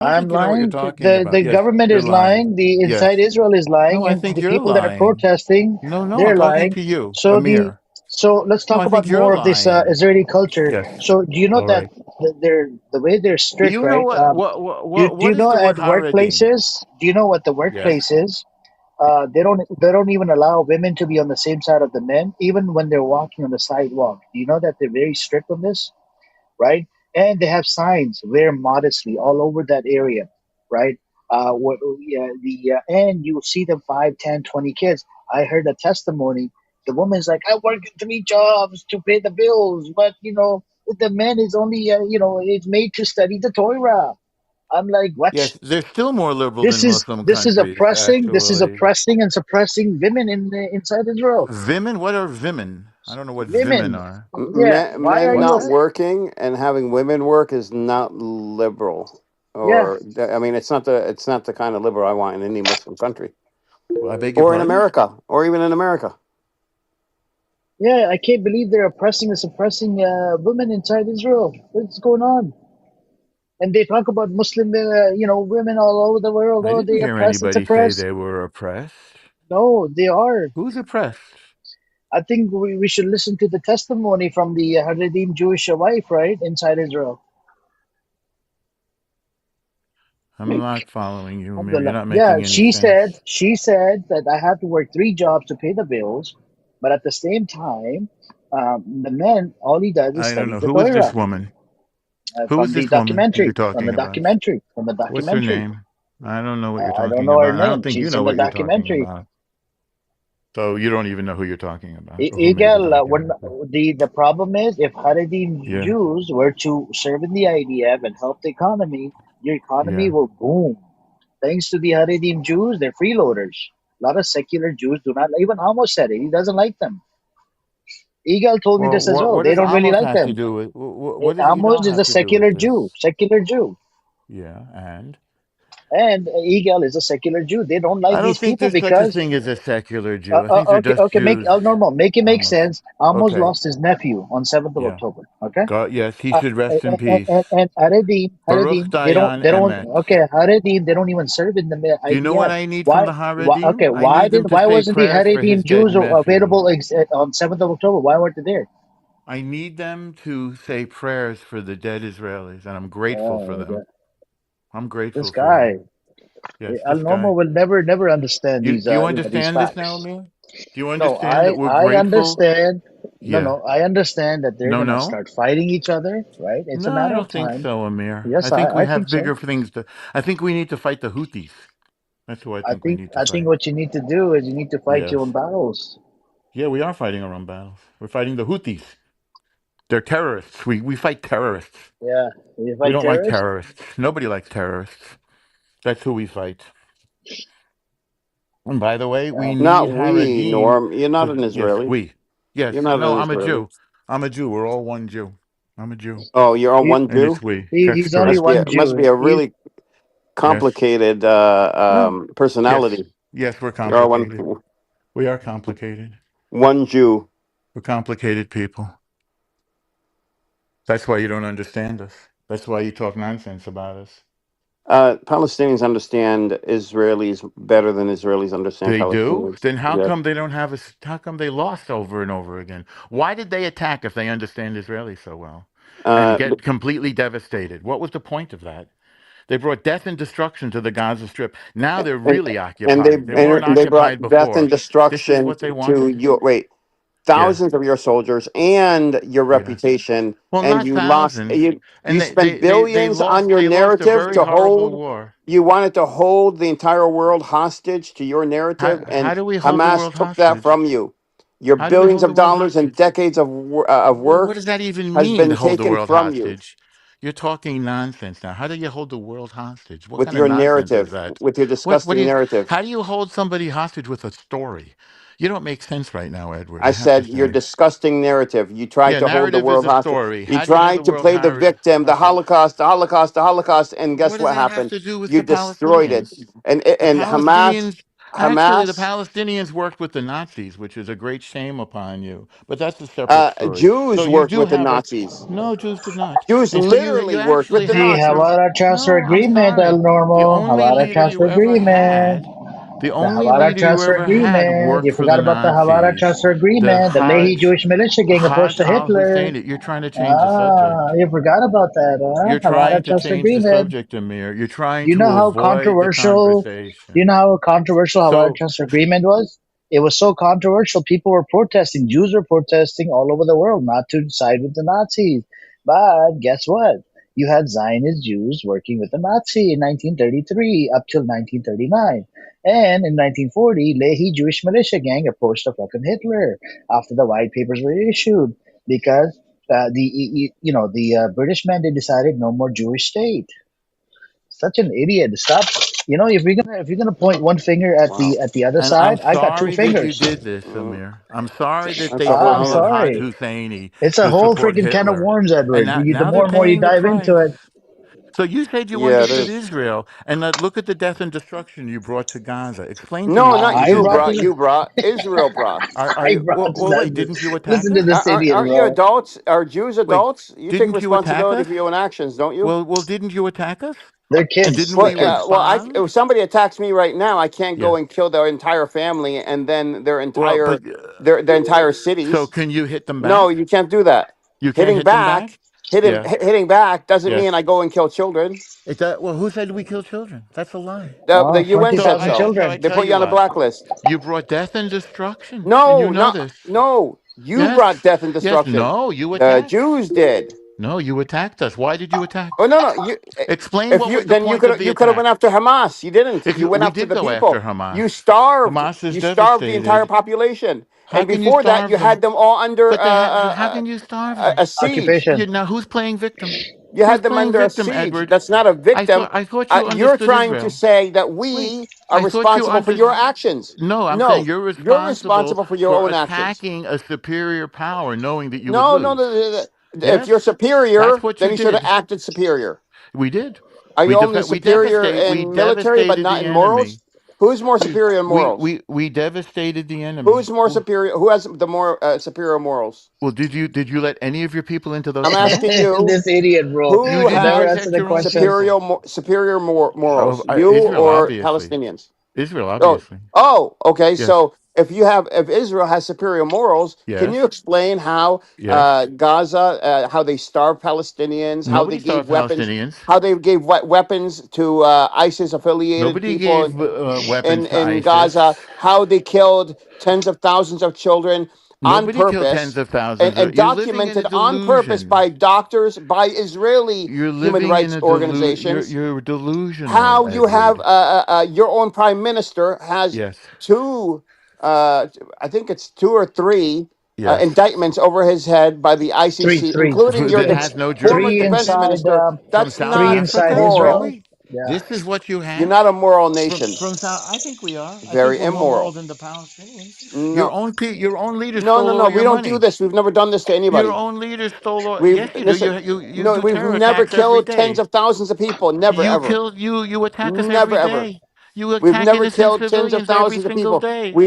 don't I'm think you know what you're lying. talking The about. Yes, government you're is lying. lying. The Yes. inside Israel is lying, No, I and think the you're people that are lying. protesting, No, no, I'm they're talking lying. to you, So the Amir. so let's No, talk I about think you're more of this lying. Israeli culture. Yes. So do you know All that right. they're the way they're Do strict, you know right? what what what what Do what you is know the word at Haredim? workplaces? Do you know what the Yes. workplaces? They don't even allow women to be on the same side of the men, even when they're walking on the sidewalk. Do you know that they're very strict on this, right? And they have signs, wear modestly, all over that area, right? What yeah, the and you see them 5, 10, 20 kids. I heard a testimony. The woman's like, I work 3 jobs to pay the bills, but the man is only is made to study the Torah. I'm like, what? Yes, they're still more liberal This than is Muslim this is countries, oppressing. This is actually. oppressing and suppressing women inside Israel. Women? What are women? I don't know what women Women, are. yeah. Why are Men you? not What? working and having women work is not liberal. Yeah, I mean, it's not the kind of liberal I want in any Muslim country, I beg your or in pardon? America, or even in America. yeah. I can't believe they're oppressing and suppressing women inside Israel. What's going on? And they talk about Muslim, women all over the world. I Oh, didn't they hear oppress and anybody say suppress. they were oppressed. No, they are. Who's oppressed? I think we should listen to the testimony from the Haredim Jewish wife, right, inside Israel. I'm not following you, Amir. You're Alhamdulillah. not Yeah, making any she sense. said that I have to work 3 jobs to pay the bills, but at the same time, the man all he does is I don't study know. the Who is this Torah woman? Who from is the this woman you're documentary, talking about? from the What's her documentary. name? I don't know what you're I don't talking know her about. I don't name. think you She's know in the what you're talking documentary. about. So you don't even know who you're talking about or who made the Egal, when documentary. the problem is if Haredim Yeah. Jews were to serve in the IDF and help the economy, your economy Yeah. will boom. Thanks to the Haredim Jews, they're freeloaders. A lot of secular Jews do not. Even Amos said it. He doesn't like them. Eagle told me Well, this as what well. what They does don't really Amos like have to them. do with what does Amos Egal is have a to do with secular this? Jew, secular Jew, Yeah, and and Eagle is a secular Jew. They don't like I don't these think people there's such a because thing as a secular Jew. I think they're okay, just make Jews. normal, make it make Amos. sense. Amos Okay. lost his nephew on 7th of Yeah. October. Okay, God, yes, he should rest in and, peace. and Baruch Haredim, Dayan they don't. Emet. Okay, Haredim, they don't even serve in the Do you know what IDF. I need from Why? the Haredim? Okay, I need them to why say wasn't the prayers for his Haredim dead Jews nephew. available on 7th of October? Why weren't they there? I need them to say prayers for the dead Israelis, and I'm grateful for Oh, them. I'm this grateful for them. guy. Yes, Al this Normo guy. will never understand You these do you these understand this now, facts. Amir? Do you No, understand that we're I grateful? understand. No, Yeah. no, I understand that they're No, gonna no. start fighting each other, right? It's a No, I matter of don't think time. so, Amir. I Yes, think we I think have so. bigger things to. I think we need to fight the Houthis. That's who I think we need to I think fight. what you need to do is you need to fight Yes. your own battles. Yeah, we are fighting our own battles. We're fighting the Houthis. They're terrorists. We fight terrorists. Yeah, you We fight don't like terrorists. terrorists. Nobody likes terrorists. That's who we fight. And by the way, we Yeah. need Not we, Haredim Norm. You're not to. an Yes, Israeli. we. Yes, You're not no, an I'm a Israeli. Jew. I'm a Jew. We're all one Jew. I'm a Jew. Oh, you're on He, one And Jew. it's we. That's he's only Must correct. be one must be Jew. a He's really Yes. complicated No. Yes. personality. Yes, we're You're all one complicated. We are complicated. one Jew. We're complicated people. That's why you don't understand us. That's why you talk nonsense about us. Palestinians understand Israelis better than Israelis understand They do? Palestinians. Then how Yes. come they don't have a? How come they lost over and over again? Why did they attack if they understand Israeli so well and Uh, get completely devastated? What was the point of that? They brought death and destruction to the Gaza Strip. Now they're and really and they occupied. They weren't and they brought occupied death and before. This is destruction what they to wanted? you. Wait, Yeah. thousands of your soldiers and your Yeah. reputation, Well, and not you lost. thousands. You And spent billions on your they lost a narrative very to horrible hold. war. You wanted to hold the entire world hostage to your narrative, How and do we hold the Hamas world took that hostage? from you. Your How do we billions hold the of world dollars and hostage? decades of What work does that even has mean to been hold the taken world from you hostage? You're talking nonsense now. How do you hold the world hostage? What with kind of your nonsense is narrative, that? with your What do disgusting you narrative. how do you hold somebody hostage with a story? You don't make sense right now, Edward. I I have to said your say. disgusting narrative. You tried Yeah, to hold the narrative is world a hostage. story. You How do you hold the tried to world play the victim, the hostage? Holocaust, the Holocaust, the Holocaust, and What guess does what that have happened? to do with You the destroyed it. Palestinians? And The and Hamas Palestinians Actually, the Hamas. Palestinians worked with the Nazis, which is a great shame upon you. But that's a separate story. So Jews you worked do with the have a Nazis. no, Jews did not. Jews And so you literally worked with actually the See, have Nazis. Havara Transfer no. I'm Agreement, El sorry. The Normo. only Havara leader Transfer you ever Agreement. had, the The only Havara leader you Transfer ever had Agreement. worked You for forgot the about the Havara Nazis. Transfer The Agreement, the Leahy Jewish militia gang opposed Haj to al Hitler. Hussein. You're trying to change the Ah, subject. you forgot about that, huh? You're Havara trying to Transfer change the Agreement. subject, Amir. You're trying You know to how avoid the controversial? Do you conversation. know how controversial Havara So Transfer Agreement was? It was so controversial. People were protesting. Jews were protesting all over the world not to side with the Nazis. But guess what? You had Zionist Jews working with the Nazi in 1933 up till 1939. And in 1940, Lehi Jewish militia gang opposed the fucking Hitler after the white papers were issued because the British men, they decided no more Jewish state. Such an idiot. Stop. If you're gonna point one finger at Wow. the other and I'm side, I got two sorry that you fingers. did this, Mm, Amir. I'm sorry that that's they a whole I'm followed nother. Haj sorry. Husseini It's a to whole support freaking can of Hitler. worms, And Edward. now, The now they're more and more you paying the dive into price. it, So you said you Yeah, it understood is. Israel, and look at the death and destruction you brought to Gaza. Explain to me No, why not you I did you, brought brought. that. this. You brought. Israel brought. Are I you? brought this. Well, wait. Didn't you attack Listen to us? this idiot, Aren't you bro. adults? Are Jews Wait, adults? You take didn't you attack responsibility us? for your own actions, don't you? Well, didn't you attack us? They're And kids. didn't They're we kids. respond? If somebody attacks me right now, I can't go Yes. and kill their entire family and then Well, but their entire so cities. can you hit them No, back? you can't do that. You can't Hitting hit them back? back, Yeah. hitting back doesn't Yes. mean I go and kill children. Well, who said we kill children? That's a lie. The UN So said Twenty thousand so. so I children. They tell put you you on a what. blacklist. You brought death and destruction, and you No, know not this. no. You Yes. brought death and Yes. destruction. No, you The attacked. Jews did. No, you attacked us. Why did you attack? Oh no, no. You Explain if what you was the then point of the you could have went attack. after Hamas. You didn't. If You went we after did the go after people. Hamas, Hamas is You starved the entire devastated. population. How And can you before that, starve you had them? them all under But how can you starve them? a siege. You, Occupation. now, who's playing victim? You Who's had them playing under a victim, siege. Edward? That's not a victim. I thought you You're understood trying to Israel. say that Wait, we are I thought you responsible for your understood. actions. No, I'm saying No, you're you're responsible responsible for your for own actions. attacking a superior power, knowing that you would No, no, lose. no. If Yes, you're that's superior, what then you you should have did. acted superior. We did. Are you only superior We in military but devastated not the in morals? enemy. Who's more superior in morals? We devastated the enemy. Who's more superior? Who has the more superior morals? Well, did you let any of your people into those I'm asking camps? you, This idiot, bro. You who He didn't never has answered protect the your own question. people. morals? You Israel, or obviously. Palestinians? Israel, Oh, obviously. okay. Yes, So if Israel has superior morals, can yes, you explain how yes. Gaza, how they starve Palestinians, Nobody starved Palestinians. how they gave weapons to ISIS affiliated Nobody people gave weapons to in ISIS. Gaza, how they killed tens of thousands of children on Nobody killed tens purpose of thousands. and You're living in a documented on purpose delusion. by doctors, by Israeli You're human living in rights a organizations. You're delusional, How you have Edward. your own prime minister has Yes, two, uh, I think it's two or three yes. indictments over his head by the Three, ICC, three. including your That It's has no former three defense jurisdiction inside. minister. from That's South Three not inside Africa. Israel. moral. Really? Yeah. This is what you You're have not a moral nation. from South. I think we are. I think Very we're more moral immoral. than the Palestinians. No, Your own leader no, no, stole no. all We your don't do money. this. We've never done this to Your anybody. own leader stole all. We've Yes, you do. listen. You No, do we've terror never attacks every killed tens day. of thousands of people. Never, ever. You attack us Never, every ever. day. You We've attack never innocent killed tens of civilians every thousands of single people. day.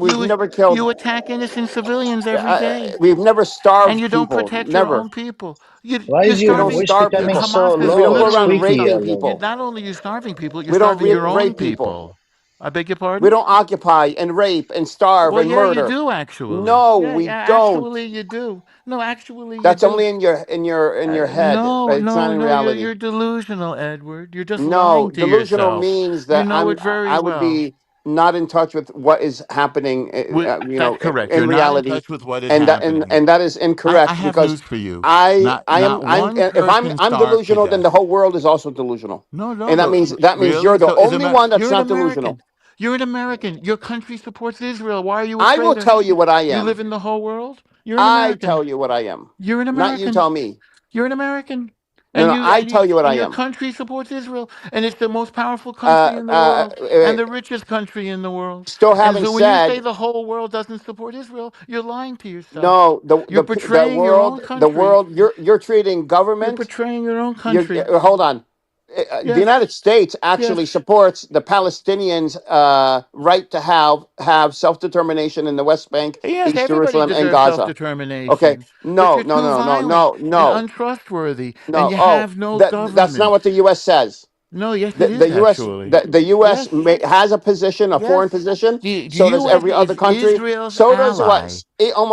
We've never killed. You attack innocent civilians every day, We've never and starved you don't people. protect your Never. own people. Why You're is We your don't starving. voice starve becoming people. so Hamas is We don't low, go around literally. squeaky? raping Alert? people. Not only you starving people, you're We don't starving your own rape people. people. I beg your We pardon. don't occupy and rape and starve Well, and yeah, you murder. do actually. No, Yeah, we yeah, don't. actually you do. No, actually you That's do. only in your head, No, but it's not no, in no. reality. You're delusional, Edward. You're just No, lying to delusional yourself. means You that know it very I would well. be not in touch with what is happening, That's correct. in You're not in reality, touch with what is happening. and that is I incorrect have because news for you. Not one if person I'm starved to delusional, then death. the whole world is also delusional, No, no, and no. that means you're Really? the So only one that's you're an not delusional. American. You're an American. Your country supports Israel. Why are you a I will traitor? tell you what I You am. live in the whole world. You're an I American. tell you what I am, You're an not you American. tell me. You're an American. No, no, I tell you what I And your am. country supports Israel, and it's the most powerful country Uh, in the uh, world, and uh, the richest country in the world. Still And having so when you say said the whole world doesn't support Israel, you're lying to yourself. no, You're betraying your own the country. world, you're treating You're government. betraying your own country. Hold on. The Yes, United States yes. actually supports the Palestinians' right to have self determination in the West Bank, Yes, East everybody Jerusalem, and deserves self Gaza. Okay, determination. But no, you're no, too no, no, violent no, and no, untrustworthy, and no. you Oh, have no that's not government. what the U.S. says. No, yes, it The is U.S. actually. The U.S. Yes, has a position, a yes. foreign position. The So does U.S. every other is country. Israel's So does ally. what?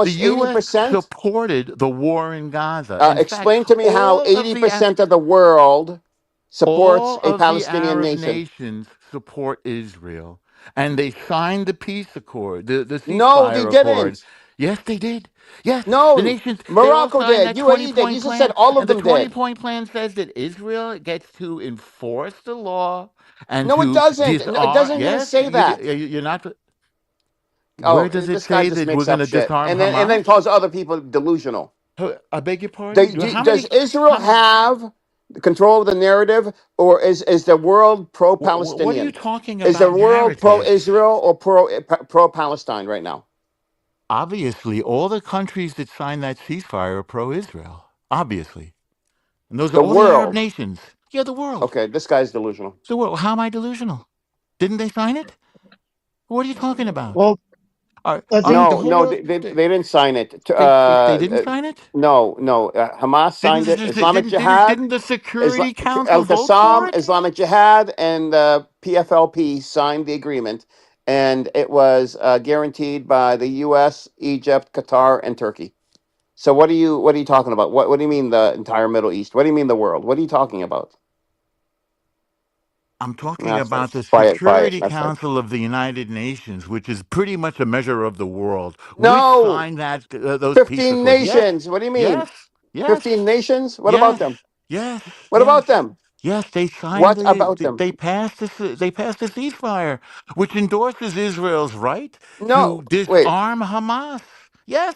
The Almost eighty U.S. percent. supported the war in Gaza. In fact, Explain to me how all of the 80% of the world supports all a of the Palestinian Arab nation. nations support Israel, and they signed the peace accord, the No, they ceasefire accord. didn't. Yes, they did. Yes, the No, nations, they all Morocco signed did. that UAE did. 20-point You just said plan, all of and the them did. 20-point plan says that Israel gets to enforce the law and No, it to doesn't. No, it disarm. doesn't even Yes, say that. you're not. Where Oh, does it this guy say just that we're makes going up to shit, disarm and then Hamas? calls other people delusional. I beg your pardon? How Does many? Israel How many? have control of the narrative, or is the world What are you pro-Palestinian? talking Is the about world narrative? pro-Israel or pro-Palestine right now? Obviously, all the countries that signed that ceasefire are pro-Israel. Obviously, and those are The all the Arab world. nations. Yeah, the world. Okay, this guy's delusional. The world. How am I delusional? Didn't they sign it? What are you talking about? Well, I Are think No, the no, whole? they didn't sign it. They didn't sign it. No, no. Hamas Didn't signed it. Islamic Jihad, didn't the Isla- Security Council Al vote for Qassam, it? Islamic Jihad, and PFLP signed the agreement, and it was guaranteed by the U.S., Egypt, Qatar, and Turkey. So what are you talking about? What do you mean the entire Middle East? What do you mean the world? What are you talking about? I'm talking That's about nice. the Quiet, quiet. Security That's nice. Council of the United Nations, which is pretty much a measure of the world, which No, signed that those peace 15 accords. Yes, nations. What do you mean? yes, yes, 15 nations? What about yes, them? yes, What yes. about them? Yes, they signed What about them? they passed the ceasefire, which endorses Israel's right No, to wait. disarm Hamas. Yes,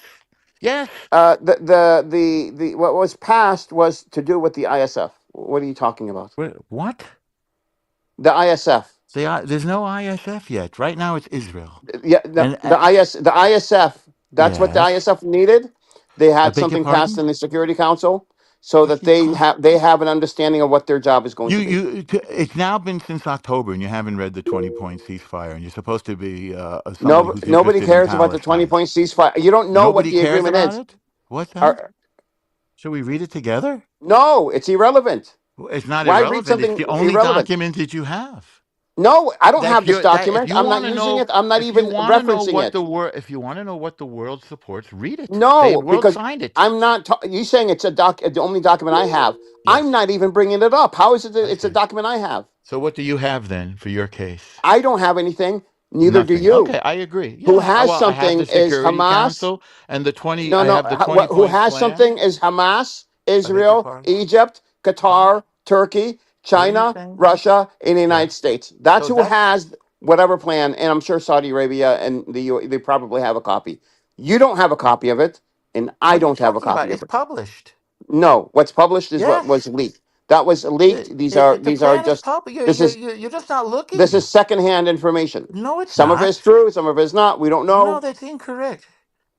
yes. The what was passed was to do with the ISF. What are you talking about? What? The ISF. There's no ISF yet. Right now, it's Israel. Yeah, And the ISF. That's what the yes, ISF needed. They I had beg your something passed pardon. in the Security Council so What that you call? they have an understanding of what their job is going to be. It's now been since October, and you haven't read the 20-point ceasefire, and you're supposed to be somebody No, who's nobody interested in cares about the Palestine. 20-point ceasefire. You don't know what Nobody the cares agreement about is. it. What's that? Are, Should we read it together? no, it's irrelevant. It's not Why read irrelevant. It's something the only irrelevant? document that you have. No, I don't have That's this your that if document. you I'm not want to using know it. I'm not if you even want to know referencing what it. the world if you want to know what the world supports, read it. The No, world because signed it. I'm not. You saying it's the only document I have. Yes, I'm not even bringing it up. How is it that I it's a see. document I have? So what do you have then for your case? I don't have anything. Neither do Nothing. you. Okay, I agree. Who Yeah, has well, I have something the is Security Hamas. Council and the 20. No, I no. have the 20 Who point has plan. something is Hamas, I beg your Israel, pardon. Egypt, Huh? Qatar, Turkey, What are you China, saying? Russia, and the Yes. United States. That's So who that's has whatever plan, and I'm sure Saudi Arabia and they probably have a copy. You don't have a copy of it, and I what are you don't have a talking about? copy of It's it. published. No, what's published is what Yes. was leaked. That was leaked. The These are plan is just public. this is You're just not this looking. is secondhand information. No, it's Some of not. it's true, some of it's not. We don't No, know. that's incorrect.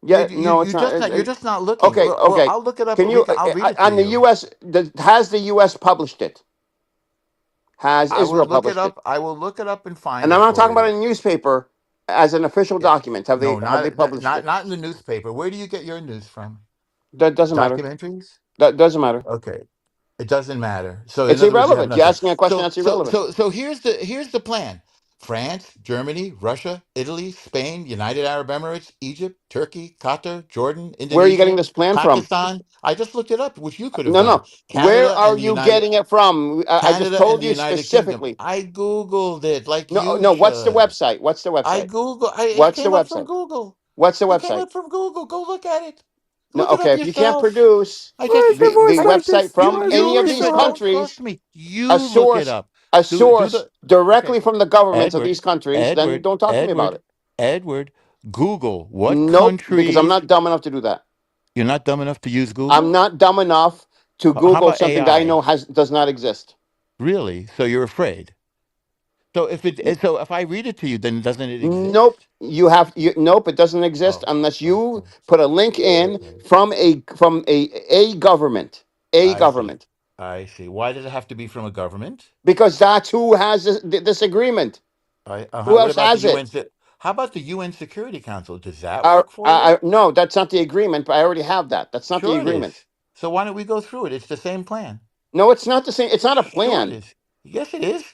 Yeah, no, it's not. You're just not looking. Okay, Well, okay. I'll look it up. Can you I'll read it to on the you. U.S. Has the U.S. published it? Has I will Israel look it published it? up. I will look it up and find And I'm it not for talking about you. a newspaper as an official Yeah. document. No, Have they not published it? not in the newspaper. Where do you get your news from? That doesn't matter. Documentaries? That doesn't matter. Okay. It doesn't matter. So in It's other words, you have irrelevant. You're nothing. asking a question that's irrelevant. So here's the plan. France, Germany, Russia, Italy, Spain, United Arab Emirates, Egypt, Turkey, Qatar, Jordan, Where are you getting Indonesia, this plan from? Pakistan. I just looked it up, which you could have No, done. no. Where Canada are and the you United getting it from? I just Canada and told the you United Kingdom. specifically. I Googled it like No, you no. What's the should. website? What's the website? It What's the came up from website? Google. What's the It came website? up from Google. Go look at it. No, Look it up okay. If you can't yourself. produce I Why just is your the voice like website this? from Why is your any you of voice look these it like up. this? Trust countries, me. You look it up. a Do source the directly okay. from the governments of Edward, these countries, then Edward, don't talk to me about Edward, it. Edward. Google what Nope, because I'm countries. not dumb enough to do that. You're not dumb enough to use I'm Google. not dumb enough to How Google about something that I know AI? has does not exist. Really? So you're afraid? So if I read it to you, then doesn't it Nope. exist? Nope, it doesn't exist Oh, unless you okay. put a link in Okay. from a government. A I see. government. I see. Why does it have to be from a government? because that's who has this agreement. Who What else about the has it? UN? How about the UN Security Council? Does that work for you? No, that's not the agreement. But I already have that. That's not the Sure it agreement. is. So why don't we go through it? It's the same plan. No, it's not the same. It's not a Sure it plan. is. Yes, it is.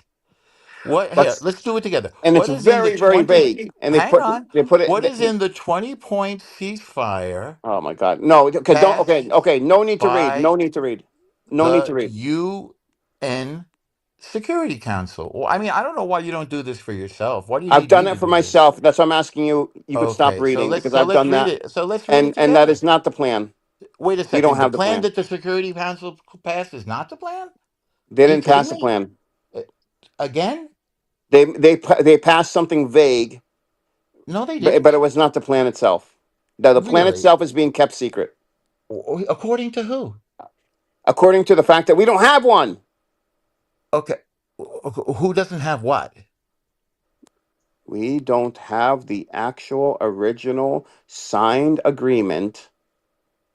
What here, Let's let's do it together. and it's What is in the very very 20 vague. And hang on. they put it. What is in the 20-point ceasefire Oh my God! No, okay, don't. Okay, passed okay. No need to read. No by need to read. No need to the read. UN Security Council? Well, I mean, I don't know why you don't do this for yourself. Why do you I've need done me it to for do this? myself. That's why I'm asking you. You could stop Okay, reading because so I've let's done read that, it. So let's read it and that together. is not the plan. Wait a We don't second. The have the plan plan. that the Security Council passed is not the plan? They Are you didn't kidding pass the me? plan. Uh, Again? They passed something vague, No, they but it didn't. was not the plan itself. The plan Really? itself is being kept secret, According to who? according to the fact that we don't have one. Okay. Who doesn't have what? We don't have the actual original signed agreement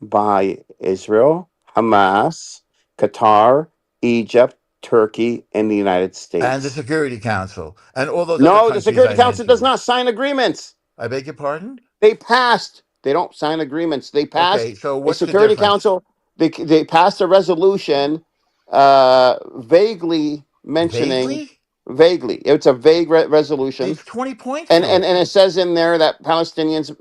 by Israel, Hamas, Qatar, Egypt, Turkey, and the United And the States. Security Council and all those other No, the countries Security I Council does mentioned. not sign agreements. I beg your pardon? They passed. They don't sign agreements. They passed Okay, so a what's the Security difference? Council. They passed a resolution, vaguely mentioning Vaguely? vaguely. It's a vague resolution, It's 20 points and, to and it. and it says in there that Palestinians,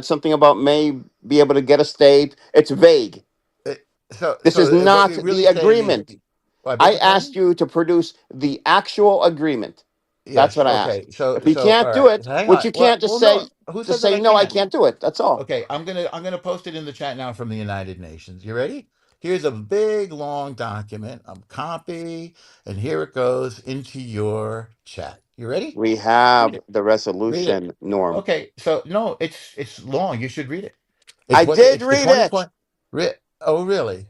something about may be able to get a state. It's vague. Uh, So, This is what not you're the really saying is, agreement. I beg I your asked pardon? you to produce the actual agreement. That's Yes. what I asked. Okay. If you All can't do right. it, Hang which on. you Well, can't just no. Who said that say I no, I can't? can't do it. That's all. Okay, I'm gonna post it in the chat now from the United Nations. You ready? Here's a big long document. Copy, and here it goes into your chat. You ready? We Read have it. the Read it. resolution, Norm. Okay, so no, it's long. You should read it. I did It's the read 20 it. point. Oh, really?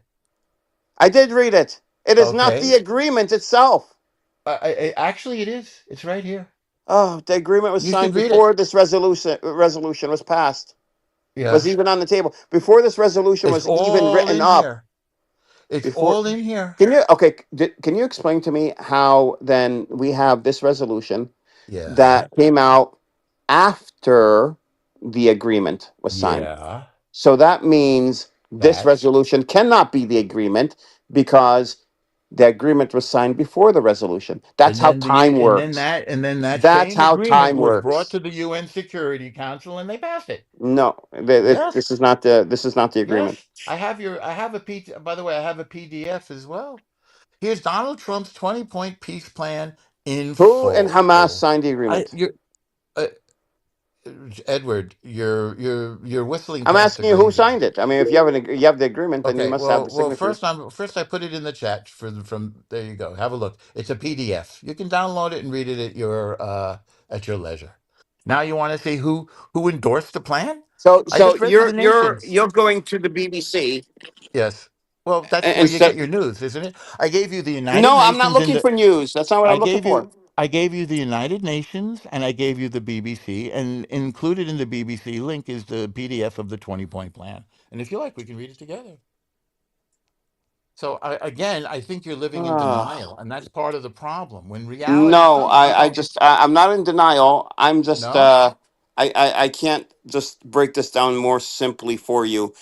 I did read it. It is not the Okay. agreement itself. Actually, it is. It's right here. Oh, the agreement was You should signed read it. before this resolution was passed. Was Yeah, even on the table before this resolution it's was even all written in up. here. It's Before, all in here. can you okay? Can you explain to me how then we have this resolution Yeah, that came out after the agreement was signed? yeah. So that means this That's resolution cannot be the agreement because the agreement was signed before the resolution. That's how time works. and then that That's same how agreement time was brought works. to the UN Security Council and they passed it. No, Yes, this is not the agreement. yes. I have a by the way, I have a PDF as well. Here's Donald Trump's 20-point peace plan in Who and full. Hamas signed the I agreement? you uh, Edward, you're whistling I'm past the asking you who gravy. signed it. I mean, if you have you have the agreement, then you Okay, must have the first signatures. I put it in the chat from there you go. Have a look. It's a PDF. You can download it and read it at your leisure. Now you want to see who endorsed the plan? I So just read to the nations. you're going to the BBC Yes. Well, that's where you get instead. your news, isn't it? I gave you the United No, I'm not Nations in looking the for news. That's not what I I'm looking gave for. you I gave you the United Nations and I gave you the BBC and included in the BBC link is the PDF of the 20-point plan. And if you like, we can read it together. So again, I think you're living in Ah. denial, and that's part of the problem. When reality No, comes, I'm not in denial. I'm just, no, I can't just break this down more simply for you.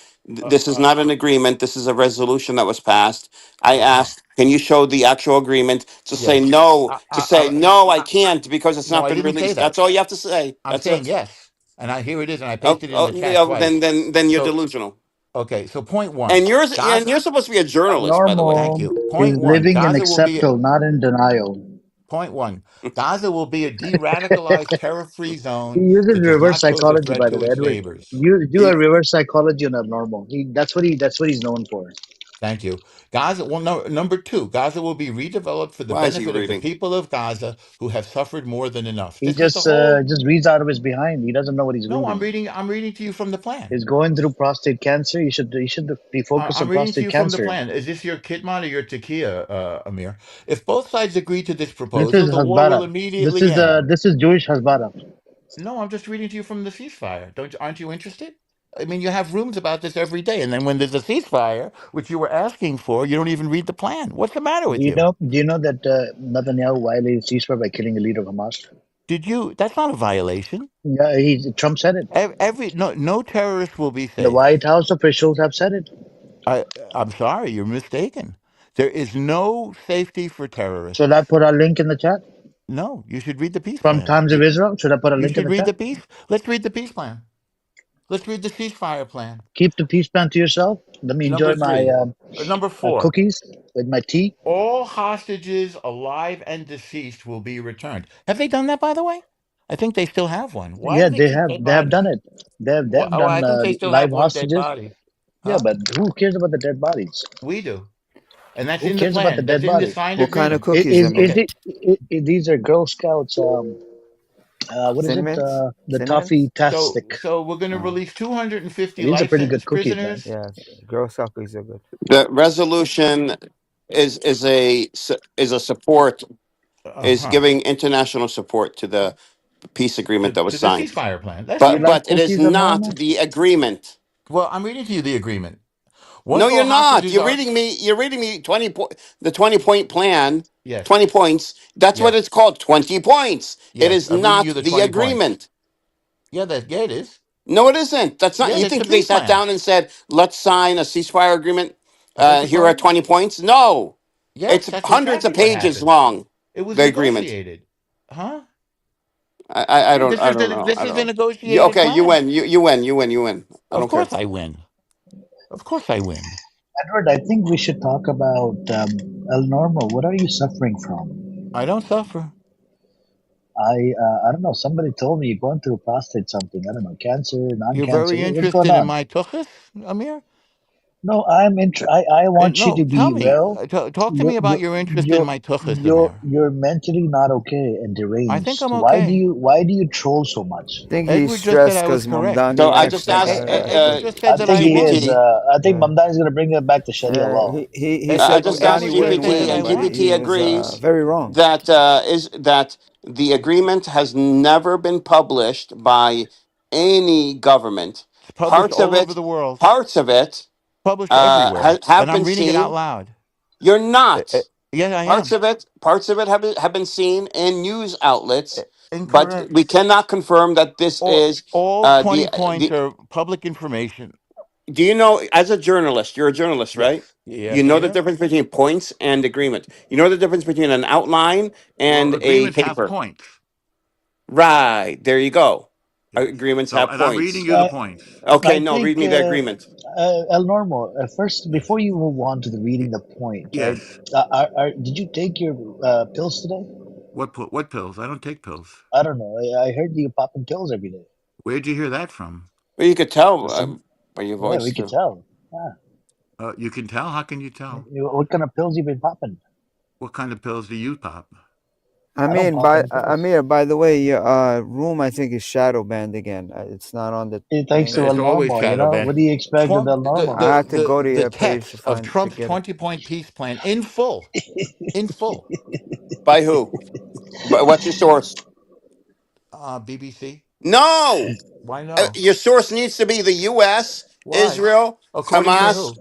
uh, This is uh, not an agreement. This is a resolution that was passed. I okay, asked, can you show the actual agreement? yes, To say, no, I can't because it's no, not I been didn't say released. that. That's all you have to say. I'm That's saying it. yes, and here it is, and I Oh, pasted it in oh, the chat yeah, twice. then you're So delusional. okay, so point one, And Gaza. you're supposed to be a journalist, by the way. Thank Normal you. is Point one, living in Gaza will be acceptance, not in denial. point one. Gaza will be a de-radicalized, terror-free He zone uses that does reverse not pose a psychology, threat by the to way, its Edward. neighbors. You do a He- reverse psychology on abnormal. That's what he's known for. Thank you. Gaza, well, no, number two, Gaza will be redeveloped for the Why is he benefit of the reading? people of Gaza who have suffered more than enough. He This is the whole. just reads out of his behind. He doesn't know what he's No, reading. I'm reading to you from the plan. He's going through prostate cancer. You should be focused I'm on reading to prostate you from the cancer. plan. Is this your Kidman or your Takia, Amir? If both sides agree to this This is proposal, the war will Hasbara. immediately end. This is Jewish Hasbara. No, I'm just reading to you from the ceasefire. Aren't you interested? I mean, you have rooms about this every day, and then when there's a ceasefire, which you were asking for, you don't even read the plan. What's the matter with you? Do you know that Netanyahu violated ceasefire by killing a leader of Hamas? Did you? That's not a violation. Yeah, Trump said it. Every no terrorist will be The safe. White House officials have said it. I I'm sorry, you're mistaken. There is no safety for Should I terrorists. put a link in the chat No, you should read the peace from plan. Times of Israel? Should I put a You link in should the read chat? the peace. Let's read the peace plan. Let's read the ceasefire plan. Keep the peace plan to yourself. Let me Number enjoy my three. Number four. cookies with my tea. All hostages, alive and deceased, will be returned. Have they done that, by the way? I think they still have one. Why Yeah, do they keep dead they have bodies? done it. They have Oh, I done think they still live have one dead hostages. body. Yeah, Huh? but who cares about the dead bodies? We do. And that's Who in the cares about the plan. That's dead in the bodies? signed What kind of agreement. cookies, Amir? These are Girl Scouts. What is Thin it? mints? The Thin mints? toffee task So, stick. so we're going to Oh, release 250 These are life pretty good sentence cookies, man. prisoners. yeah. Girl Scout cookies are good. The resolution is a support, is Uh-huh. giving international support to the peace To, agreement that was to the signed. ceasefire plan. That's Do you But right. like but it is cookies, not Abnormal? the agreement. Well, I'm reading to you the agreement. No, Once you're all not. hostages You're are, reading me. You're reading me the 20-point plan. yes, 20 points. That's what yes, it's called. 20 points. It yes, is I'm reading not you the the 20 points. agreement. Yeah, it is. No, it isn't. That's not. Yeah, You that's the think they peace sat plan. down and said, "Let's sign a ceasefire agreement"? I beg your Here are pardon? 20 points. No, Yes, it's that's hundreds of exactly what pages happened. long. It was The agreement. negotiated. Huh? I Yeah, don't. I don't know. this I is don't the know. negotiated Okay, you plan. win. You win. You win. You win. I Of don't care. course I win. Of course I win. Edward, I think we should talk about El Normo. What are you suffering from? I don't suffer. I don't know. Somebody told me you're going through prostate something. I don't know, cancer, You're non-cancer. very What's going interested in on? my tuchus, Amir? No, I want you No, to tell be me. well. Talk to me about your interest in my tuchus, Amir. You're mentally not okay and I think deranged. I'm okay. Why do you troll so much? I think he's Edward just said stressed I was because correct. So Mamdani I asked just him. asked Edward just said I that think I he is. won. GPT. I think Yeah. Mamdani is going to bring it back to Sharia law. He said I just asked Mamdani Edward just wouldn't said GPT, that win, I and but won. GPT he was agrees very wrong. that is that the agreement has never been published by any government. It's published all over the world. Parts of it, Published everywhere. have And I'm been reading it out seen. loud. You're not. Yes, I Parts am. of it, have been seen in news outlets, but Incorrect. we cannot confirm that this is All 20 the. points are public information. Do you know, as a journalist, you're a journalist, Yes. right? You Yes, I know the am. difference between points and agreement. You know the difference between an outline Well, and a agreements have paper. points. Right. There you go. Yes. Agreements So, have and I'm reading points. you the points. Okay, I no, read think me the agreement. El Normo. First, Yes. before you move on to the reading the point, right? Yes. Did you take your pills today? What pills? I don't take pills. I don't know. I heard you popping pills every day. Where'd you hear that from? Well, you could tell Some, by your yeah, we voice could too. tell. Yeah. You can tell? How can you tell? What kind of pills you been popping? What kind of pills do you pop? I don't pop any pills. Amir, by the way, your room I think is shadow banned again. It's not on the Thanks thing. to El It's always Normo, shadow banned. what do you expect with El Normo? I had to go to The your page to text of to Trump's get it. 20-point peace plan in full. In full. By who? But what's your source? BBC. No! Why no? Your source needs to be the U.S., Why? Israel, According to Hamas, who?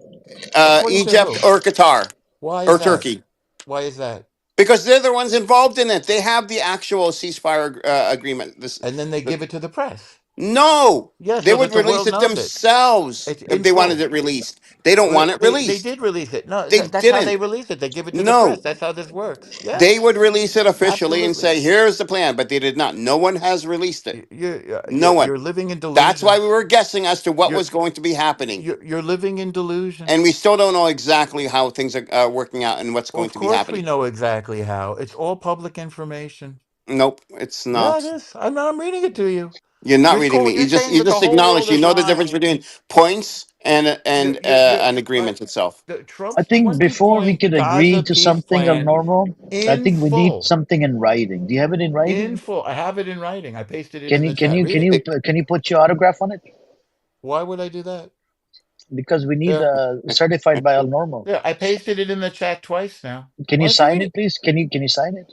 According to Egypt, who? or Qatar, Why is or that? Turkey. Why is that? Because they're the ones involved in it. They have the actual ceasefire agreement. And then they give it to the press. No, Yeah, they so would that the release world it knows it. themselves It's if in they wanted full. it released. They don't want it They released. did release it. No, They that's how they didn't. release it. They give it to the press. No, That's how this works. they Yes, would release it officially and absolutely. say, "Here's the plan," but they did not. No one has released it. No one. You're living in That's why delusion. we were guessing as to what You're was going to be happening, you're living in delusion. and we still don't know exactly how things are working out and what's Well, going of to be course we happening. know exactly how. It's all public information. Nope, it's Yeah, it not. is. I'm reading it to you. You're not reading me. You're saying You that the just whole acknowledge. world You is know the difference lying. between points and You're an agreement itself. I Trump's think before we 20-point could agree Gaza to peace something El plan Normo, I in think we need full. something in writing. Do you have it in In writing? full. I have it in writing. I pasted it in the chat. Read it. It- Can you put your autograph on it? Why would I do that? Because we need There. certified by El Normo. There. I pasted it in the chat twice now. Can Why you don't you sign read it, it? please? Can you sign it?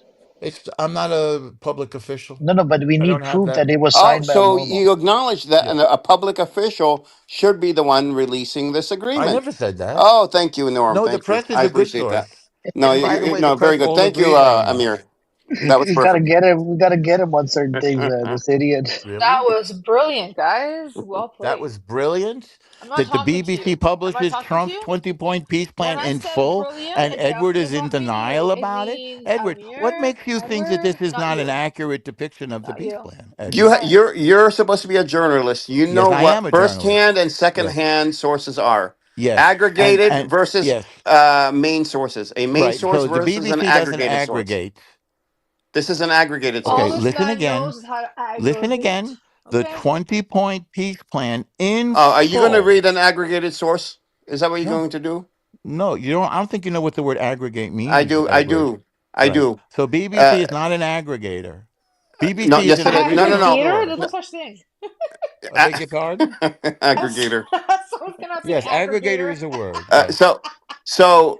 I'm not a public official. No, no, but we I need don't have proof that. that it was Oh, signed by a so normal. you acknowledge that Yeah. a public official should be the one releasing this I agreement. never said that. Oh, thank you, Norm. No, the Thank you. press is I a good appreciate that. source. No, And by the way, the no, very press good. all Thank you, agrees on this. Amir. That was We gotta perfect. get him. We gotta get him on certain things, this idiot. That Really? was brilliant, guys. Well That played. was brilliant. I'm not That the talking to BBC you. Am I publishes talking to Trump's you? 20-point peace When plan I in said full, brilliant, and it Edward definitely is does in not mean denial you. It about it. means Edward, what Amir, makes you think that Edward, this is not not an you. accurate depiction of the Not peace you. plan, Edward? No. You're supposed to be a journalist. You Yes, know I what am a journalist. firsthand and Yes, secondhand sources are. yes, Aggregated and versus yes, main sources. A main right. source So the versus an BBC doesn't aggregated source. aggregate. This is an aggregated All Okay, source. this listen guy again. knows is how to Listen aggregate. again. The Okay? 20-point peace plan in Are you going to full. read an aggregated source? Is that what you're No, going to do? no, you don't. I don't think you know what the word aggregate I means, do. I Edward. do. I Right. do. So Uh, BBC is not an aggregator. no, BBC is yes, an it is. No, no, independent no. Aggregator? There's source. no No. such thing. I beg your pardon? Aggregator. Someone's gonna say Yes, aggregator aggregator. is a word. Uh, Yes. so,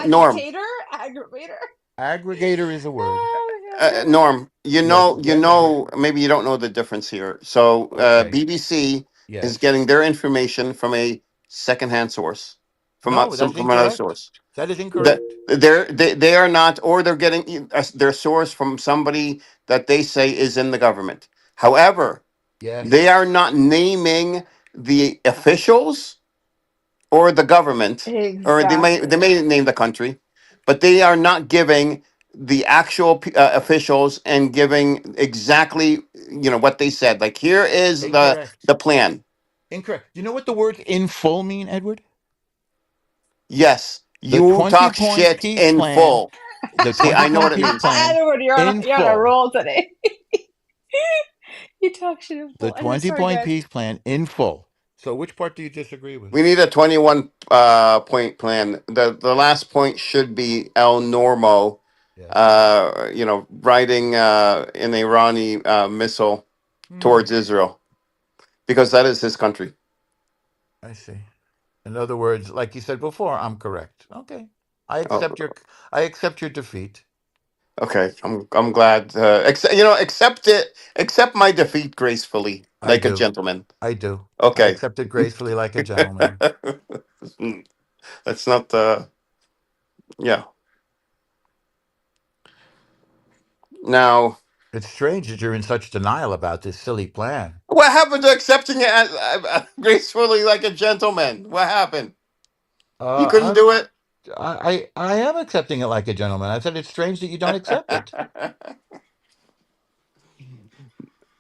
Norm, Agitator? Aggravator? Aggregator is a word. Oh my god. Norm, Yes, you yes, Edward. know, maybe you don't know the difference here. So, Okay. BBC is Yes. getting their information from a secondhand source, No, that's from another incorrect. source. That is That incorrect. they are not, or they're getting their source from somebody that they say is in the government. However, Yes. they are not naming the officials or the government, or they Exactly. may name the country, but they are not giving the actual officials and giving exactly what they said. Like, here is Incorrect. the plan. Incorrect. Do you know what the words in full mean, Edward? Yes, The you talk 20-point shit peace in plan, full. the See, I know 20-point what it peace means. plan Edward, in you're on a full. roll today. You talk shit in The full. Anyway, sorry 20-point guys. peace plan in full. So which part do you disagree with? We need a 21 point plan. The last point should be El Normo, Yes. riding an Irani missile Hmm. towards Israel, because that is his country. I see. In other words, like you said before, I'm correct. Okay. Oh, I accept your defeat. okay. I'm glad. Accept my defeat gracefully, I like a do. gentleman. I do. I Okay. accept it gracefully like a gentleman. That's not yeah. Now, It's strange that you're in such denial about this silly plan. what happened to accepting it gracefully like a gentleman? What happened? You couldn't Uh, do it? I am accepting it like a gentleman. I said it's strange that you don't accept it.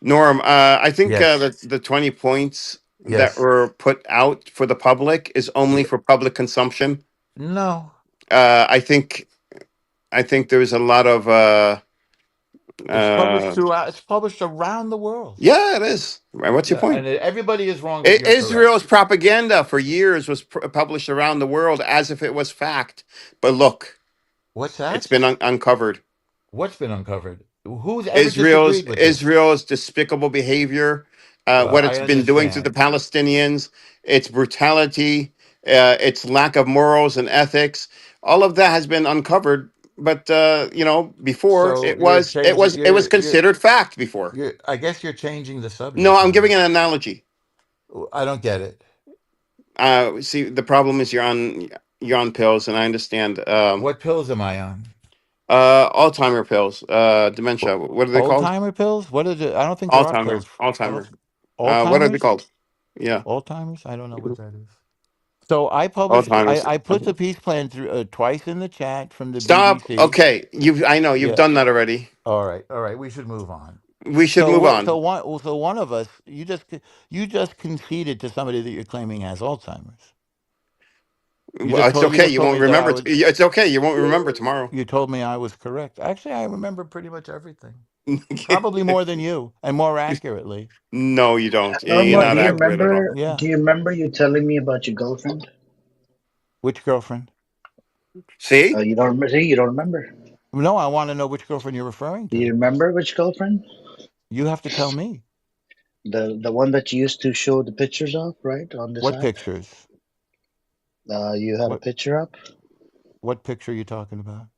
Norm, I think Yes. the 20 points that Yes. were put out for the public is only Yeah. for public consumption. No. Uh, I think there's a lot of It's published uh, throughout. It's published around the world. yeah, it is. Right, what's your Yeah, point? and everybody is wrong, but you're correct. Israel's propaganda for years was published around the world as if it was fact. But look, What's it's that? been uncovered. What's been uncovered? Who's ever disagreed with this? Israel's despicable behavior, Well, what I it's been doing to the understand. Palestinians, its brutality, its lack of morals and ethics, all of that has been uncovered. But before So you're changing. it was considered fact before. I guess you're changing the No, subject I'm now. giving an analogy. I don't get it. See, the problem is you're on pills, and I understand. What pills am I on? Alzheimer pills, dementia. What are they Old called? timer pills? What is it? I don't think there are pills. I don't. Alzheimer. What are they Alzheimer's? called? Yeah, Alzheimer's? I don't know what that is. So Alzheimer's. I put the peace plan through twice in the chat from the Stop. BBC. Okay, I know you've Yeah. done that already. All right. We should move on. We should move on. So one of us, you just conceded to somebody that you're claiming has Alzheimer's. It's You okay. just You told won't me that I remember. was. It's okay. You won't remember tomorrow. You told me I was correct. Actually, I remember pretty much everything. Probably more than you, and more accurately. No, you don't. You're Norma, I not do you do. accurate at all. remember? Yeah. Do you remember you telling me about your girlfriend? Which girlfriend? See, You don't remember? See, you don't remember. No, I want to know which girlfriend you're referring Do you to. remember which girlfriend? You have to tell me. The one that you used to show the pictures of, right, on this What app? pictures? You had a What picture up. what picture are you talking about?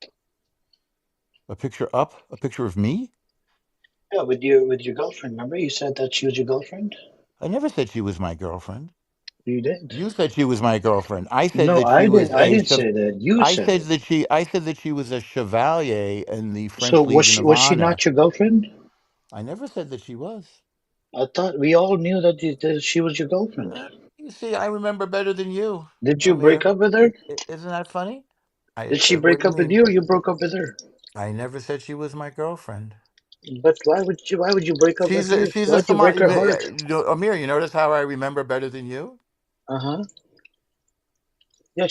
A picture up? A picture of me? Yeah, with your girlfriend. Remember, you said that she was your girlfriend. I never said she was my girlfriend. You did. You said she was my girlfriend. I said No, that she I was didn't. I a didn't say that. You said it. I said that she was a chevalier in the So French Legion of was she Honor. not your girlfriend? I never said that she was. I thought we all knew that, that she was your girlfriend. You see, I remember better than you, Did you break Amir. up with her? Isn't that funny? Did she What break do you up with mean? you, or you broke up with her? I never said she was my girlfriend. But why would you? Why would you break up with her? She's a Why'd you break Somali. her heart? Amir, you notice how I remember better than you? Uh huh. Yeah.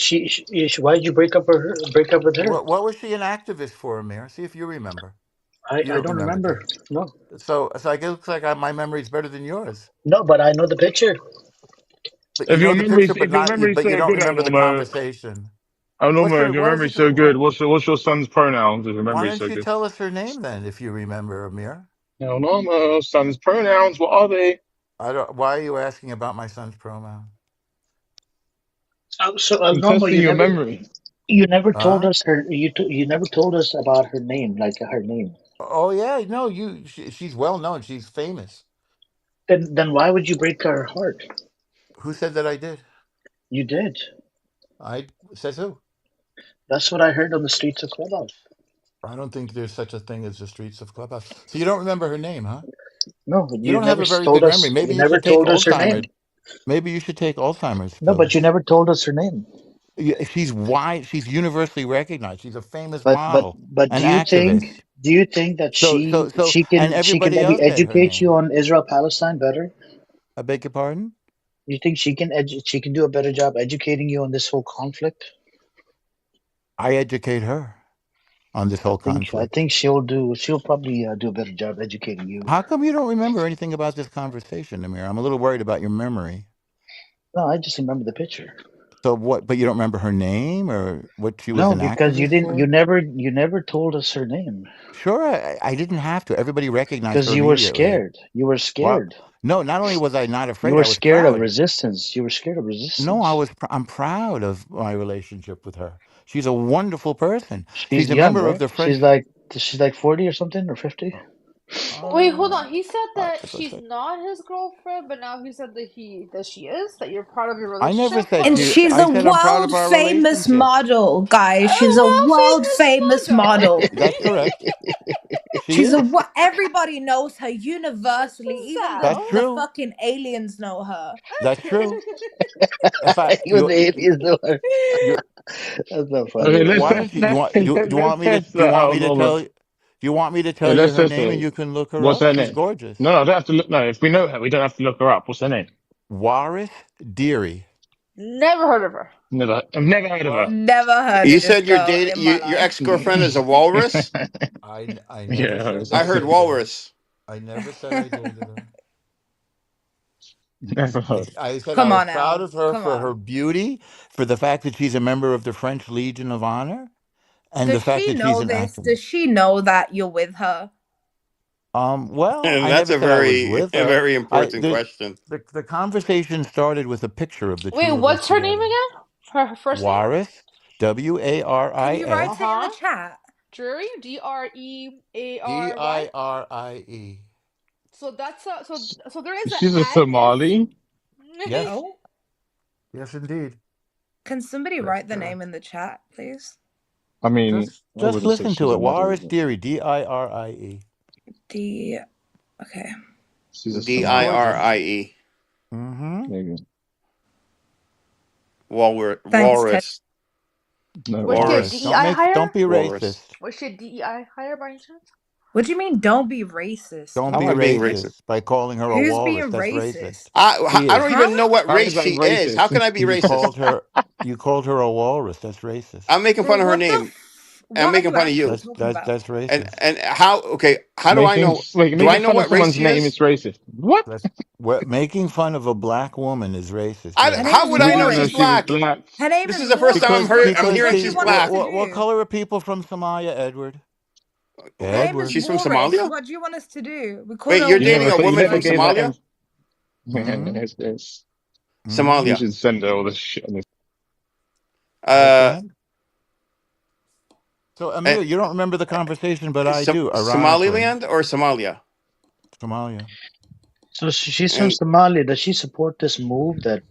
Why'd you break up with her? Break up with her? What was she an activist for, Amir? See if you remember. You I don't don't remember, do remember. you? No. So I guess it looks like my memory's better than yours. No, but I know the picture. But you know the picture, but If your not you. memory's But you so don't good, remember the conversation. Norma, if your What is memory's it? so good, what's your son's pronouns? If your Why memory's don't so you good, tell us her name then, if you remember, Amir? Norma, son's pronouns. What are they? I don't. Why are you asking about my son's pronoun? I'm Normal. testing your memory. You never told Huh? us her. You never told us about her name, like her name. Oh yeah, no. She's well known. She's famous. Then why would you break her heart? Who said that I did? You did. I says who? That's what I heard on the streets of Clubhouse. I don't think there's such a thing as the streets of Clubhouse. So you don't remember her name, huh? No, You you don't have never a very told good memory. us. Maybe You you never should take told us her name. Alzheimer's. Maybe you should take Alzheimer's No, but you pills. never told us her name. She's wide. She's universally recognized. She's a famous But model, but an activist. do you think that And she can everybody maybe else said her educate you name. on Israel Palestine better? I beg your pardon? You think she can do a better job educating you on this whole conflict? I educate her on this whole I conflict. think she'll probably do a better job educating you. How come you don't remember anything about this conversation, Amir? I'm a little worried about your memory. No, I just remember the picture. So what? But you don't remember her name or what she was No, an because activist for? you never told us her name Sure, I didn't have to. Everybody recognized because her you were immediately. scared. You were Well, scared. no, not only was I not You afraid, were I was scared of proud. resistance. You were scared of No, resistance. I'm proud of my relationship with her. She's a wonderful person. She's She's a young, member of right? the French. She's like 40 or something, or 50. Wait, hold on. Uh, He said hard that to she's say. not his girlfriend, but now he said that she is. That you're proud of your I never relationship. said Hold And on. she. she's I a said I'm proud of world our famous relationship. model, guys. A She's a world world famous famous model. model. That's correct. She She's is. everybody knows her universally. Even That's So. the true. fucking aliens know her. That's true. In fact, Even the aliens know her. you That's not funny, Okay, why man. don't you you let's want me to test that out, Norma. tell you Let's her test name and it. you can look her What's up? her She's name? gorgeous. No, I don't have to look. No, if we know her, we don't have to look her up. What's her name? Waris Deary. Never heard of her. I've never heard of her. What? Never heard You of this said your girl date, in my your life. ex girlfriend is a walrus. I never Yeah, said that I I heard dated her. walrus. I never said I dated her. never heard. I said I Come was on proud now. of her Come for her on. beauty, for the fact that she's a member of the French Legion of Honor, and the Does fact she that she's know an this? activist. Does she know that you're with her? Well, And I that's never a said I was very, with a her. very important question. The conversation started with a picture of the Wait, two of us what's her name together. again? Her first name? Waris, Can you Uh write Waris, it in the huh. chat? Drury. Dreary. Dirie. So that's so there is an She's a Agnes. Somali. Yes, Oh, yes, indeed. can somebody That's write the correct. name in the chat, please? I mean, I Just wouldn't say listen she's to a it. model. Waris Deary, Dirie. The okay. She's a She's Somali. gorgeous. Dirie. Mm-hmm. There you Thanks, Ted. Walrus. go. No, Was she a Walrus. Waris. DEI Don't hire? be Walrus. racist. Was she a DEI hire by any chance? What do you mean? Don't be racist. Don't How am be I being racist? racist by calling her a Who's being walrus. That's racist? racist. She I don't is. Huh? even know what How race is that she is. How can racist? I be You racist? called her. You called her a walrus. That's racist. I'm making Bro, fun of her what the name. And I'm what are making you fun of actually you. talking about? That's racist. And how? Okay, how do I know? Do I Making know fun of what race someone's she name is is? racist. What? That's what making fun of a black woman is racist. Her Yes, name How is would I You know didn't know she's she was Walrus. black? black. Her name This is is the first time Walrus. I'm What hearing do you she's want us what to black. what do? color are people from Somalia, Edward? Her name is Edward. She's from Walrus. Somalia. What do you want us to do? We called Wait, her you're You dating never a thought. You woman never from Walrus. gave her. Somalia? Mm-hmm. Yes. You Mm-hmm. Somalia. should send her all this shit. On this. What's Uh, that? So Uh, Amir, you don't remember the conversation, but I do. Ironically, Somaliland or Somalia? Somalia. So she's from And Somalia. Does she support this move that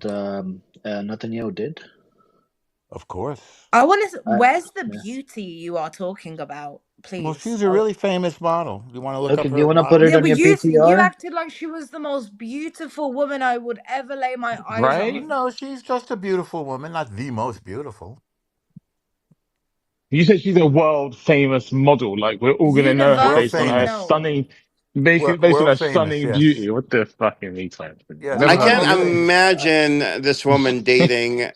Netanyahu did? Of course. I want to. I, Where's the yeah. beauty you are talking about, Well, please? she's a really famous model. You want to look Okay, up do you her want to put it models? Yeah, on but your you PTR? acted like she was the most beautiful woman I would ever lay my eyes Right? on. No, she's just a beautiful woman, not the most beautiful. You said she's a world famous model. Like we're all gonna know her World based on Universally her famous. known. stunning, basically based on World her famous. stunning Yes. beauty. What the fucking retard? Yes. Never I heard can't World of her. famous. imagine this woman dating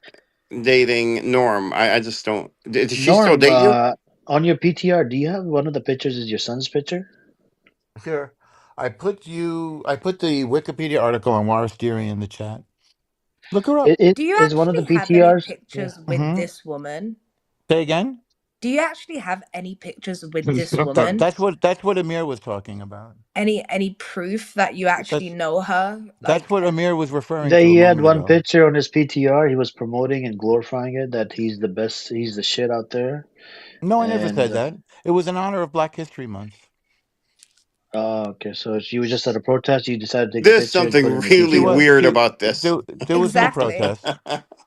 Norm. I just don't. Does she still Norm, date you? on your PTR, do you have one of the pictures is your son's picture? Sure. I put the Wikipedia article on Waristeri in the chat. Look her up. It Do you is one of the actually have any PTRs. Yeah. pictures with Mm-hmm. this woman? Say again. Do you actually have any pictures with this woman? That's what Amir was talking about. Any proof that you actually That's know her? that's Like, what Amir was referring to a He had moment one ago. picture on his PTR. He was promoting and glorifying it that he's the best, he's the shit out there. No, I never And said that. It was in honor of Black History Month. okay, so you were just at a protest. You decided to take a There's picture and put it something in your really She was PTR. weird she about this. there was no exactly. protest.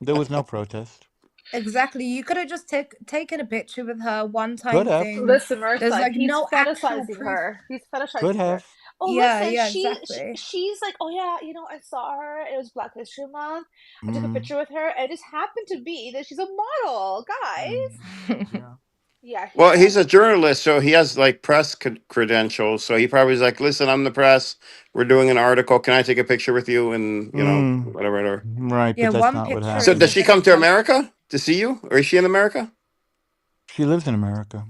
There was no protest. Exactly. You could have just taken a picture with her, one Could time have. thing. Listen, There's Marcel, like he's no actual fetishizing proof. her. He's Could fetishizing her. have. Oh, Yeah, listen, yeah, exactly. she's like, oh yeah, I saw her. It was Black History Month. I took a Mm, picture with her, and it just happened to be that she's a model, mm, guys. yeah. Yeah, Well, he's a journalist, so he has like press credentials. So he probably was like, "Listen, I'm the press. We're doing an article. Can I take a picture with you?" And Mm, whatever, whatever. right, Yeah, but that's one not what picture So does isn't happened. she gonna come to tell. America to see you, or is she in America? She lives in America.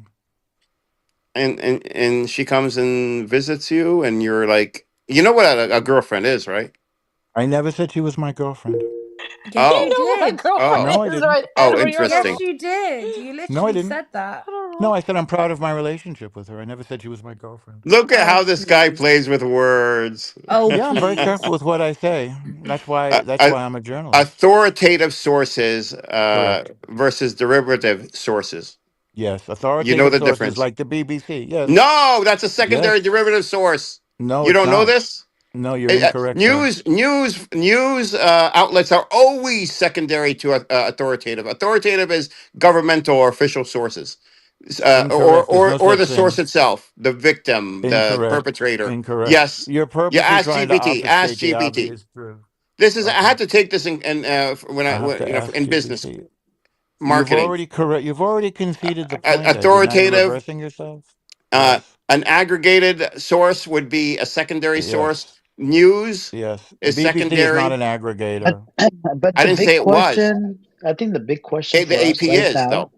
And she comes and visits you, and you're like, you know what a girlfriend is, right? I never said she was my girlfriend. Yes, You you Oh, know what a did. girlfriend No, oh, I is, didn't. right? oh, Edward, you're Yes, interesting. wrong. you did. You No, I literally didn't. said that. I don't No, know. I said I'm proud of my relationship with her. I never said she was my girlfriend. Look at Oh, how this guy please. plays with words. Oh, Yeah, I'm very please. careful with what I say. uh, That's uh, why I'm a journalist. authoritative sources Correct. versus derivative sources. Yes, You know authoritative the sources difference. like the BBC. Yes. No, that's a secondary Yes. derivative source. No, You it's don't know not. this? No, you're incorrect, sir. News outlets are always secondary to authoritative. Authoritative is governmental or official sources, Incorrect. There's no or such the thing. source itself, the victim, the Incorrect. perpetrator. Incorrect. Yes, You're you purposely ask trying to GPT. Ask obfuscate the GPT. obvious truth. This is I Okay. had to take this when I have to ask in business GPT. marketing. You've already conceded the point, Edward. Now you're Authoritative. reversing yourself. Uh, Yes. an aggregated source would be a secondary source. Yes. News Yes. The is BBC is not secondary. an But, aggregator. but I the didn't say big it was. question, I think the big question The for us AP right is now, though.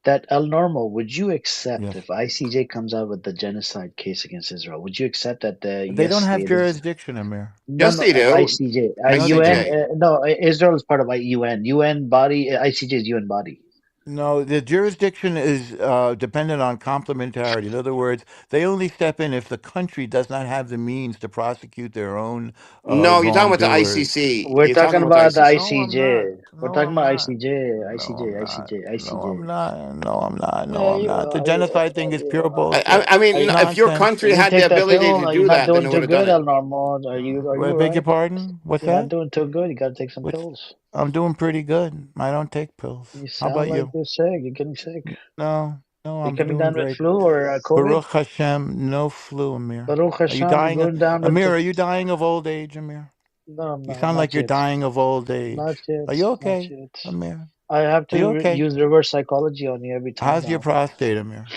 that El Normo, would you accept Yes. if ICJ comes out with the genocide case against Israel? Would you accept that They don't yes, have it is? jurisdiction, Amir. No, Yes, no, they do. ICJ, No, they UN, don't. ICJ. no, Israel is part of UN, UN body, ICJ is UN body. No, the jurisdiction is dependent on complementarity. In other words, they only step in if the country does not have the means to prosecute their own No, you're talking about the wrongdoers. ICC. We're You're talking talking about the about the ICC. No, I'm not. ICJ. We're No, talking I'm about not. ICJ, No, ICJ, I'm not. ICJ, No, ICJ. I'm not. No, I'm not. No, Yeah, I'm you not. The are. You genocide are. thing is You pure are. bullshit. I mean, Are It's you, if your nonsense. country you had the take that ability pill? to Are you do not that, then doing they would too have done good, it. El Normo? Are I you beg your alright? pardon? What's You're not that? doing too good. You gotta take some What's pills. I'm doing pretty good. I don't take pills. You How sound about like you? you're sick. You're getting sick. No, no, You're I'm coming doing down with great. flu or COVID? Baruch Hashem, no flu, Amir. Baruch Are you Hashem, you're dying of going down with Amir? the. Are you dying of old age, Amir? No, I'm You not. sound Not like you're yet. dying of old Not age. yet. Are you Not okay, yet. Amir? I have Are to you okay? use reverse psychology on you every time How's your now. prostate, Amir?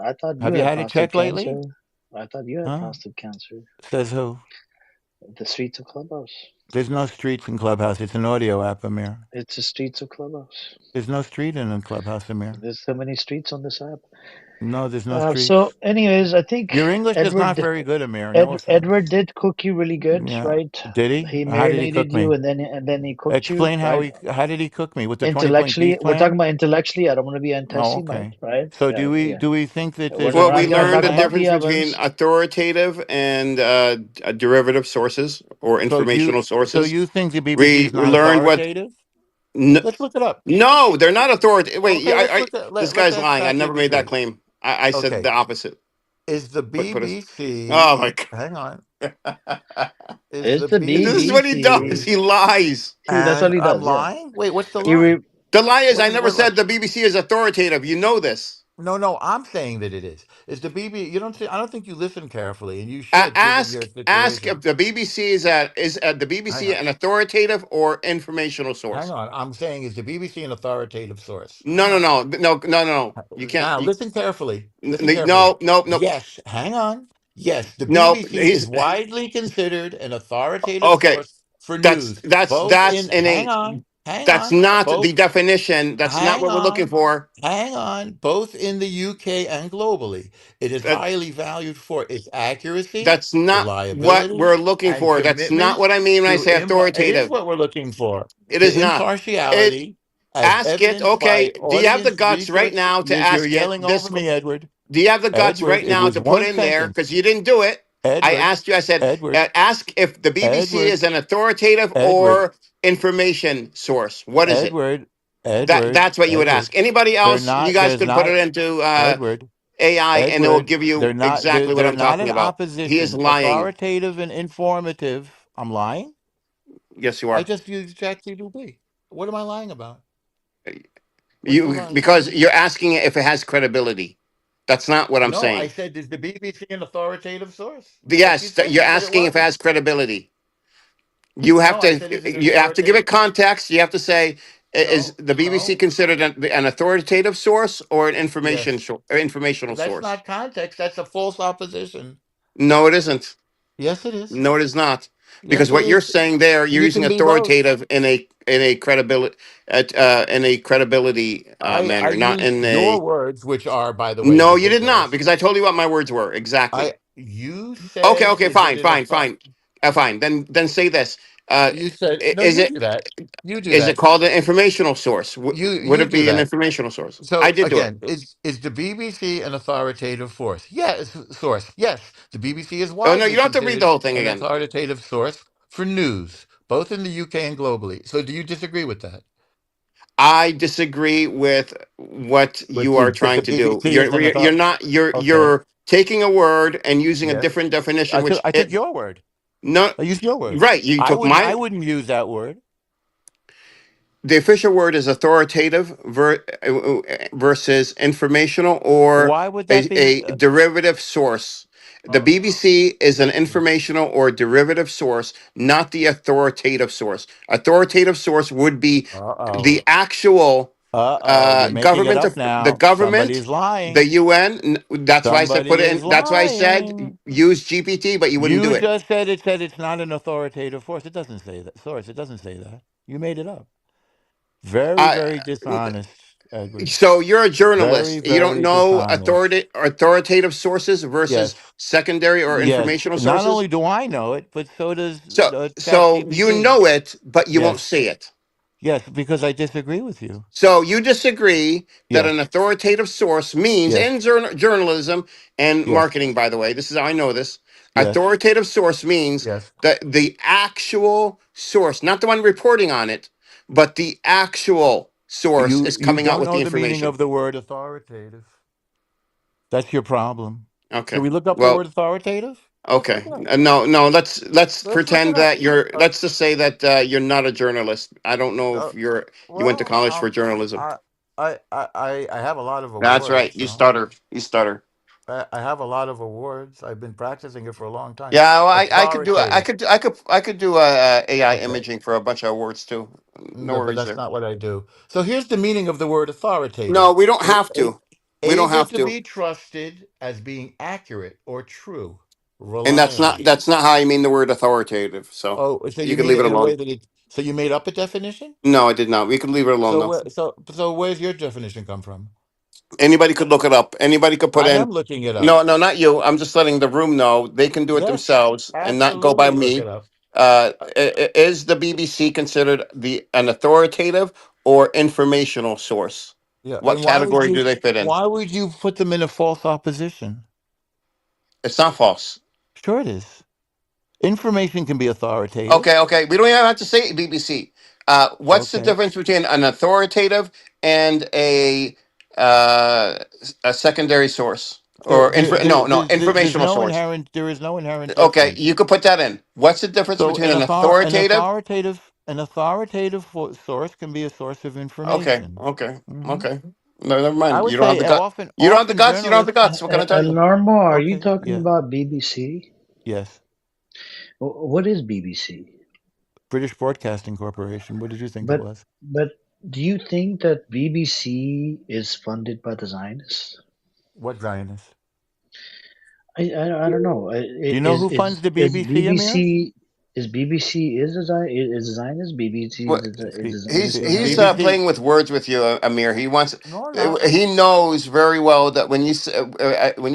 I thought you Have you had had it prostate checked lately? cancer. I thought you had Huh? prostate cancer. Says who? The streets of Clubhouse. There's no streets in Clubhouse. It's an audio app, Amir. It's the streets of Clubhouse. There's no street in a Clubhouse, Amir. There's so many streets on this app. No, there's no So, streets. anyways, I think Your English is not Edward very good, Amir. No offense. Edward did cook you really good, Yeah. right? Did he? He How did he marinated cook you me? and then he cooked you, Explain right? how did he cook me with the 20-point Intellectually, peace we're talking plan? about intellectually. I don't want to be Oh, anti-Semite, okay. right? So Yeah, yeah. do we think that there's a We're Well, we not gonna learned talk the plan? about the difference between ovens. authoritative and derivative sources or So informational sources. you think the BBC is We not learned what authoritative? No, Let's look it up. no, they're not authoritative. Wait, Okay, let's look at this let's guy's ask lying. I never made that ChatGPT. claim. I said Okay, the opposite. is the Put us. BBC? Oh my Hang on. god. Is It's the the This is what he does. BBC. BBC? He lies. See, that's what And he I'm does. Yeah. lying. Wait, what's the He lie? re- The lie is What I is never what lie? said the BBC is authoritative. You know this. No, no, I'm saying that it is. Is the BBC? You don't see. I don't think you listen carefully, and you should, given your Ask situation. if the BBC is the Hang BBC on, an authoritative or informational hang source. on. I'm saying is the BBC an authoritative source? No, Hang no, on. no, no, no, no. You can't. Now You, listen carefully. Listen carefully. no, no, no, Yes, hang on. Yes, the no. BBC is He's widely considered an authoritative okay. source for news, both That's in. in a Hang that's on, not the both. definition. That's not Hang what we're looking on. for. Hang on. Both in the UK and globally, it is That highly valued for its accuracy, that's not what reliability, we're looking and for. That's not commitment what I mean when I to say it is authoritative. what we're looking for, It is to not. It impartiality as ask it. evidenced by Okay. Do you have the audience guts right research. now to You're ask it yelling this? over me, Edward. Do you have the guts Edward, right it now was to put one in there sentence. because you didn't do it? I Edward, asked you. I said, Edward, ask if the BBC Edward, is an authoritative Edward, or information source. What is it? Edward, Edward, That's what you would Edward. ask. Anybody They're else? You not, guys there's could put not, it into Edward. AI, and it will Edward, give you exactly what they're I'm not talking in about. He is opposition. lying. Authoritative and informative. I'm lying. Yes, you I are. just used ChatGPT. What am I lying about? What's the You lie? because you're asking it if it has credibility. That's not what I'm No, I saying. said is the BBC an authoritative source? Like you Yes, said, you're you said it asking if it wasn't. has credibility. No, I said is it an You have to give authoritative? it context. You have to say, is No, the BBC no. considered an authoritative source or an Yes, or informational that's source? not context. That's a false opposition. No, it isn't. Yes, it is. No, it is not. Yes, Because it what you're is. saying there, you're You using can be both. authoritative in a credibility I manner, not used in your a. words, which are, by the way, No, you did not, ridiculous. because I told you what my words were exactly. You Okay, said, okay, is it fine, an fine, author? fine, fine. Then say this. Uh, You said, no, is you it do that. You do is it that. called an informational source? Would You it do be an that. informational source? I So did do it. again, is the BBC an authoritative force? Yes, source. Yes, the BBC is Oh no, you widely don't have to read the considered whole thing an again. authoritative source for news, both in the UK and globally. So do you disagree with that? I disagree with what With you the are that the trying to do. BBC is an You're author. not Okay. you're taking a word and using a Yes. different definition, which I took it your word. no I used your word. right. You took I my wouldn't use that word. the official word is authoritative versus informational or Why would that be? a derivative source. The Oh, BBC is an informational or derivative source, not the authoritative source. Authoritative source would be uh-oh. the actual Uh-oh. You're making it government up of the now. government, Somebody's the lying. UN. That's why I said put Somebody it is in. That's why I said lying. use GPT, but you wouldn't You do it. just said it's not an authoritative force. It doesn't say that. Source. It doesn't say that. You made it up. Very, I very dishonest, Edward. So you're a Very, journalist. You don't very know dishonest. authoritative sources Yes. versus secondary or Yes. informational Not sources. only do I know it, but so does So you ChatGPT. know it, but you won't Yes. say it. Yes, because I disagree with you. So you disagree that Yes. an authoritative source means Yes. in journalism and Yes. marketing. By the way, this is how I know this. Yes. Authoritative source means Yes. that the actual source, not the one reporting on it, but the actual source is You coming out don't with know the the meaning information. of the word authoritative. That's your problem. Should Okay. we look up the Well, word authoritative? Let's look okay. it up. No. Let's Let's look pretend it up. that Let's just say that you're not a journalist. I don't know Uh, if you went to well, college for journalism. I have a lot of That's awards. right. You stutter. You stutter. I have a lot of awards. I've been practicing it for a long time. Yeah, well, I could do Authoritative. I could do AI Okay. imaging for a bunch of awards too. No No, but worries that's there. not what I do. So here's the meaning of the word No, authoritative. we don't have A, to. We don't able have to to. be trusted as being accurate or true, And reliable. that's not how I mean the word authoritative. So Oh, so you you could mean leave it it in a way alone. that so you made up a definition? No, I did not. We could leave it alone though. So where's your definition come from? Anybody could look it up. Anybody could put I in. am looking it up. No, not you. I'm just letting the room know they can do it Yes, themselves and not go by absolutely look me. it up. Is the BBC considered an authoritative or informational source? Yeah, What and category do they fit in? why would you put them in a false opposition? It's not false. Sure it is. Information can be authoritative. Okay. We don't even have to say BBC. What's the Okay. difference between an authoritative and uh, a secondary source or informational source? There is no inherent Okay, difference. you could put that in. What's the difference So between an authoritative? an authoritative source can be a source of Okay, information. okay, Hmm. okay. No, never I mind. would You don't have say the gut. You don't have the often guts. You don't have the journalists. guts. What can I tell you? Normal, are you Okay. talking Yeah. about BBC? Yes. What is BBC? British Broadcasting Corporation. What did you think it But was? but do you think that BBC is funded by the Zionists? What Zionist? I don't know. Do you know who funds the Is BBC, Amir? BBC is BBC is a is a Zionist? BBC What is a he's Zionist? BBC. playing with words with you, Amir. He wants. No, not. He knows very well that when you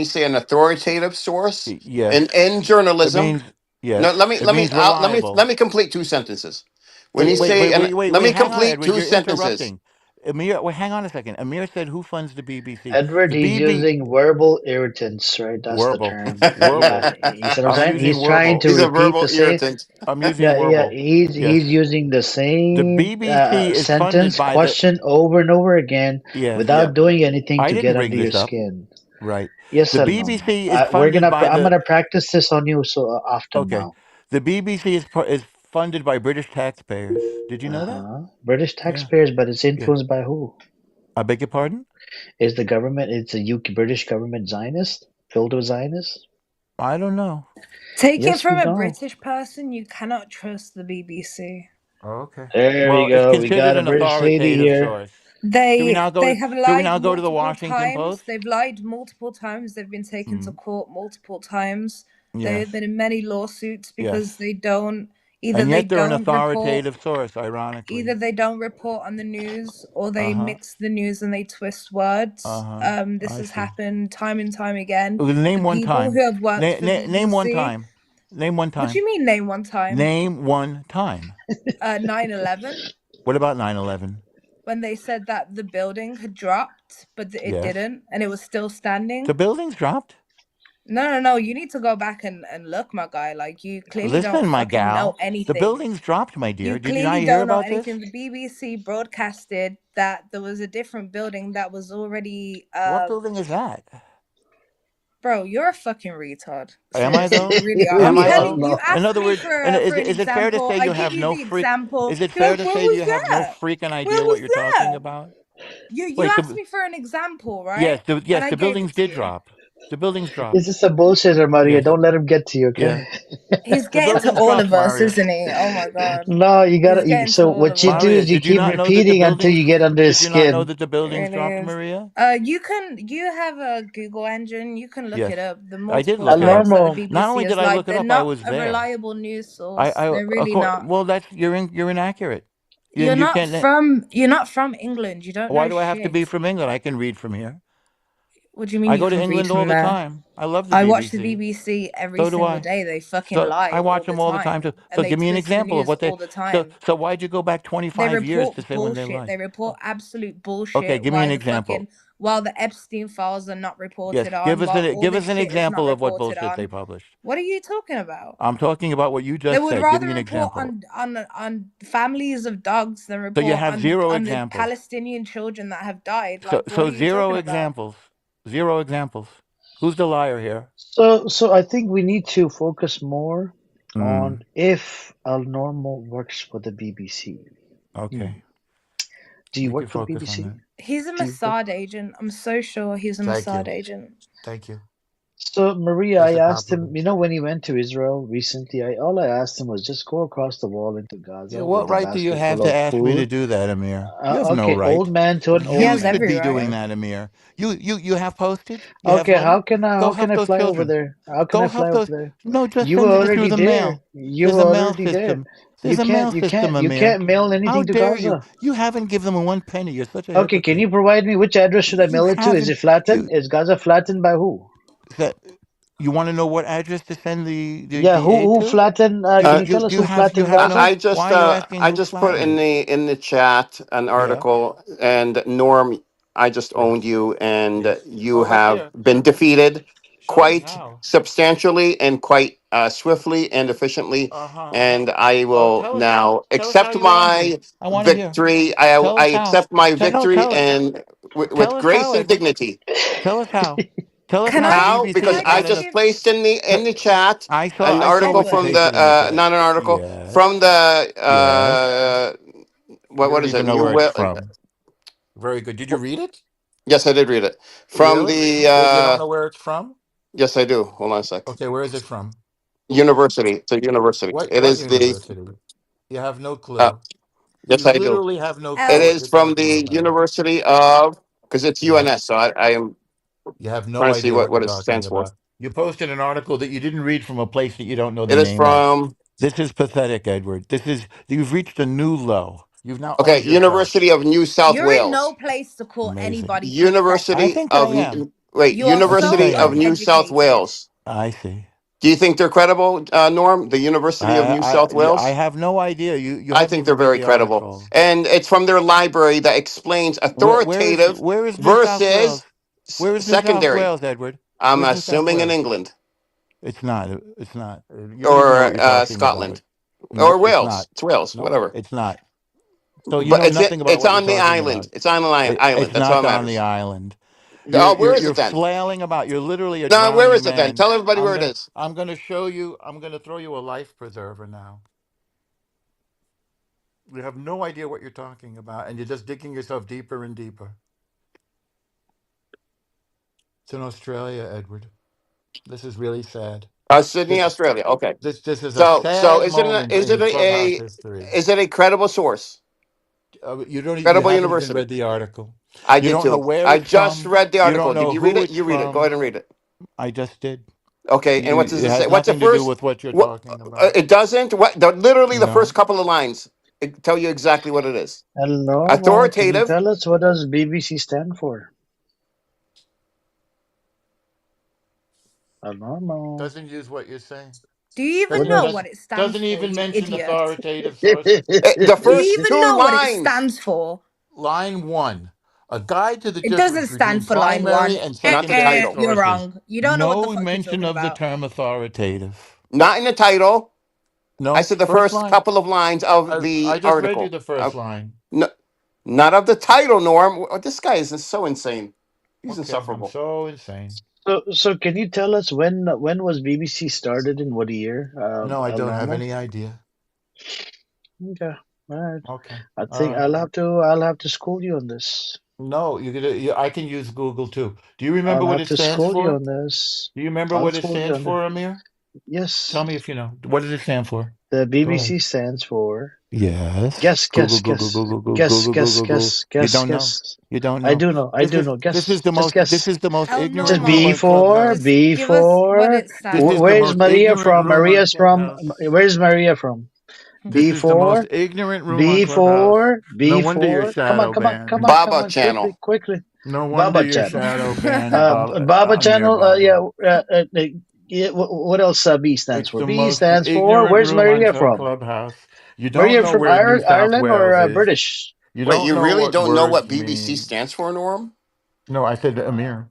say an authoritative source Yes. in It journalism. means yes. No, It means let reliable. me complete two sentences. When you Wait, wait, say wait, and wait, wait, let wait. me Hang on, complete Edward. two You're sentences. interrupting. Amir, wait, hang on a second. Amir said, "Who funds the BBC?" Edward, The he's BB using verbal irritants, right? That's the Warble, term. Yeah, warble. you see what I'm I'm saying? using He's trying warble. to He's a repeat verbal the same. irritant. I'm using Yeah, yeah. warble. Yes. He's using the The same BBC is funded sentence, by the. question over and over again Yes. Yeah. without doing anything I to didn't get under bring your this up. skin. Right. Yes The or no? BBC is funded by I'm the. gonna practice this on you so often Okay. now. The BBC is funded by British taxpayers. Did you know that? British Yeah. taxpayers, but it's Yeah. influenced by who? I beg your pardon? Is the government? It's a UK British government Zionist, filled with Zionists? I don't know. Take it Yes, from we a know. British person, you cannot trust the BBC. Oh, okay. There Well, you it's go. We considered got a an British lady authoritative here. source. Should we They now they go? have Should we lied now go to the multiple Washington times. Post? They've lied multiple times. They've been taken to Mm, court multiple times. yes, They've been in many lawsuits yes. because they don't And yet they're an authoritative source, either ironically. they don't report on the news or Uh they huh. mix the news and they twist words. Uh huh. This I has see. happened time and time again. Name The one people time. who have worked for Name one BBC. time. Name one What do time. you mean name one time? Name one time. 9/11, What about 9/11? when they said that the building had dropped, but it Yes. didn't, and it was still standing. The buildings dropped. No. You need to go back and look, my guy. Like, you clearly don't Listen, my fucking know gal. The anything. buildings dropped, my dear. You Did you not clearly hear don't know about this? anything. The BBC broadcasted that there was a different building that was already What building is that? Bro, you're a fucking retard. Am I Seriously, though? you really are. Am I'm I Yeah, telling though? you, no. In ask other me words, and for an is it fair to example. say I you give have you no the freak? example. Is it You're fair like, to where say was you have no that? freaking Where idea what was you're talking that? about? You Wait, asked me for an example, right? yes, And yes, I the gave it buildings to did you. drop. The buildings This dropped. is a bullshitter, Maria. Yes, Don't let him get to you, yeah, okay? He's the getting to buildings all dropped, of us, Maria. isn't he? Oh my god. No, you He's gotta. getting to So all of what you do us. Maria, is you did you keep not know that the repeating until buildings? you get under his Did you not know skin. that the buildings Really dropped, is. Maria? You have a Google engine. You can look Yes, it up. The I did multiple look it up. times that the Normal. Not BBC only has did I lied, look it they're up, I not was a there. reliable news source. They're really not. Well, that's you're inaccurate. You can't. You're not from England. You don't Why know do I have to be shit. from England? I can read from here. What do you mean I you go to can read England all from the there? time. I love the I watch the BBC. BBC every So do single I. day. They fucking So I lie all watch the them all the time time. too. And So they give me an twist the example of news what they. all the time. So why'd you go back They 25 years report to say when they bullshit. lie? They report absolute Okay, bullshit give me an example. while the Epstein files are not Yes, reported on, while all give this us an shit is not example of what reported bullshit they on. published. What are you talking about? I'm talking about what you They just would said. Give rather me an report example. on families of dogs than So you report have zero on the examples. Palestinian children that have died. Like, what So are you zero talking about? examples. Zero examples. Who's the liar here? So I think we need to focus more on Mm, if Al Normal works for the BBC. Hmm. okay, Do you we can work for the focus on BBC? that. He's a Do you work? Mossad agent. I'm so sure he's a Thank Mossad you. agent. Thank you. So Maria, It's I a asked him, compliment. when he went to Israel recently, all I asked him was just go across the wall into Yeah, Gaza what with a right do you basket have full to of ask me to food. do that, Amir? You have no Okay, old right. man to an He old You has should every man, be right. doing right? that, Amir. You have postage? You have Okay, money? Go how can help I those fly over children. there? How can Go I help fly over those. there? No, just You were send it through already the there. mail. You There's were a mail already there. system. There's a mail system, You Amir. can't mail How anything to dare you? Gaza. You haven't given them one penny. You're such a Okay, can hypocrite. you provide me which address should I You mail it to? Is haven't. it flattened? You Is Gaza flattened by who? that. You want to know what address to send Yeah, the aid who to? flattened? Can you tell us who You flattened have no. Gaza? Why are you asking I who just put flattened? in the chat an Yeah. article, and Norm, I just Yes. owned you, and Yes. you Oh, let's have hear. been defeated Show me quite how. substantially and quite swiftly and efficiently, Uh-huh. and I Oh, will tell us how. now Tell us how accept you want to. my I want to hear. victory. Tell I us how. accept my No, victory and tell with us how, grace and Edward. dignity. Tell us how. Tell us Can how the I How? can BBC Because I I got just enough. just give placed in the chat an I saw article what you from Edward? the pasted in the chat. not an article Yes. from the Yes. You what don't is it? even know New where it's will. from. Very good. Did you read it? Yes, I did read it from Really? the. You don't know where it's from? Yes, I do. Hold on a sec. Okay, where is it from? University. It's a university. It What is the. university? You have no Uh, clue. yes, You I do. literally have no It clue L what is you're from talking the about. University of because it's Yeah. UNS. So I am You have no trying to see idea what you're what it talking stands for. about. You posted an article that you didn't read from a place that you don't know the It is name of. from This is pathetic, Edward. You've reached a new low. You've now okay, owned yourself. University of New South You're in Wales. no place to call Amazing. anybody I pathetic. think I am. You are I think I so University of am. New South uneducated. Wales. I see. Do you think they're credible, Norm? The University of New South I Wales? have no idea. You I haven't think they're even read very the credible. article. And it's from their library that explains authoritative Where is New South Wales? versus Where is New South secondary. Wales, Edward? I'm Where's New South assuming in Wales? England It's not. It's not. You don't even know what or you're talking about. Scotland Nope, or it's not. Wales. It's Wales, Nope, whatever. it's not. So you But know nothing about it's what you're on the talking island. about. It's on the island. It's That's all not that on the matters. island. Oh, where is You're it then? flailing about. You're literally a No, where drowning is it then? man. Tell everybody where it is. I'm gonna show you. I'm gonna throw you a life preserver now. You have no idea what you're talking about, and you're just digging yourself deeper and deeper. It's in Australia, Edward. This is really sad. Sydney, This Australia. Okay. this is a So sad moment is it in Clubhouse history. a credible source? You Credible haven't even university. read the article. I You did don't know too. where I it's just from. read the You don't article. Did know you read who it? it's You read it. Go ahead from. and read it. I just did. Okay. And what does It it say? has What's the nothing to do first? with what you're What talking about. it doesn't. Literally the first No. couple of lines tell you exactly what it is. Hello, Ma. Can you Authoritative. tell us what does BBC stand for? Hello, Ma. Doesn't use what you're saying. Do you even What know does? what it stands Doesn't for, even you mention idiot? authoritative sources. The Do you first even two know what it lines. stands for? Line one. A guide to the It doesn't difference stand between for line primary one. and Not the title. You're sources. wrong. You don't know what the No fuck you're mention talking of the about. term authoritative. Not in the title. I No, said the first first line. couple of lines of I the just read you article. the first line. No, not of the title, Norm. This guy is so insane. He's Okay, I'm insufferable. so insane. So can you tell us when was BBC started in what year? No, I El don't have Normo? any idea. Okay, all right. Okay, I all think right. I'll have to school you on this. No, I can use Google too. Do you remember I'll what have it to stands school you for? on this. Do you remember I'll what it school you stands on this. for, Amir? Tell Yes, me if you know. What does it stand for? the Go ahead. BBC stands for Yes. guess, Google, guess, Google, guess, Google, Google, guess, Google, guess, Google, Google. guess, You guess, don't know. guess. You don't I know. do know. I do know. Guess. Just This guess. is the most El Is ignorant it room B Normo, on for Clubhouse. just B give us what for? it This stands is the Where's for. most Maria ignorant from? room on Maria's from. Clubhouse. Where's Maria from? This B is the most for ignorant room on B Clubhouse. for No B wonder you're for. Come on, shadow come on, come banned. on, come Baba on, quickly, channel. quickly. No wonder Baba you're channel. shadow banned, Baba Amir channel. Baba. Yeah. What else? B stands It's for. the B most stands for. ignorant Where's room on Maria from? Clubhouse. You don't Maria know from where New South Ireland or Wales is. British? You Wait, don't you know really what don't know what words BBC mean. stands for, Norm? No, I said Amir.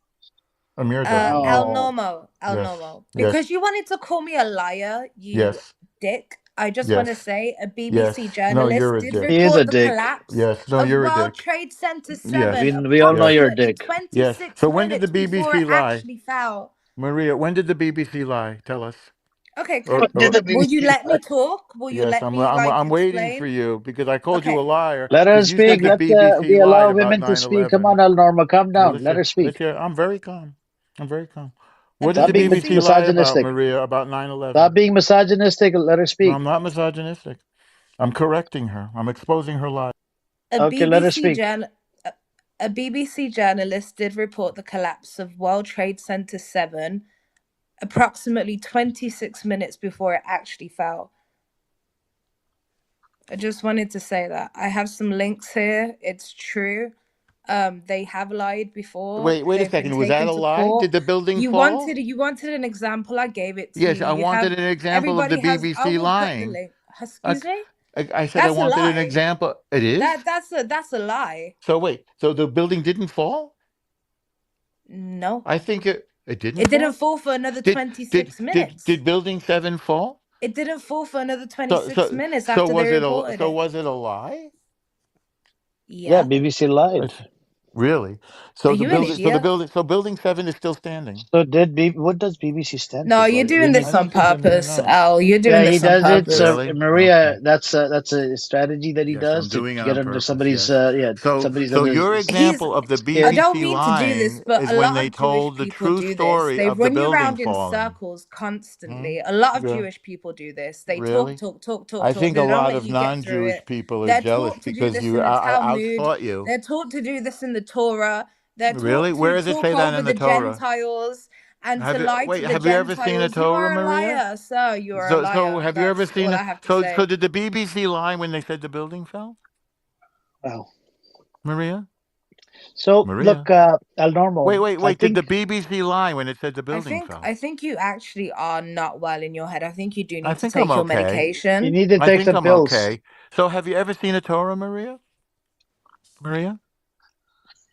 Amir doesn't El know. Oh, Normo, El Yes, Normo. yes, Because you wanted to call me a liar, you yes, dick. I just want yes, to say a yes. BBC No, you're journalist a did dick. he is a report the dick. collapse Yes, no, of you're a World dick. Trade Center Yes, 7 We all know yes, you're a approximately dick. yes. 26 So when did the minutes before it BBC lie? actually fell. Maria, when did the BBC lie? Tell us. Okay, Did Or the will you BBC let me talk? Will you yes, let me like I'm waiting for explain? you because I called you Okay. a liar let her because you said speak? the Let BBC we lied allow about women to speak. Come 9/11. on, El Norma, calm Well, down. Let her speak. I'm very calm. I'm very calm. A What did Stop the being BBC BBC lie about, misogynistic. Maria, about 9/11? Stop being misogynistic. Let her No, speak. I'm not misogynistic. I'm correcting her. I'm exposing her lies. a Okay, let her BBC speak. journal a BBC journalist did report the collapse of World Trade Center 7 approximately 26 minutes before it actually fell. I just wanted to say that. I have some links here. It's true. They have lied before. Wait a They've been second. Was that taken a to lie? court. Did the building You fall? wanted an example. I gave it to Yes, you. I You have wanted an example of the everybody has. I BBC will put the lying. link. I, Excuse me. I said I That's a wanted an lie. example. It is? That's a lie. So wait, so the building didn't fall? No. I think it. It didn't It didn't fall? fall for another Did 26 minutes. did building 7 fall? It didn't fall for another So 26 so minutes so after they was it reported it. a lie? Yeah, Yeah. BBC lied. Really? Are So you an idiot? building 7 is still standing. So what does BBC stand No, for? you're We doing need. I this on don't think Amir purpose, knows. Al. You're Yeah, doing he this on does it. So purpose. Really? Maria, Okay. that's a strategy that he Yes, I'm does doing it get on under purpose. somebody's Yes. somebody's So under your He's example of the I skin. don't BBC mean to do this, lying but is a when lot they of Jewish told the people true do this. story They of the run you building around in falling. circles Hmm? constantly. A lot of Yeah. Jewish people do this. They talk, Really? talk, talk, talk, I talk. think a They don't lot let of you get through non-Jewish it. people are They're jealous taught to do because this you in the I Talmud. outsmart you. They're taught to do this in the Torah. They're Really? taught to Where does it talk say that over in the the Torah? Gentiles and to lie to the Have you ever seen a Gentiles. You Torah, are a Maria? liar, sir. You are a So liar. have you ever That's seen all it? I have to So say. did the BBC lie when they said the building fell? Wow. Maria? So Maria? look, El Normo, I Wait. Did think the BBC lie when it said the building fell? I think you actually are not well in your head. I think you do I need to think I'm take your okay. you medication. need to I take think some I'm pills. okay. So have you ever seen a Torah, Maria? Maria?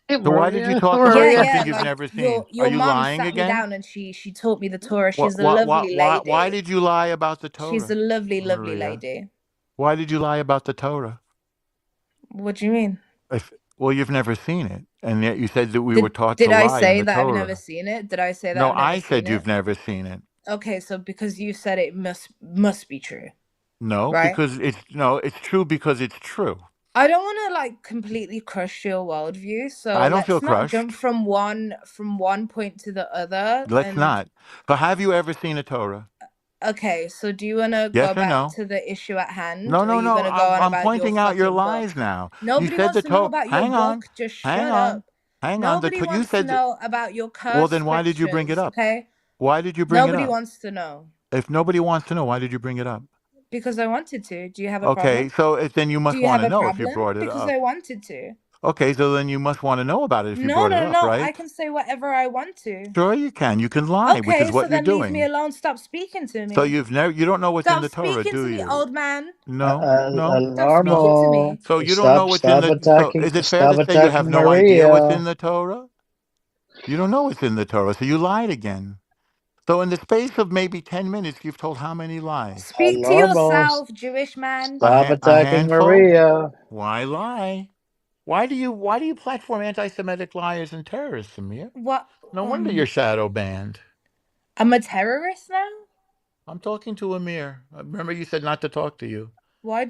Hey, So why did you Maria, talk about Yeah, Maria. something yeah, you've like never seen? Are your you mom lying sat me again? down and she taught me the Torah. She's a lovely Why lady. did you lie about the She's a Torah, lovely, lovely Maria? lady. Why did you lie about the Torah? What do you mean? Well, you've never seen it, and yet you said that we were Did taught to did I lie in say the that I've never Torah. seen it? Did I say that No, I've never I seen said it? you've never seen it. Okay, so because you said it must be true, No, right? because it's true because it's true. I don't want to like completely crush your worldview, so I don't feel let's not jump crushed. from one point to the other. Let's And not. But have you ever seen a Torah? okay, so do you want to go Yes or back no? to the issue at hand, No, or are no, you no. gonna go on I'm about your pointing out your fucking lies book? now. You Nobody said wants the to know Torah. about your Hang on, book. Just hang shut on, up. hang on. Nobody You wants to said that. know about your Well, cursed then why did you bring it scriptures, up? okay? Why did you bring it Nobody up? wants to know If nobody wants to know, why did you bring it up? because I wanted to. Do you have a Okay, problem? so then you Do must you want have to a know if you problem? brought it Because up. I wanted to. Okay, so then you must want to know about it if you No, brought it no, up, no. I right? can say whatever I want to. Sure, you can. You can lie, which Okay, is so what you're then leave me doing. alone. Stop speaking to So me. you don't know what's in Stop the Torah, speaking do to me, you? old man. No, no, El Stop speaking no. to Normo, me. So you don't know what's in the. So is it fair stop to say you have attacking no idea what's in Maria. the Torah? You don't know what's in the Torah, so you lied again. So in the space of maybe 10 minutes, you've told how many lies? El Speak to Normo, yourself, Jewish man. stop A attacking handful? Maria. Why lie? Why do you platform anti-Semitic liars and terrorists, Amir? What? No wonder you're shadow banned. I'm a terrorist now? I'm talking to Amir. Remember you said not to talk to you. Why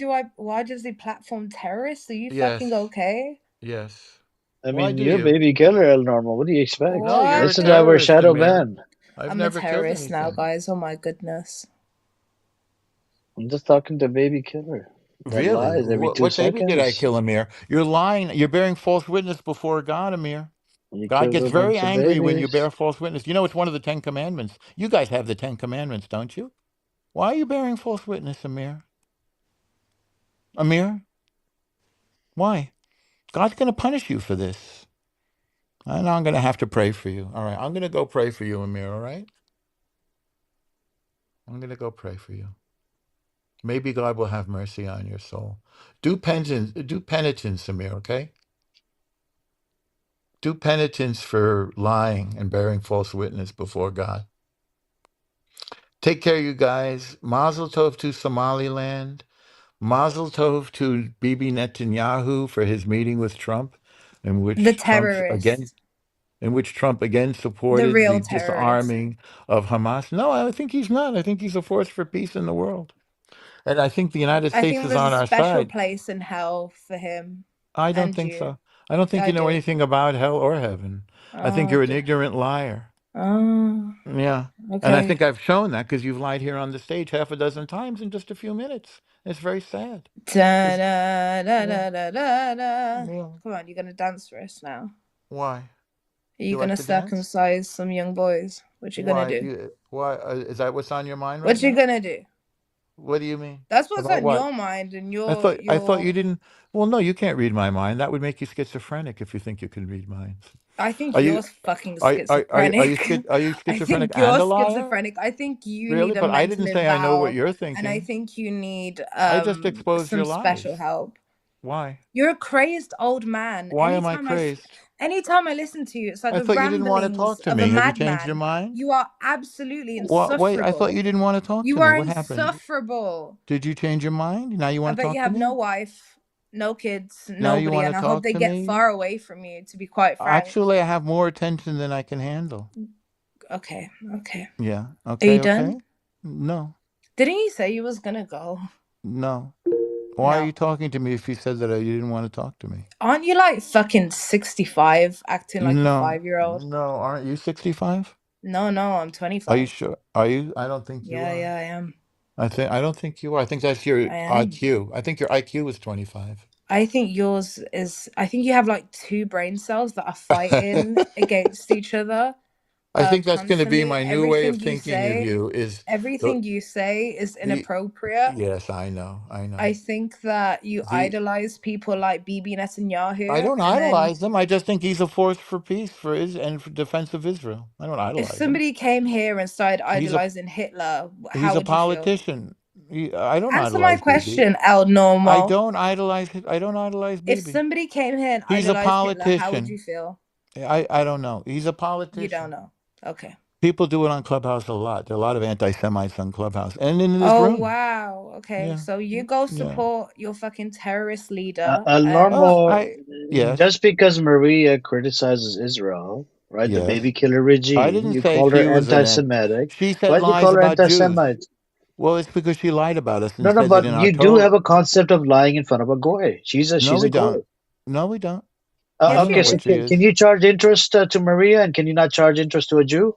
does the platform terrorists? Are you Yes. fucking okay? Yes. I Why mean, do you're you? baby killer, El Normo. What do you expect? No, you're a This is why we're terrorist, shadow Amir. banned. I've I'm a never killed terrorist now, anything. guys. Oh my goodness. I'm just talking to baby killer that Really? lies every two What baby did I seconds. kill, Amir? You're lying. You're bearing false witness before God, Amir. You God killed gets a very bunch of angry when you babies. bear false witness. You know, it's one of the 10 commandments. You guys have the 10 commandments, don't you? Why are you bearing false witness, Amir? Amir? Why? God's going to punish you for this. And I'm going to have to pray for you. All right. I'm going to go pray for you, Amir. All right. I'm going to go pray for you. Maybe God will have mercy on your soul. Do penitence, Amir, okay? Do penitence for lying and bearing false witness before God. Take care, you guys. Mazel tov to Somaliland. Mazel tov to Bibi Netanyahu for his meeting with Trump, in The which terrorists. Trump again The supported real the terrorists. disarming of Hamas. No, I think he's not. I think he's a force for peace in the world. And I think the United I States think is there's a on our special side. place in hell for him I don't and think you. so. I don't think I you know do. anything about hell or heaven. I think Oh, you're an ignorant liar. oh, Yeah. And I okay. think I've shown that because you've lied here on the stage half a dozen times in just a few minutes. It's very sad. Da, It's, da, da, yeah, da, da, da, da. yeah. Come on, you're gonna dance for us now. Why? Are you You like gonna to dance? circumcise some young boys? What you gonna do? Why? Is that what's on your mind right What you now? gonna do? What do you mean? That's what's About on what? your mind and I thought you your. didn't. Well, no, you can't read my mind. That would make you schizophrenic if you think you can read minds. I think Are you you're fucking are schizophrenic. you I schizophrenic think and you're a liar? schizophrenic. I think you Really? need a But I mental didn't say I know what eval, you're and I thinking. think you need I just exposed your some lies. special help. Why? You're a crazed old man. Why am I crazed? Anytime I listen to you, it's like I the thought you didn't want to ramblings talk to of a me. Have you changed your madman. mind? You are absolutely What? Wait, I thought you insufferable. didn't want to talk to You me. are What happened? insufferable. Did you change your mind? Now you I want to bet you talk to have me? no wife, no kids, Now you nobody, want to and I hope talk they to get me? far away from you, to be quite frank. Actually, I have more attention than I can handle. Okay, okay. Yeah. Are Okay, you done? okay. No. Didn't you say you was gonna go? No. Why are No. you talking to me if you said that you didn't want to talk to me? Aren't you like fucking 65 acting like a No. 5-year-old? No, aren't you 65? No, I'm Are you 25. sure? Are you? I don't think you Yeah, are. I am. I don't think you are. I think that's your I am. IQ. I think your IQ is 25. I think yours is. I think you have like two brain cells that are fighting against each other I think that's going to be constantly. my new way of Everything you thinking of say, you is the everything you say is the inappropriate. yes, I know. I I know. think that you The idolize people like Bibi I Netanyahu, don't and then idolize him. I just think he's a force for peace for and for defense of Israel. I don't if idolize him. somebody came here and started He's a idolizing Hitler, he's how a would you feel? politician. I don't Answer my idolize Bibi. question, El Normo. I don't idolize If Bibi. somebody came here and He's a idolized Hitler, how would you politician. feel? I don't know. He's a You don't politician. know. Okay. People do it on Clubhouse a lot. There are a lot of anti-Semites on Clubhouse and in this Oh room. wow. Okay. Yeah. So you go Yeah. support your fucking terrorist leader and Normal, Yes. just because Maria criticizes Israel, right, the Yes. baby killer I regime, didn't you say called she her was anti-Semitic. she said Why do you lies call her about Jews. anti-Semite? Well, it's because she lied about us and No, said that but in our you do Torah. have a concept of lying in front of a goy. No, She's we a goy. don't. No, we don't. I yes don't you Okay, know so do. what she can is. you charge interest to Maria, and can you not charge interest to a Jew?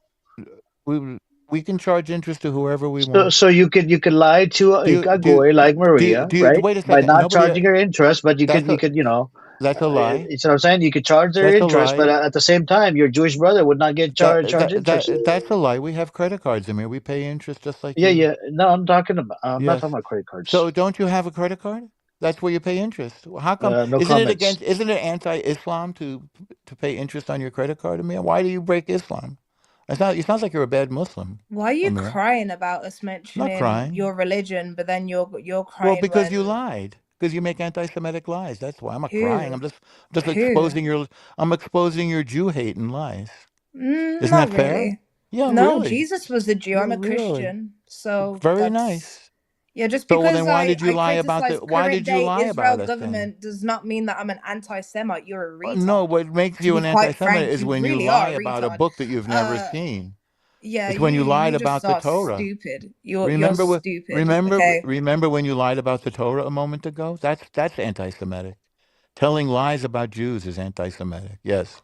We we can charge interest to whoever we So, want. so you could lie to Do you a goy like Maria, do you right? wait a By second. not Nobody charging her interest, but that's a that's a lie. you know what I'm saying? You could charge their That's a interest, but lie. at the same time, your Jewish brother would not get charged interest. That's a lie. We have credit cards in here. We pay interest just like Yeah, you. yeah. No, I'm not Yes. talking about credit cards. So don't you have a credit card? That's where you pay interest. Well, how come? No comments. Isn't it anti-Islam to pay interest on your credit card, Amir? Why do you break Islam? It's not. It sounds like you're a bad Muslim, Why are you Amir. crying about us I'm not mentioning crying. your religion, but then you're Well, crying because you when lied. Because you make anti-Semitic lies. That's why I'm not crying. who? I'm just Who? exposing your. I'm exposing your Jew hate and lies. Isn't Not that fair? really. Yeah, No, really. Jesus was a Jew. Yeah, I'm a really. Christian. So Very that's nice. yeah, just So because then, why did you I lie about criticize the? Why current did you day lie Israel about us then? government does not mean that I'm an anti-Semite. You're a No, retard. what makes To you be an quite anti-Semite frank, is you when you really lie are a about a retard. book that you've never Uh seen. yeah, It's when you you lied just about the are Torah. stupid. You're stupid, Remember, okay? remember when you lied about the Torah a moment ago? That's anti-Semitic. Telling lies about Jews is anti-Semitic. Yes,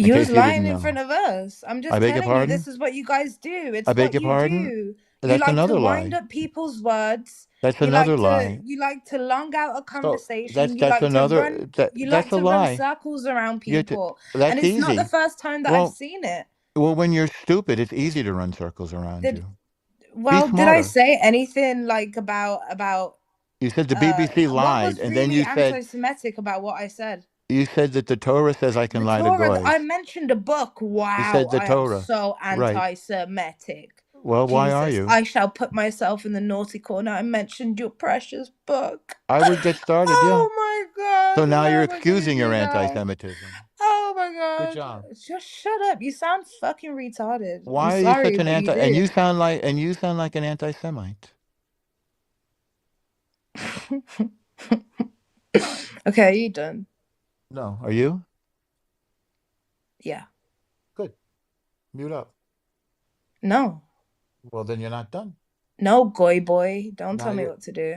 in You was case you lying didn't in front know. of us. I'm I just beg your telling you, this pardon. is what you guys do. I It's beg what your you pardon. do. You That's like to another wind lie. up people's words. That's another lie. You like to long out a So conversation. You like that's a to run lie. circles around You people. And that's it's not the easy. first time that I've Well, seen it. well, when you're stupid, it's easy to run circles around Did you. Be did I smarter. say anything like about You said the BBC what lied, was and then really anti-Semitic about what I said? you said that the Torah says I can The lie to Torah, I goys. mentioned a book. You Wow, said the I am Torah, so right? anti-Semitic. Well, why are Jesus, you? I shall put myself in the naughty corner. I mentioned your precious book. I would get started, yeah. Oh my God, So now why you're am I gonna excusing your do that? anti-Semitism. Oh my Good God, job. just shut up. You sound fucking retarded. I'm Why are you sorry, such an but you anti? do. And you sound like an anti-Semite. Okay, are you done? No, are you? Yeah. Good. Mute up. No. Well, then you're not done. No, goy boy. Don't Now tell me you're what to do.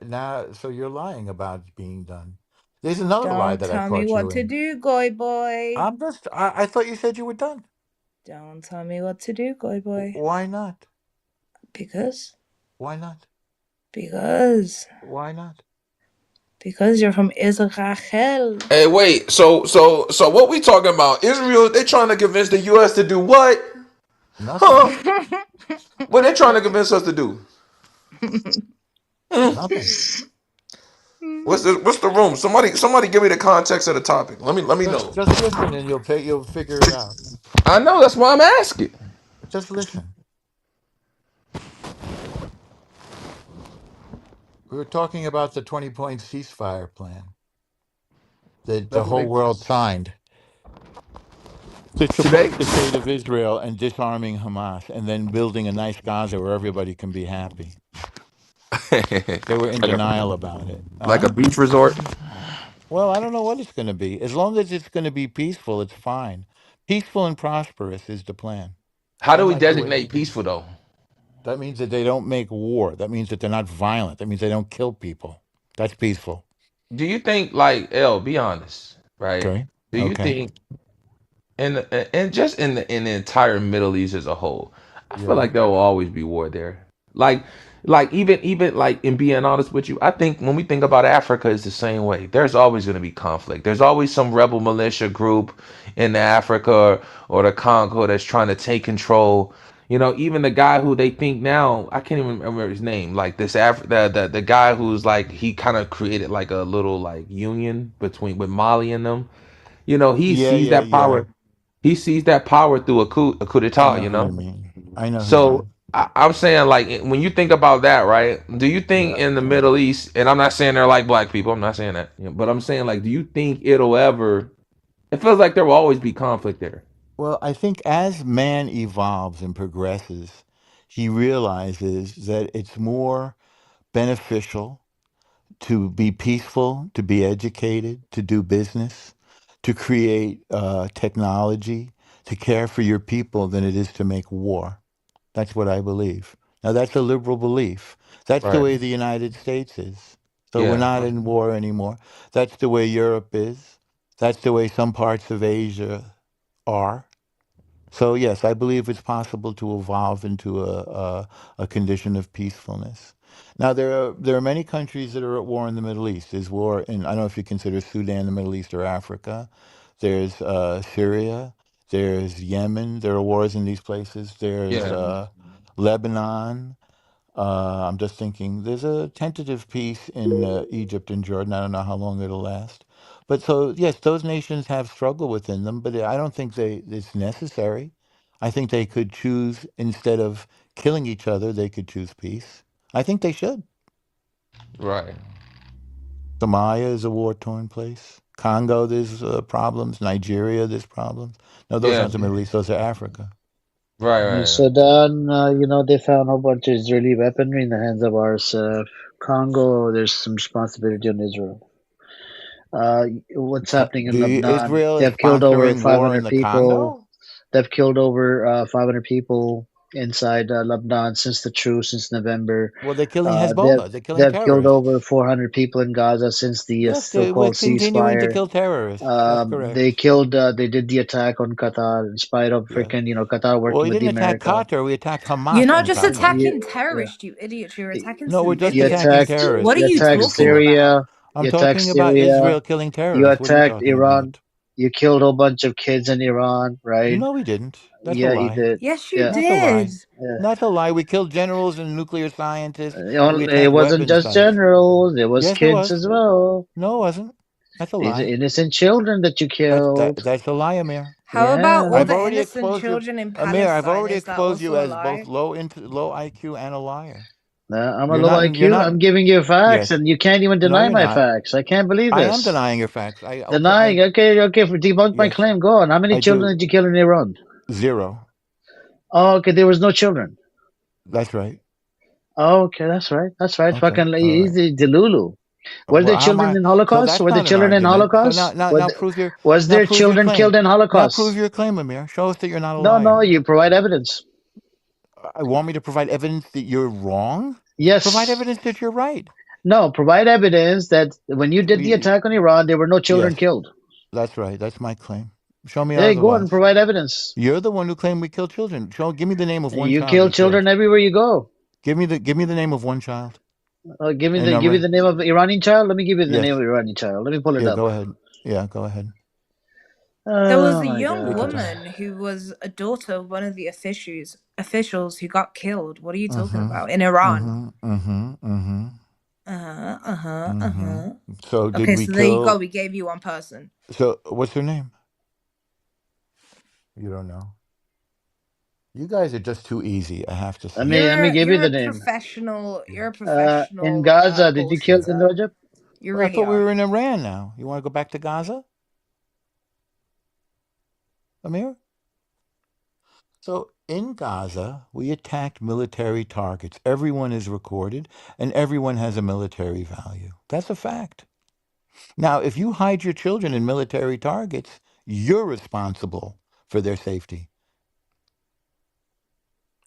now. So you're lying about being done. There's another lie Don't that I tell me caught you what to in. do, goy boy. I thought you said you were done. Don't tell me what to do, goy boy. Why not? Because. Why not? Because. Why not? Because you're from Israel. Hey, wait. So what we talking about? Israel? They trying to convince the U.S. to do what? Nothing. Huh? What they trying to convince us to do? Nothing. What's the room? Somebody give me the context of the topic. Let me know. Just listen, and you'll figure it out. I know that's why I'm asking. Just listen. We were talking about the 20-point ceasefire plan that the That's what whole they. world signed. To today. support the state of Israel and disarming Hamas and then building a nice Gaza where everybody can be happy. They were in like a denial about it. like a Huh? beach resort. Well, I don't know what it's going to be. As long as it's going to be peaceful, it's fine. Peaceful and prosperous is the plan. How I do we like the way. designate peaceful though? That means that they don't make war. That means that they're not violent. That means they don't kill people. That's peaceful. Do you think, like, L, be honest, right? Okay. Do you Okay. think and just in the entire Middle East as a whole, I feel Yeah. like there will always be war there. Like even like in being honest with you, I think when we think about Africa, it's the same way. There's always going to be conflict. There's always some rebel militia group in Africa or the Congo that's trying to take control. You know, even the guy who they think now, I can't even remember his name. Like this the guy who's like he kind of created like a little like union between with Mali and them. You know, he Yeah. sees Yeah. that Yeah. power. He sees that power through a coup I d'état, know you who you know? mean. I know who you So mean. I'm saying, like, when you think about that, right? Do you think Yeah. in the Middle East, and I'm not saying they're like black people, I'm not saying that, you know, but I'm saying, like, do you think it'll ever, it feels like there will always be conflict there. Well, I think as man evolves and progresses, he realizes that it's more beneficial to be peaceful, to be educated, to do business, to create technology, to care for your people than it is to make war. That's what I believe. Now, that's a liberal belief. That's the Right. way the United States is. So we're Yeah. not in war anymore. That's the way Europe is. That's the way some parts of Asia are. So yes, I believe it's possible to evolve into a condition of peacefulness. Now there are many countries that are at war in the Middle East. There's war in I don't know if you consider Sudan the Middle East or Africa. There's Syria. There's Yemen. There are wars in these places. There's Yeah. Lebanon. I'm just thinking there's a tentative peace in Egypt and Jordan. I don't know how long it'll last. But so, yes, those nations have struggle within them, but I don't think it's necessary. I think they could choose, instead of killing each other, they could choose peace. I think they should. Right. Somalia is a war-torn place. Congo, there's problems. Nigeria, there's problems. No, those Yeah. aren't the Middle East. Those are Africa. Right, In right. Sudan, they found a whole bunch of Israeli weaponry in the hands of RSF. Congo, there's some responsibility on Israel. What's happening in The Lebanon? Israel is They've killed over sponsoring war in 500 the people. Congo? They've killed over 500 people inside Lebanon since the truce, since November. Well, they're killing Uh, they've Hezbollah. They're killing they've killed over terrorists. 400 people in Gaza since the Yes, we're so-called continuing to ceasefire. kill terrorists. That's They correct. killed. They did the attack on Qatar in spite of Yeah. freaking Qatar Well, working we with the didn't attack America. Qatar. We attacked You're Hamas not in just Qatar. You, attacking yeah. terrorists, you idiot. You're attacking No, we're just You attacking civilians. attacked. What are terrorists. You you attacked talking Truthfully, about? Syria. I'm You attacked talking about Syria. Israel killing You terrorists. What are you attacked talking Iran. about? You killed a whole bunch of kids in Iran, right? No, we didn't. That's a Yeah, you lie. did. Yes, you Yeah. That's a did. lie. Yeah. That's a lie. We killed generals and nuclear scientists, and we It attacked wasn't weapon just sites. generals, it was Yes, it kids was. as well. No, it wasn't. That's a These are lie. innocent children that you killed. That's a lie, Amir. How about all Yeah. I've the already innocent exposed you, children in Amir. I've Palestine? already Is that exposed you also a as both lie? low IQ and a liar. I'm a You're low not. You're IQ. not. I'm giving you facts, Yes. and you can't even No, deny you're my not. facts. I can't believe I am this. denying your facts. Denying. Okay, okay. For debunk my Yes, claim, go on. How many I children do. did you kill in Iran? 0. Oh, okay. There was no children. That's right. Oh, okay, that's right. That's right. Okay. Fucking All right. easy, Delulu. Were Well, there how am children I? in So Holocaust? that's Were there not an children in argument. So Holocaust? Was now there prove your children killed claim. in Now prove Holocaust? your claim, Amir. Show us that you're not a No, no. liar. You provide evidence. I want me to provide evidence that you're wrong. Provide Yes. evidence that you're right. No. Provide evidence that when you did the We, attack on Iran, there were no children yes, killed. that's right. That's my claim. Show me Hey, go on and otherwise. provide evidence. You're the one who claimed we killed children. Give me the name of one You child kill we children killed. everywhere you go. Give me the name of one child. And Give me the name of Iranian child. Let me give you the yes. name of Iranian child. Let me pull it Yeah, up. go ahead. Yeah, go ahead. There was Oh a my young Take your god. time. woman who was a daughter of one of the officials who got killed. What are you talking Mm-hmm. about? In Iran. Mm-hmm. Mm-hmm. Mm-hmm. Uh-huh. Uh-huh. Mm-hmm. Uh-huh. So did Okay, we so there you go. kill? We gave you one person. So what's her name? You don't know. You guys are just too easy. I have to say. Let me give you You're the a name. professional. You're a In professional Gaza, did you kill in bullshitter. Rajab? You Well, I really thought we are. were in Iran now. You want to go back to Gaza? Amir? So in Gaza, we attacked military targets. Everyone is recorded, and everyone has a military value. That's a fact. Now, if you hide your children in military targets, you're responsible for their safety,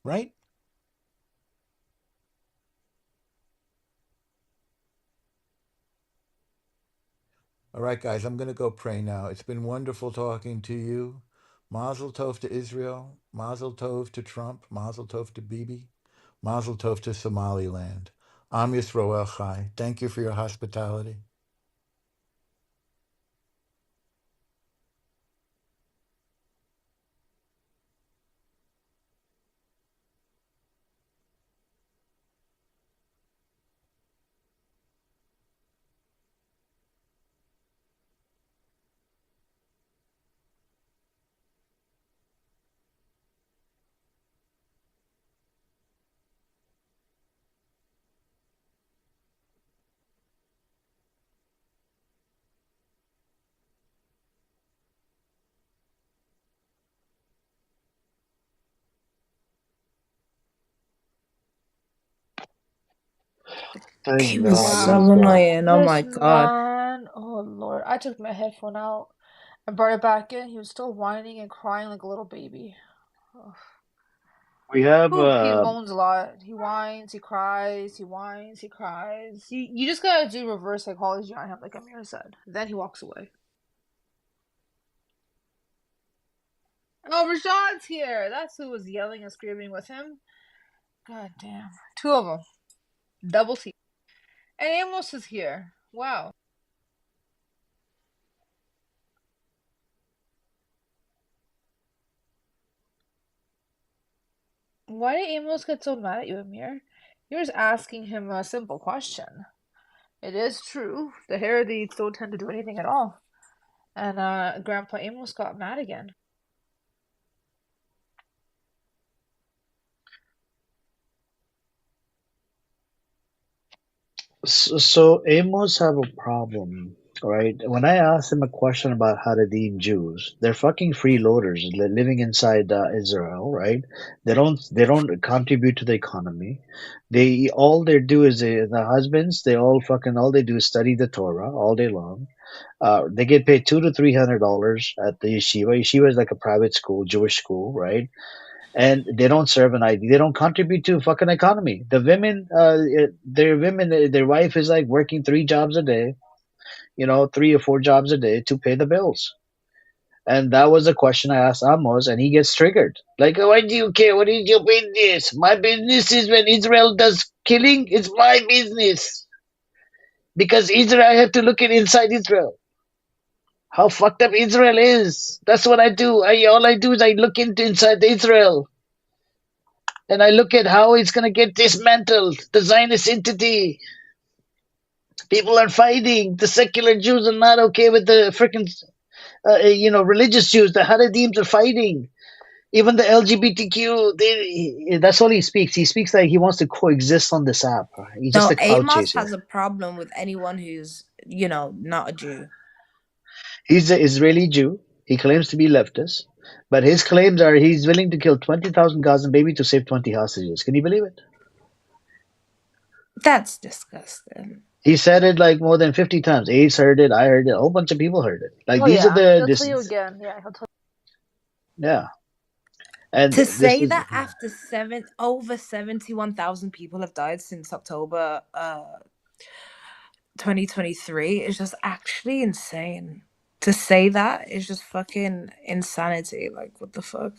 right? All right, guys, I'm going to go pray now. It's been wonderful talking to you. Mazel tov to Israel. Mazel tov to Trump. Mazel tov to Bibi. Mazel tov to Somaliland. Am Yisroel Chai. Thank you for your hospitality. Thank Game is God, so he's Wow. gone. annoying. Oh This my god. man, oh Lord. I took my headphone out and brought it back in. He was still whining and crying like a little baby. Ugh. We have Whew, he moans a lot. He whines, he cries, he whines, he cries. You just gotta do reverse psychology on him, like Amir said. Then he walks away. Oh, Rashad's here! That's who was yelling and screaming with him. God damn. Two of them. Double C. And Amos is here. Wow. Why did Amos get so mad at you, Amir? You're just asking him a simple question. It is true. The Heredes don't tend to do anything at all. And Grandpa Amos got mad again. So Amos have a problem, right? When I asked him a question about Haredim Jews, they're fucking freeloaders living inside Israel, right? They don't contribute to the economy. They all they do is the husbands. They all fucking all they do is study the Torah all day long. They get paid $200 to $300 at the yeshiva. Yeshiva is like a private school, Jewish school, right? And they don't serve an ID. They don't contribute to fucking economy. The women, their women, their wife is like working 3 jobs a day, 3 or 4 jobs a day to pay the bills. And that was a question I asked Amos, and he gets triggered. Like, why do you care? What is your business? My business is when Israel does killing. It's my business because Israel. I have to look at inside Israel. How fucked up Israel is. That's what I do. All I do is I look into inside Israel. And I look at how it's going to get dismantled. The Zionist entity. People are fighting. The secular Jews are not okay with the freaking, religious Jews. The Haredim are fighting. Even the LGBTQ. That's all he speaks. He speaks like he wants to coexist on this app. He's just No, a cloud Amos chaser. has a problem with anyone who's, not a Jew. He's an Israeli Jew. He claims to be leftist. But his claims are he's willing to kill 20,000 Gazan babies to save 20 hostages. Can you believe it? That's disgusting. He said it like more than 50 times. Ace heard it. I heard it. A whole bunch of people heard it. Like Oh these are yeah, the he'll tell you this again. Yeah, he'll tell yeah. And To this say is that after over 71,000 people have died since October 2023 is just actually insane. To say that is just fucking insanity. Like, what the fuck?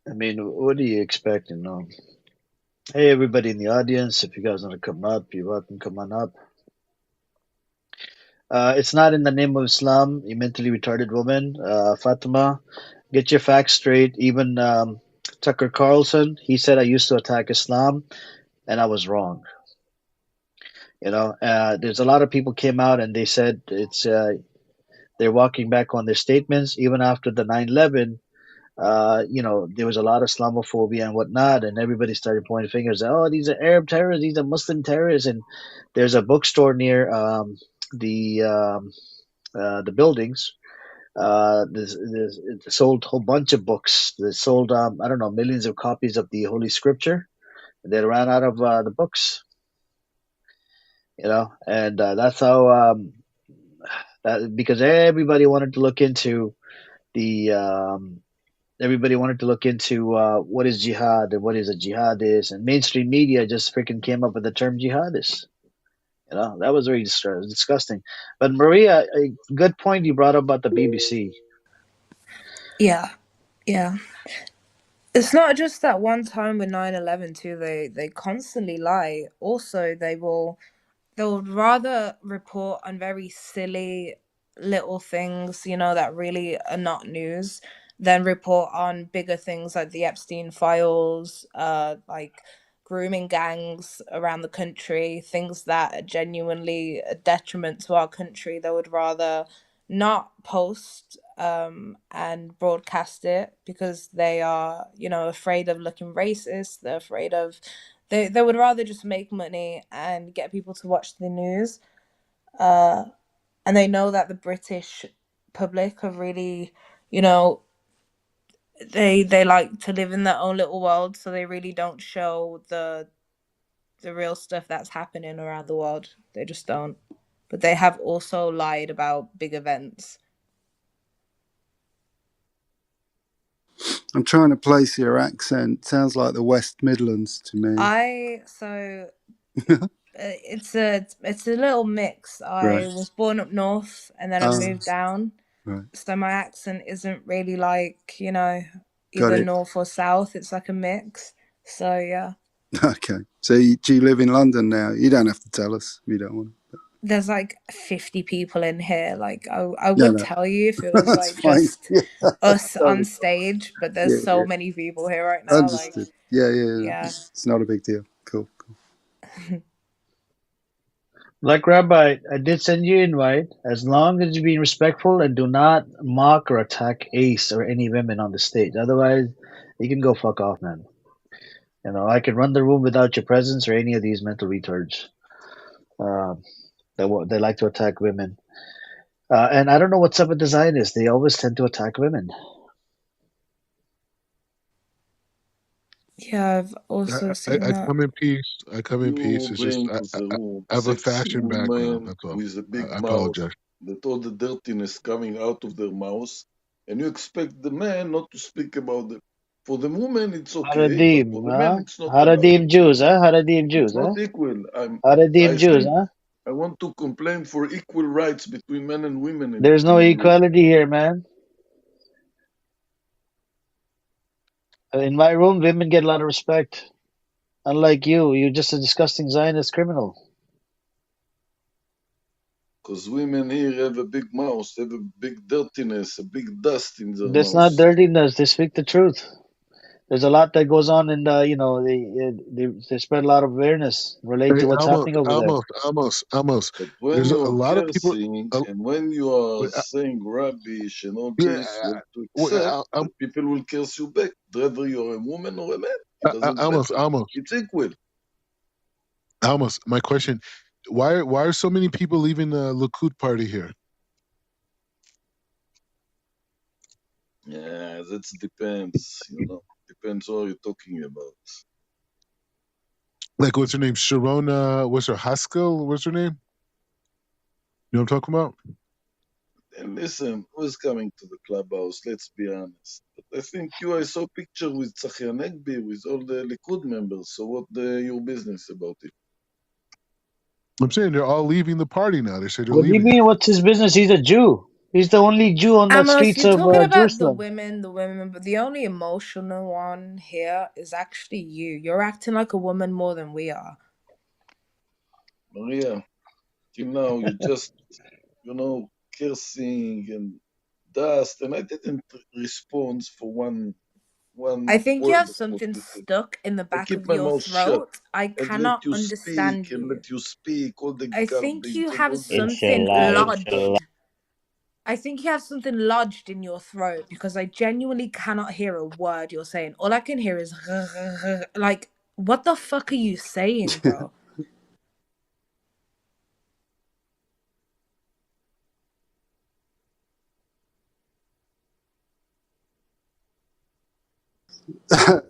I mean, what do you expect, Hey everybody in the audience, if you guys want to come up, you're welcome, come on up. It's not in the name of Islam, you mentally retarded woman. Fatima, get your facts straight. Even Tucker Carlson, he said I used to attack Islam and I was wrong. There's a lot of people came out and they said they're walking back on their statements even after the 9/11. there was a lot of Islamophobia and whatnot, and everybody started pointing fingers. Oh, these are Arab terrorists, these are Muslim terrorists. And there's a bookstore near the the buildings. It sold a whole bunch of books. They sold, I don't know, millions of copies of the Holy Scripture. They ran out of the books, and that's how because everybody wanted to look into the everybody wanted to look into what is jihad and what is a jihadist, and mainstream media just freaking came up with the term jihadist. That was very disgusting. But Maria, a good point you brought up about the BBC. Yeah, yeah. It's not just that one time with 9/11 too. They constantly lie. Also, they'll rather report on very silly little things, that really are not news, than report on bigger things like the Epstein files, like grooming gangs around the country, things that are genuinely a detriment to our country. They would rather not post and broadcast it because they are, afraid of looking racist. They're afraid of they would rather just make money and get people to watch the news. And they know that the British public are really, they like to live in their own little world, so they really don't show the real stuff that's happening around the world. They just don't. But they have also lied about big events. I'm trying to place your accent. Sounds like the West Midlands to me. It's a little mix. I Right. was born up north and then I moved down. Right. So my accent isn't really like, Got either it. north or south. It's like a mix. So yeah. Okay. So do you live in London now? You don't have to tell us if you don't want to. There's like 50 people in here. Like I Yeah, would no. tell you if it was That's like fine. just Yeah. us on Sorry. stage, but there's Yeah, so yeah. many people here right now. Like, Understood. Yeah. yeah. It's not a big deal. Cool. Like Rabbi, I did send you an invite. As long as you be respectful and do not mock or attack Ace or any women on the stage. Otherwise, you can go fuck off, man. I can run the room without your presence or any of these mental retards they like to attack women. And I don't know what's up with the Zionists. They always tend to attack women. Yeah, I've also seen I that. come in peace. I come in peace. You It's just bring to the room I have a sexy fashion background. woman That's all. with a big I mouth apologize. that all the dirtiness coming out of their mouth, and you expect the man not to speak about it. For the woman, it's okay, but for Haradim, the man, huh? it's not allowed. Haradim Jews, huh? Haradim It's Jews, huh? not equal. Haradim I Jews, think huh? I want to complain for equal rights between men and women There's no in Europe. equality here, man. In my room, women get a lot of respect. Unlike you, you're just a disgusting Zionist criminal. Because women here have a big mouth, have a big dirtiness, a big dust in their That's mouth. not dirtiness. They speak the truth. There's a lot that goes on in the, they spread a lot of awareness related to Hey, what's happening over there. Amos. But when There's a you're lot of people. cursing and when you are Wait, saying rubbish and all yeah, this, you have to wait, accept that people will curse you back, whether you're a woman or a man. It doesn't matter. It's equal. Amos. My question: Why are so many people leaving the Likud party here? Yeah, that depends. Depends what you're talking about. Like, what's her name? Sharona. What's her Haskell? What's her name? You know what I'm talking about? And listen, who's coming to the clubhouse? Let's be honest. But I think I saw a picture with Tzachi Hanegbi with all the Likud members. So what your business about it? I'm saying they're all leaving the party now. They say they're What do you leaving. mean? What's his business? He's a Jew. He's the only Jew on the Amos, streets you're of talking about the Jerusalem. women, but the only emotional one here is actually you. You're acting like a woman more than we are. Maria, till now you just, cursing and dust, and I didn't respond for one I think you word have of what something you said. stuck in the I back keep of my your mouth shut throat. I and let cannot you speak understand and you. let you speak all the I think garbage you and have all the something Inshallah, bad lodged. stuff. I think you have something lodged in your throat because I genuinely cannot hear a word you're saying. All I can hear is like, what the fuck are you saying, bro?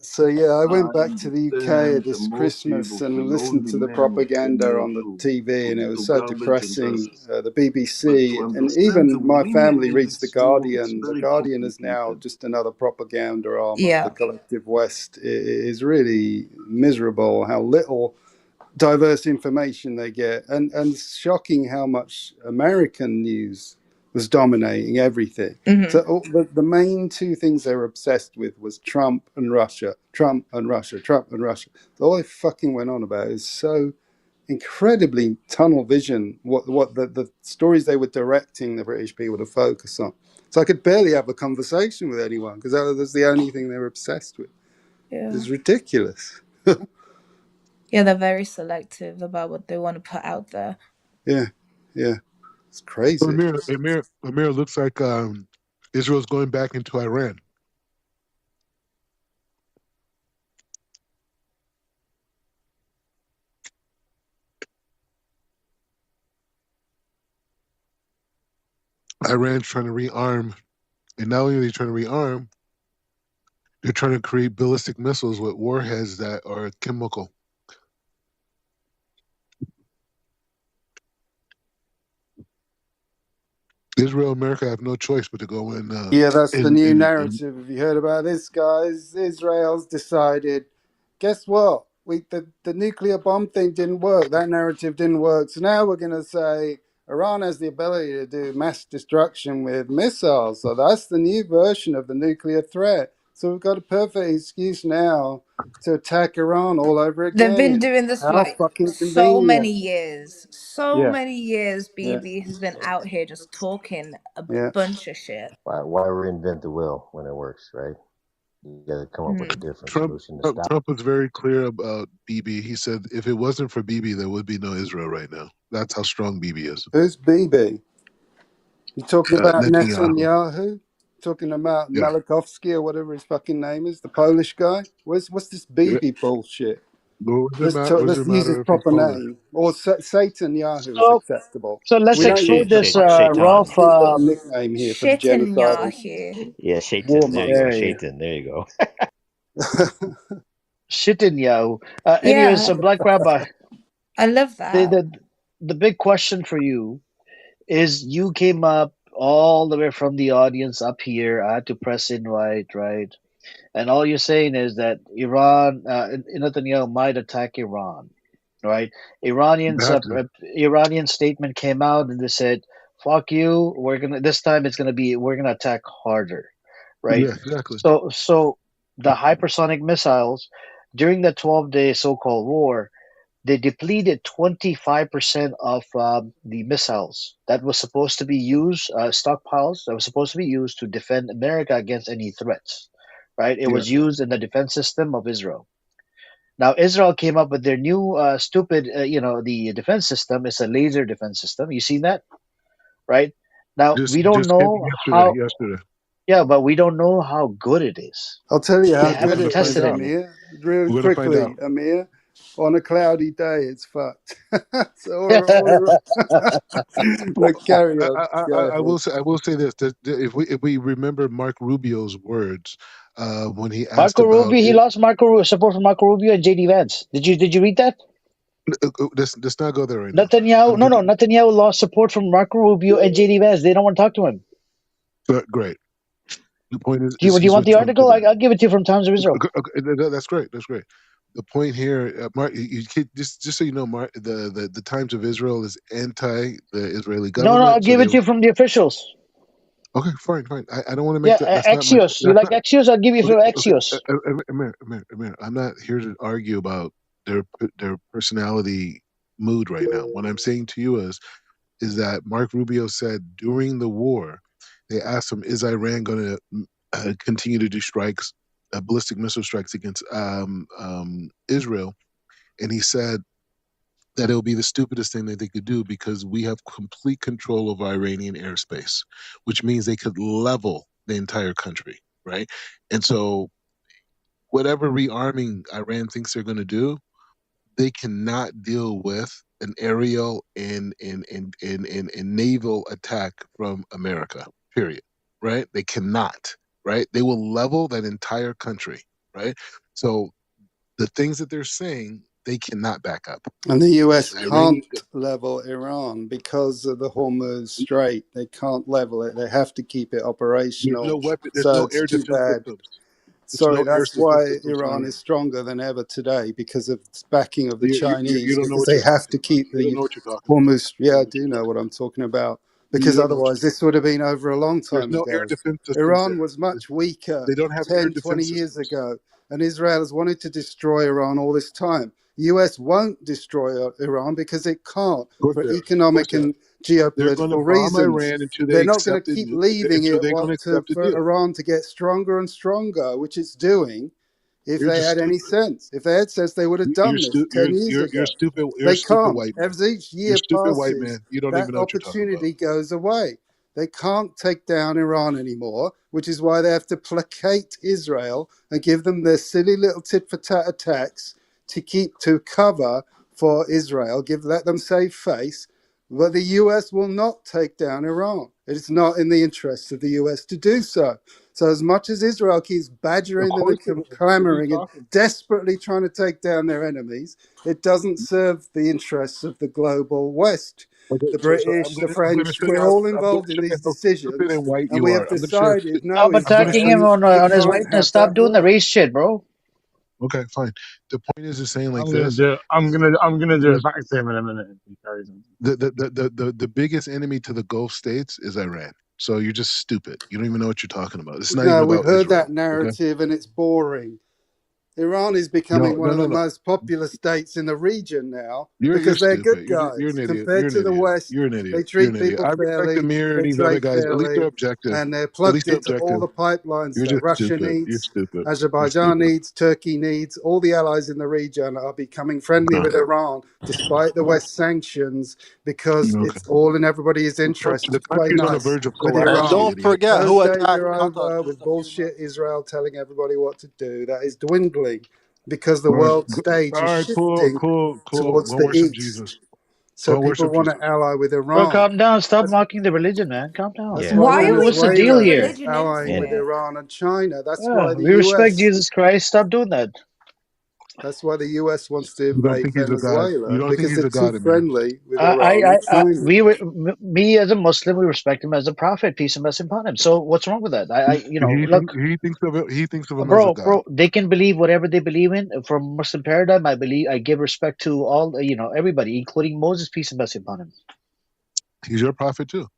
So yeah, I I went back to the UK understand that this most Christmas people and can listened only to the manage the propaganda news on the to TV, put and it into was so garbage and depressing. dust. The But to BBC and understand the even my women family in reads the this war, it's Guardian. The very Guardian is now complicated. just another propaganda arm of the Yeah. collective West. It is really miserable how little diverse information they get, and it's shocking how much American news was dominating everything. Hmm. So the main two things they were obsessed with was Trump and Russia, Trump and Russia, Trump and Russia. So all they fucking went on about is so incredibly tunnel vision. What the stories they were directing the British people to focus on. So I could barely have a conversation with anyone because that was the only thing they were obsessed with. It Yeah. was ridiculous. Yeah, they're very selective about what they want to put out there. Yeah, yeah. It's So crazy. Amir looks like Israel's going back into Iran. Iran's trying to rearm, and not only are they trying to rearm, they're trying to create ballistic missiles with warheads that are chemical. Israel, America have no choice but to go in. Yeah, that's the new In narrative. Have you heard about this, guys? Israel's decided. Guess what? The nuclear bomb thing didn't work. That narrative didn't work. So now we're going to say Iran has the ability to do mass destruction with missiles. So that's the new version of the nuclear threat. So we've got a perfect excuse now to attack Iran all over They've been again. doing this for How like fucking so many convenient. years. So Yeah, many years yeah, BB has been out here just talking a yeah. bunch of shit. Why reinvent the wheel when it works, right? You got to come up with a Mm. different Trump, solution to Trump, stop. Trump was very clear about Bibi. He said if it wasn't for Bibi, there would be no Israel right now. That's how strong Bibi is. Who's BB? You talking about Netanyahu. Netanyahu? Talking about Yeah. Malachowski or whatever his fucking name is, the Polish guy? What's this Yeah. BB bullshit? Was it Let's a use matter his if he's proper Polish? name. Or Satan Yahoo is So acceptable. so let's We don't use exclude this, Shaitan. Rolf. his little nickname here for the genocidal Shitanyahu. Yeah, Shaitan. There you go. warmonger. Hey, Shaitan. There you go. Shitinyahu. Anyways, Yeah, so Black Rabbi, I love the, that. the the big question for you is: you came up all the way from the audience up here. I had to press invite, right? And all you're saying is that Iran, Netanyahu might attack Iran, right? You Iranians, have to. Iranian statement came out and they said, "Fuck you. We're gonna this time. We're gonna attack harder." Right? Yeah, exactly. So the hypersonic missiles during the 12-day so-called war, they depleted 25% of the missiles that was supposed to be used, stockpiles that was supposed to be used to defend America against any threats. Right? It Yeah. was used in the defense system of Israel. Now Israel came up with their new stupid, the defense system is a laser defense system. You seen that, right? Now we don't Just came know yesterday. how. Yesterday. Yeah, but we don't know how good it is. I'll tell you They how We're good haven't gonna it is, find tested out. anything. Amir. Really We're gonna find quickly, out. Amir. On a cloudy day, it's fucked. So all Well, but carry on. Go I ahead. will say this: that if we remember Mark Rubio's words when he asked Marco about Rubio, he it, lost support from Marco Rubio and JD Vance. Did you read that? let's not go there right now. Netanyahu, I'm no, just no, Netanyahu lost support from Marco Rubio and JD Vance. They don't want to talk to him. great. The point Do you is want the withdrawn article? today. I'll give it to you from Times of Israel. That's great. That's great. The point here, Mark, just so you know, Mark, the Times of Israel is anti the Israeli No, no, I'll government. So give they it to you from the officials. okay, fine, fine. I don't want to make Yeah, that. That's not my. Axios. You That's like not Axios? I'll give you okay. from Okay, Axios. Amir. I'm not here to argue about their personality mood right now. What I'm saying to you is that Mark Rubio said during the war, they asked him, "Is Iran going to continue to do strikes, ballistic missile strikes against Israel?" And he said that it'll be the stupidest thing that they could do because we have complete control of Iranian airspace, which means they could level the entire country, right? And so, whatever rearming Iran thinks they're going to do, they cannot deal with an aerial and naval attack from America, period, right? They cannot, right? They will level that entire country, right? So, the things that they're saying, they cannot back up. And the US The Iranian, can't level Iran because of the Hormuz Strait. They can't level it. They have to keep it there's no operational. weapon, there's So no it's air too defense bad. systems. There's Sorry, no air that's defense why systems Iran on. is stronger than ever today because of its backing of the You Chinese, don't know because what they you're have talking to about. keep You don't the know what you're talking about. Hormuz. You don't Yeah, know I what you're do know talking what I'm talking about. about. You Because don't know what otherwise, you're this talking would have about. been over a long There's time no air ago. defense systems Iran there. was much weaker They don't have air 10, 20 defense years systems. ago, and Israel has wanted to destroy Iran all this time. US won't destroy Iran because it can't Of course for they are. Of course economic they are. and They're going to geopolitical bomb reasons. Iran until they They're not going to accept it. keep leaving Until it they're going to accept a for deal. Iran to get stronger and stronger, which it's doing. If You're they just had any stupid. sense, if they had sense, they would have You're done this stu- 10 years you're ago. stupid. You're a They stupid can't. white man. As each You're year stupid white passes, man. You don't that even know what you're talking about. opportunity goes away. They can't take down Iran anymore, which is why they have to placate Israel and give them their silly little tit for tat attacks to cover for Israel, let them save face. But the US will not take down Iran. It is not in the interests of the US to do so. So as much as Israel keeps Of badgering them course, and what are you clamoring and talking? desperately trying to take down their enemies, it doesn't serve the interests of the global West. Okay, The so British, the I'm gonna French, show you we're how all involved in these how stupid decisions. and white And you we have are. I'm gonna show you. decided, no, Stop attacking him Israel, you on his can't whiteness. have Stop that doing the border. race shit, bro. Okay, fine. The point is saying like I'm gonna this. do. I'm gonna do it back to him in a minute if he carries on. The biggest enemy to the Gulf states is Iran. So you're just stupid. You don't even know what you're talking about. It's not even No, we've about heard that Israel. Okay. narrative and it's boring. Iran is No, becoming one no, of no, the no. most popular states in the region now You're because they're good stupid. You're guys. an idiot. You're Compared an to the idiot. West, You're an idiot. they You're an treat idiot. people I respect fairly, Amir and they these other trade guys. At least they're fairly, objective. and they're At least plugged they're into all objective. the pipelines You're that just Russia stupid. You're needs, stupid. You're Azerbaijan stupid. needs, Turkey needs. All the allies in the region are becoming friendly Okay. with Iran despite the West sanctions because Okay. it's all in everybody's interest The to play country's on the nice verge of with collapse, And Iran. you don't idiot. forget Those who days attacked are Qatar over just with a few bullshit months ago. Israel telling everybody what to do. That is dwindling because the All right. world stage All is right. Cool. shifting Cool. Cool. towards Go the worship east. Jesus. So Go people worship want to Jesus. ally with Bro, Iran. calm down. Stop That's, mocking the religion, man. Calm down. that's Yeah. why Why are we What's the deal Venezuela here? is religion allying into with it? Iran and China. That's Yeah, why the we respect US. Jesus Christ. Stop doing that. That's why the US wants to You don't invade think he's a god. You Venezuela don't think because he's they're a too god, Amir. friendly with Iran and China. Me as a Muslim, we respect him as a prophet, peace and blessing upon him. So what's wrong with that? Look, He thinks of him as a god. bro, they can believe whatever they believe in. From Muslim paradigm, I give respect to all, everybody, including Moses, peace and blessing upon him. He's your prophet too.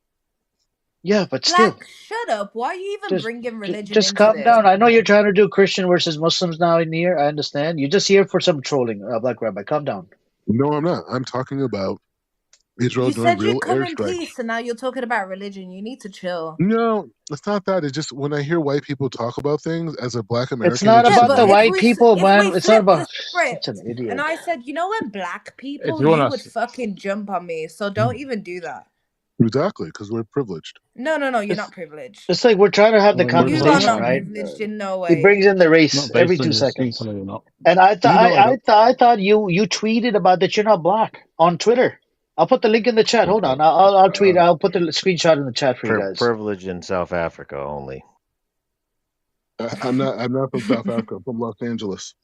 Yeah, but still, Black, shut up. Why are you even just, bringing religion just into calm this? down. I know you're trying to do Christian versus Muslims now in here. I understand. You're just here for some trolling, Black Rabbi. Calm down. No, I'm not. I'm talking about Israel You doing said real you'd come in airstrikes. peace, and now you're talking about religion. You need to chill. No, it's not that. It's just when I hear white people talk about things as a black It's American, it not Yeah, just about but the annoys me. white people, if man. we It's not flip about the such an script, and idiot. I said, when black If people, you you wanna, would fucking jump on me. So don't even do that. Exactly, because we're privileged. No, no, no. You're It's not privileged. it's like we're trying to have the You are conversation, not right? privileged in no He way. brings in the race not every based on two your skin seconds. color, you're not. And You know, I don't. I thought you tweeted about that you're not black on Twitter. I'll put the link in the chat. Hold on. I'll tweet. I'll put the screenshot in the chat for you guys. Privilege in South Africa only. I'm not. I'm not from South Africa. I'm from Los Angeles.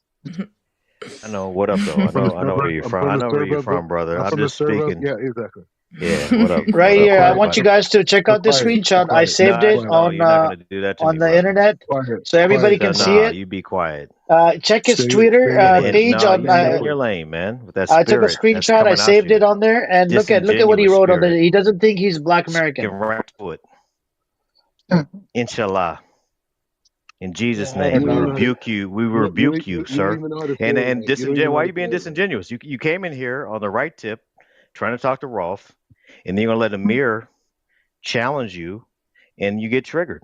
I know. What up, though? I'm from the I know where suburb. you're I'm from. from I the know where you're suburb. from, brother. I'm I'm from the just suburb. speaking. Yeah, exactly. Yeah. What up? Right What up, here. I Quiet, want everybody? you guys to check be out this quiet, be screenshot. I quiet, No, saved it quiet, you're not gonna do that to on me, the brother. internet quiet, so everybody quiet. can see Nah, it. you be quiet. Check his Stay, Twitter stay in the place. page No, on. you stay in Exactly. your lane, man. With that I took a spirit that's screenshot. I coming out saved it you, on there, and look at what he disingenuous wrote on there. spirit. He doesn't think he's Black Get American. right to it. Inshallah. In Jesus' Yeah, I don't name, You don't we even know. know how to. rebuke you. We You don't, rebuke you, you don't sir. even know how to say And it and right. You don't even know Why how are to you say being it right. disingenuous? You came in here on the right tip, trying to talk to Rolf, and then you're gonna let Amir challenge you, and you get triggered.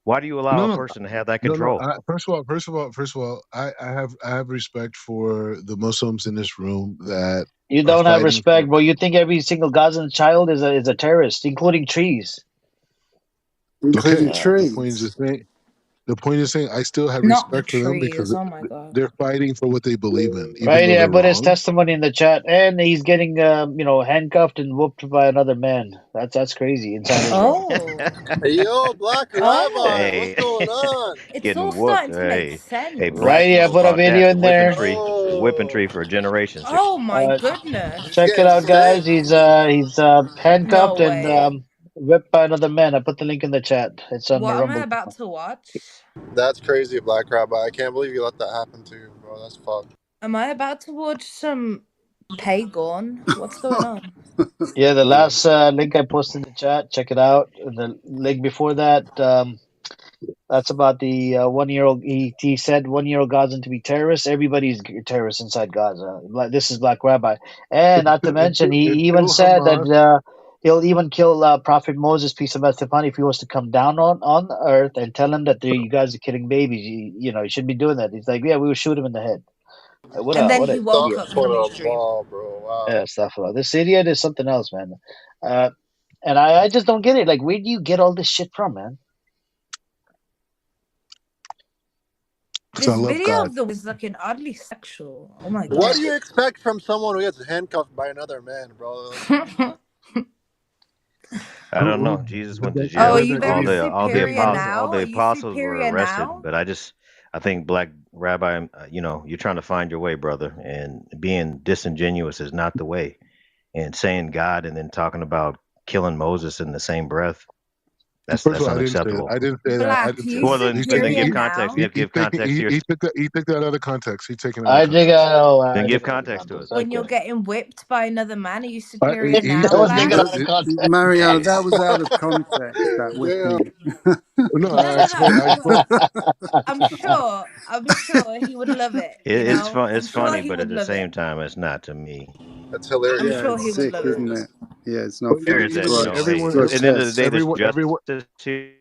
Why do you allow No, a no, person to have that no, no. control? First of all, I have respect for the Muslims in this room that You are don't have fighting respect, for. bro. You think every single Gazan child is a terrorist, including trees. including Okay, Yeah. the point is trees. just saying. The point is saying I still have Not the respect for them because trees. Oh my god. they're fighting for what they believe in, even Right, though yeah, I they're put his wrong. testimony in the chat, and he's getting, handcuffed and whooped by another man. That's crazy inside Israel. Oh. Hey, yo, Black Rabbi, Oh. what's Hey, going on? It's all getting whooped. starting to make Hey, sense. black Right, yeah, I know put a about that. video The in whipping there. tree, the whipping Oh, tree for generations. Oh my Uh, he's goodness. Check it getting out, sick. guys. He's No handcuffed and way. whipped by another man. I put the link in the chat. It's on the What am I Rumble. about to watch? That's crazy, Black Rabbi. I can't believe you let that happen to you, bro. That's fucked. Am I about to watch some Pagon? What's going on? Yeah, the last link I posted in the chat. Check it out. The link before that. That's about the 1 year old. He said 1 year old Gazan to be terrorists. Everybody's terrorists inside Gaza. This is Black Rabbi, and not to mention, It's he even still said that Hamas. he'll even kill Prophet Moses, peace of God upon him, if he was to come down on the earth and tell him that you guys are killing babies. You should be doing that. He's like, yeah, we will shoot him in the head. Like, And then what he an woke idiot, up from his dream. Astaghfirullah, bro. Wow. yeah, stuff. This idiot is something else, man. Uh, and I just don't get it. Like, where do you get all this shit from, man? Because I This love video God. of the is looking oddly sexual. Oh my What do god. you expect from someone who gets handcuffed by another man, bro? Like, I don't know. Jesus went to Oh, are jail. you All very Again, the all the superior again, apostles now? all the Are you apostles were superior arrested. now? But I think Black Rabbi, you're trying to find your way, brother, and being disingenuous is not the way. And saying God and then talking about killing Moses in the same breath, first of that's all, I didn't say that. unacceptable. I didn't say that. I Black, didn't are say you Well, that. then superior give context. now? Give context to your. He took that out of the context. He's taking it out of I dig context. Then I give dig out of context to it. context. When you're Okay. getting whipped by another man, are you superior He That now, was said taken Black? out of context. Mariana, that was out of context. That damn. whipping. no. No, no, no. I explained. I'm sure he would love it, It's fun. I'm It's sure funny, he but at would the love it. same time, it's not to me. That's I'm hilarious. Yeah, sure he it's would sick, love it. isn't it? Yeah, it's not But fair. Here's It's that, gross. hey, everyone, It's at the end of the grotesque. day, there's everyone. justice here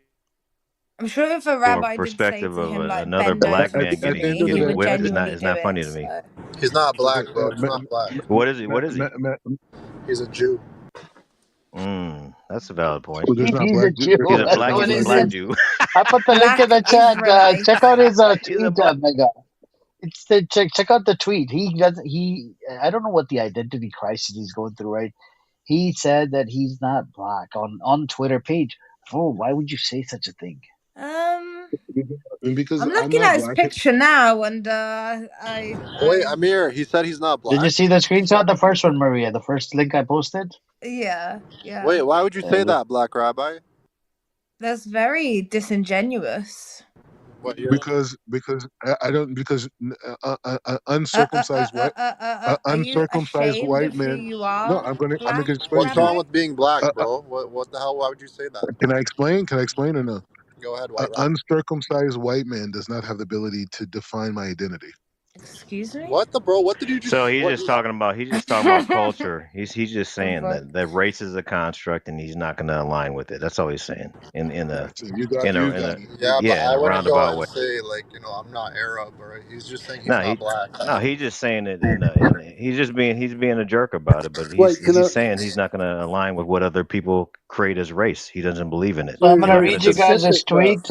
I'm sure if a from a rabbi did say perspective to of him like another bend At, black over at, man at the for end getting me, of the he day, getting would whipped. genuinely It's do not it. funny to me. So He's not okay, black, bro. He's not black. What is he? What is he? He's a Jew. That's a valid point. well, there's not He's a black. Jew. There's That's He's not what a he black black said. Jews. Jew. I put the link in black the chat. Check Israelites. out his He's a tweet, black. Mega. Check out the tweet. He doesn't. I don't know what the identity crisis he's going through. Right? He said that he's not black on Twitter page. Oh, why would you say such a thing? Um, Because I'm I'm looking not at his black. picture now, and Wait, I Amir, he said he's not Did you black? see the screenshot? The first one, Maria. The first link I posted. yeah, yeah. Wait, why would you say Look. that, Black Rabbi? That's very disingenuous. What, you're not... Because I don't because uncircumcised Are you uncircumcised ashamed white of who men. you No, are, I'm Black gonna explain What's to you. wrong Rabbi? with being black, Uh, uh, bro? What the hell? Why would you say that? can I explain? Can I explain or no? Go ahead, White Rabbi. Uncircumcised white man does not have the ability to define my identity. Excuse me? What the bro? What did you So just... What? he's just talking about culture. He's just The saying fuck? that race is a construct and he's not going to align with it. That's all he's saying Gotcha. You got it. Yeah, but in I a wouldn't go roundabout and way. say, like, I'm not Arab, or he's just saying he's No, not black. he's just saying it in he's being a jerk about it, but Wait, can I? he's saying he's not going to align with what other people create as race. He doesn't believe in it. So I'm Wait, He's gonna not what's going read to you do. guys this specific though? tweet.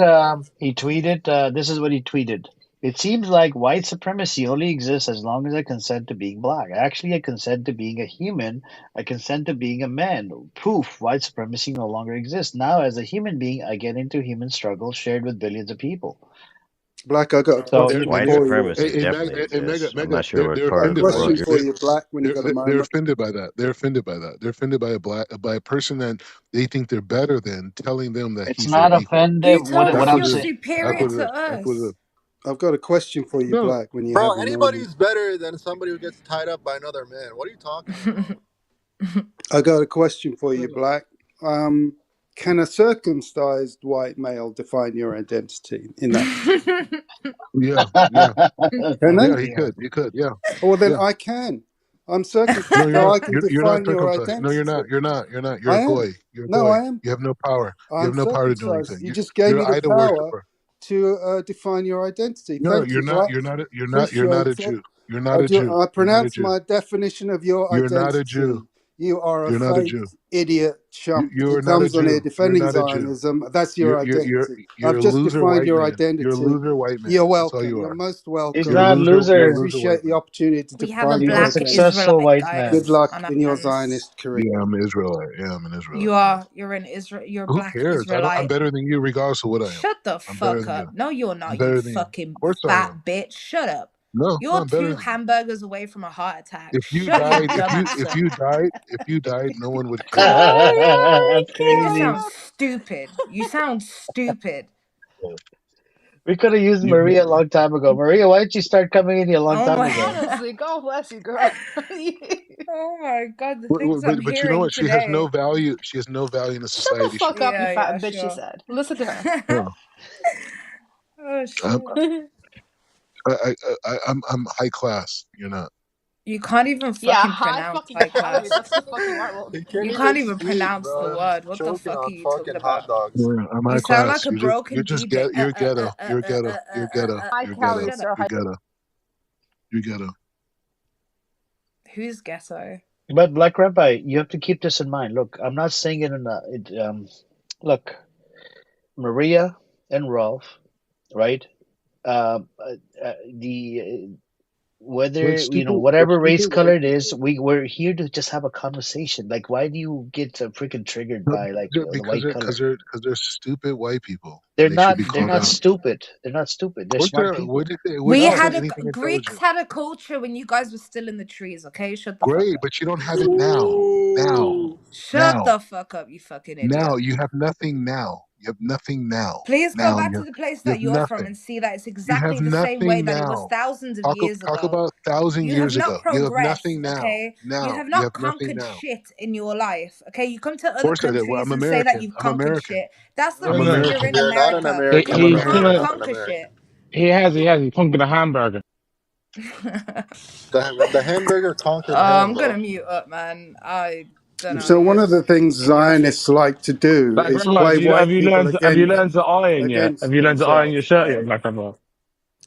He tweeted. This is what he tweeted. It seems like white supremacy only exists as long as I consent to being black. Actually, I consent to being a human. I consent to being a man. Poof, white supremacy no longer exists. Now, as a human being, I get into human struggles shared with billions of people. Black, I got a So question White for you. supremacy definitely Mega, exists. I'm Mega, not sure what I part got a of the offended by world question that. you're. for you, Black, when you got a They're moment. offended by that. They're offended by that. They're offended by a black by a person that they think they're better than telling them that it's he's their not equal. offended. You What told That's us I'm what you're it is. saying. That's superior what it to is. That's what it is. us. I've got a question for you, No, Black, when you Bro, have a moment. anybody's better than somebody who gets tied up by another man. What are you talking about? I got a question for you, Black. Can a circumcised white male define your identity in that? yeah, yeah, Can yeah. they? He Yeah. could. He could. Yeah, Oh, well, then yeah. I can. I'm circumcised No, you're so not. I can You're not define your circumcised. No, you're identity. not. You're not. You're not. You're I a am. goy. You're a No, goy. I am. You have no power. You I'm have no power to do circumcised. anything. You just gave You're me an the idol power worshiper. to define your identity. No, Thank you're you, not. Black. You're not. You're not. You're not a Appreciate it. Jew. You're not a Jew. I You're not a pronounce Jew. my definition of your You're not a Jew. identity. You are a You're not a fake Jew. idiot chump You who are not a comes on here Jew. You're defending not a Jew. Zionism. That's your You're identity. you're I've a just loser defined white your man. You're a identity. loser white man. You're That's all welcome. you You're are. most He's You're a welcome. not loser. I You're a loser. loser white appreciate the man. opportunity to We have a define He's your a black identity. successful Israelite, white man. Good guys, luck on our in your hands. Zionist career. Yeah, I'm an Israelite. Yeah, I'm an Israelite. You Yeah. are. You're an Israel. You're a Who black cares? I don't. I'm Israelite. better than you, regardless of what I am. Shut the I'm better fuck than you. up. No, you're I'm not, you better than you. Of fucking course I am. fat bitch. Shut up. No, no, You're I'm better two than you. hamburgers away from a heart attack. If you Shut your died, dumb ass up. if you died, no one would care. That's You crazy. sound stupid. You sound stupid. We could have used You, Maria a long time ago. Maria, why didn't you start coming in here a long Oh time my. ago? Honestly, God bless you, girl. Oh my god, the things I'm but you know hearing what? She has no today. value. She has no value in the Shut the society. fuck up, you Yeah, yeah, fat bitch, she sure. said. Listen to her. No, Oh I'm, shit. I'm high class. You're not. You can't even Yeah, fucking high pronounce fucking high calorie. class. That's the fuck you are. Well, He can't You even can't even speak, pronounce the bro. He's word. What the choking fuck are on you talking fucking hot about? dogs. Yeah, I'm You high sound class. like a broken You're just DJ. get. You're ghetto. You're ghetto. You're ghetto. high You're calorie, ghetto. Shut up. sir. You're High. ghetto. You're ghetto. Who's ghetto? But Black Rabbi, you have to keep this in mind. Look, I'm not saying it in a. Look, Maria and Rolf, right? The We're whether stupid. We're whatever race stupid white color it is, people. we're here to just have a conversation. Like, why do you get freaking triggered by the Because white color? they're stupid white people, They're and they should not. be They're called not out. stupid. They're not stupid. Of They're course, smart what people. did they? Where We did they No, say had a anything Greeks intelligent? had a culture when you guys were still in the trees, okay? Shut the fuck Great, up. but you don't have it now. Now, Ooh. Shut now, the fuck up, you fucking now. idiot. You have nothing now. You have nothing now. Please go Now back to the place you that have you're from and nothing. see that it's You have exactly the same way nothing that it was now. thousands of years Talk ago. about 1,000 years You have ago. not You have progressed, nothing now. okay? You Now have you have not nothing conquered now. Of shit in your life, okay? You come to other course I did. Well, countries I'm and say that American. you've I'm conquered American. shit. That's No, not I'm no, because no. you're American. in You're not an America. He, American. I'm I'm You he's American. can't gonna. not an conquer American. shit. He conquered a hamburger. The hamburger conquered him, I'm bro. gonna mute up, man. I don't know. So one of the things Idiotic. Zionists like to do Black is Grandma, play white people have you against learned to iron yet? Have you learned to iron your themselves, shirt right? yet, Black Grandma?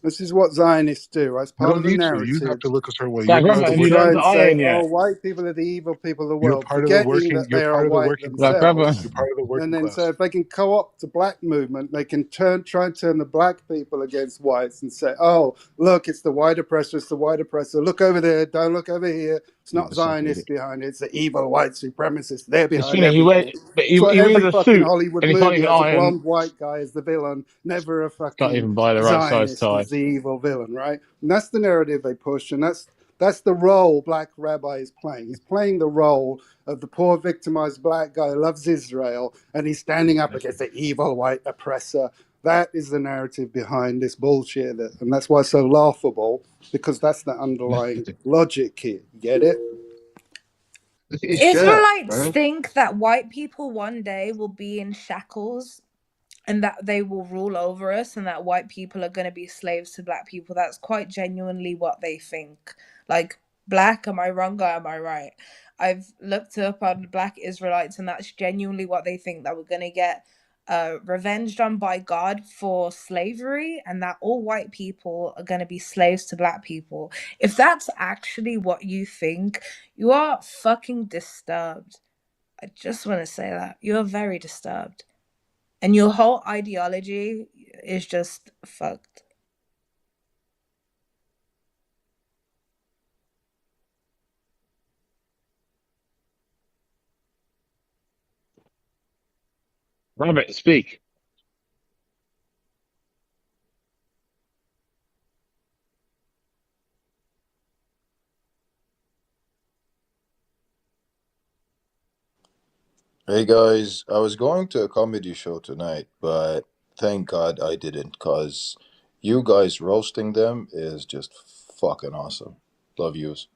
This is what Zionists do, right? It's You part don't of the need to. You have narrative to look a certain way. You're Black part is of Grandma, the have to you working try learned to and class. say, iron oh, yet? white people are the evil people of the You're world, part of the forgetting working. that You're they are part of the white working class. Black Grandma. themselves. You're part of the And working then so class. if they can co-opt the black movement, they can try and turn the black people against whites and say, oh, look, it's the white oppressor, it's the white oppressor. Look over there, don't look over here. It's Yeah, not that's not Zionists idiot. behind it, it's the evil white supremacists. They're It's behind funny. everything. He, So he every wears a fucking suit Hollywood and he can't movie even has a iron. blonde white guy as the villain, never a Can't fucking even buy the right size Zionist tie. as the evil villain, right? And that's the narrative they push, and that's the role Black Rabbi is playing. He's playing the role of the poor victimized black guy who loves Israel, and he's standing up against the evil white oppressor. That is the narrative behind this bullshit, and that's why it's so laughable, because that's the underlying logic here. You get it? Israelites think that white people one day will be in shackles and that they will rule over us and that white people are going to be slaves to black people. That's quite genuinely what they think. Like, black, am I wrong or am I right? I've looked up on black Israelites and that's genuinely what they think, that we're going to get revenged on by God for slavery and that all white people are going to be slaves to black people. If that's actually what you think, you are fucking disturbed. I just want to say that. You're very disturbed. And your whole ideology is just fucked. Rabbit, speak. Hey guys, I was going to a comedy show tonight, but thank God I didn't, cause you guys roasting them is just fucking awesome. Love yous.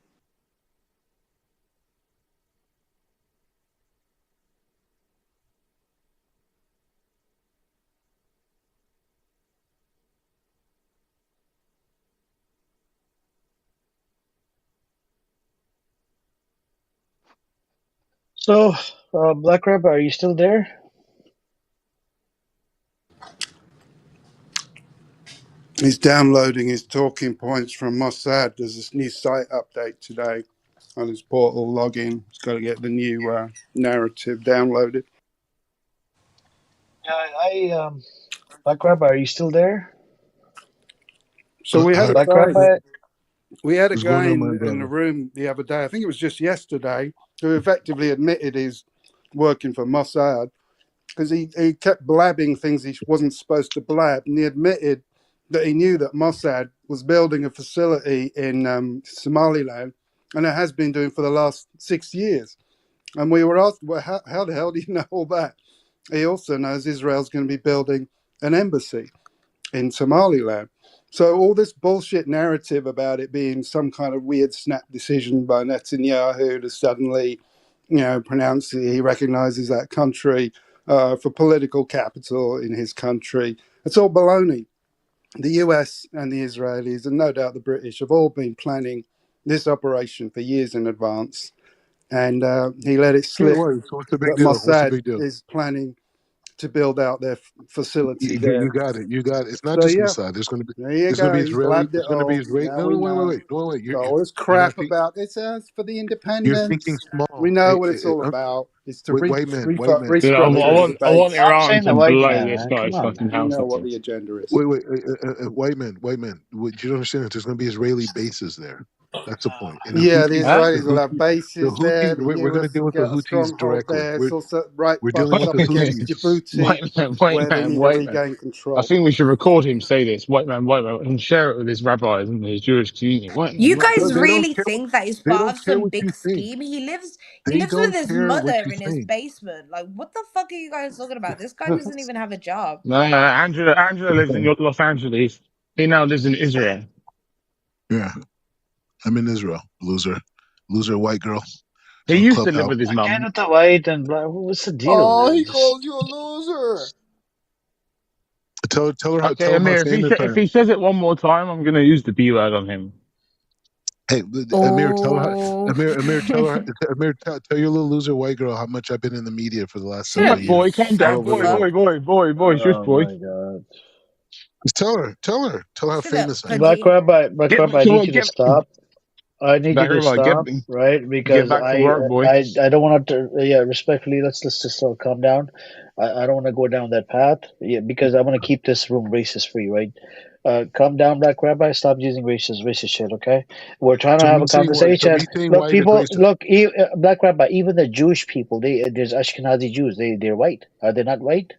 So, Black Rabbi, are you still there? He's downloading his talking points from Mossad. There's this new site update today on his portal login. He's got to get the new narrative downloaded. Yeah, Black Rabbi, are you still there? So we had a Black guy. Rabbi, We had a What's going guy on, my in the brother? room the other day. I think it was just yesterday, who effectively admitted he's working for Mossad because he kept blabbing things he wasn't supposed to blab, and he admitted that he knew that Mossad was building a facility in Somaliland, and it has been doing for the last 6 years. And we were asked, well, how the hell do you know all that? He also knows Israel's going to be building an embassy in Somaliland. So all this bullshit narrative about it being some kind of weird snap decision by Netanyahu to suddenly, pronounce he recognizes that country for political capital in his country, it's all baloney. The US and the Israelis, and no doubt the British, have all been planning this operation for years in advance. And he let it Yeah, slip what? So what's the big that deal? What's the Mossad big deal? is planning to build out their facility You there. got it. You got it. It's not So just yeah, Mossad. there you There's gonna be go. He's Israeli. blabbed it There's gonna be all. Israeli. Now No, we no, wait, wait, know. wait. No, wait. So all this You're not crap think, about it's for the you're thinking independence. We small. know what it's all about. It's to White man, white man. Dude, I, restructure I the want I want debates. Iran saying to the white blow man, this man. Come guy's on, fucking man. We house know up. what the agenda is. Wait. White man, white man. What you don't understand is there's gonna be Israeli bases there. That's the point. And the Yeah, the Houthis, Huh? the Israelis will have Houthis, the bases there. Houthis. The We're gonna US deal will with the get a Houthis stronghold directly. there. It's also right We're dealing butts with the up against Houthis. Djibouti, White where they man, need to white man. regain I control. think we should record him say this. White man, and share it with his rabbis and his Jewish community. White man, You white No, guys man. they don't really care. think that he's They part don't of care some what you big think. scheme? He They lives with don't his care what mother you in his think. basement. Like, what the fuck are you guys talking about? This guy doesn't even have a job. No, Angela lives in Los Angeles. He now lives in Israel. Yeah, I'm in Israel. Loser, white girl He on used to live Clubhouse. with his Again mum. with the white and black. What's the deal, Oh, man? he Just called you a loser. Okay, Tell her how Amir, famous I if am. he says it one more time, I'm gonna use the B word on him. Hey, Amir, tell her. Oh. Amir, tell your little loser white girl how much I've been in the media for the last several Shut, Shut boy, years, calm all down, shut over the up. world. shush, oh boy. my god. Just tell her how Shut up, famous I am. Pudgy. Black Get Rabbi, back I to need work. you to stop. I need you Back to to stop, right? get Because back to work, boy. I don't want to. Yeah, respectfully, let's just calm down. I don't want to go down that path. Yeah, because I want to keep this room racist free, right? Calm down, Black Rabbi. Stop using racist shit, okay? We're trying to So have me a saying white, so conversation. me saying Look, white is people. racist. Look, Black Rabbi. Even the Jewish people, there's Ashkenazi Jews. They're white. Are they not white?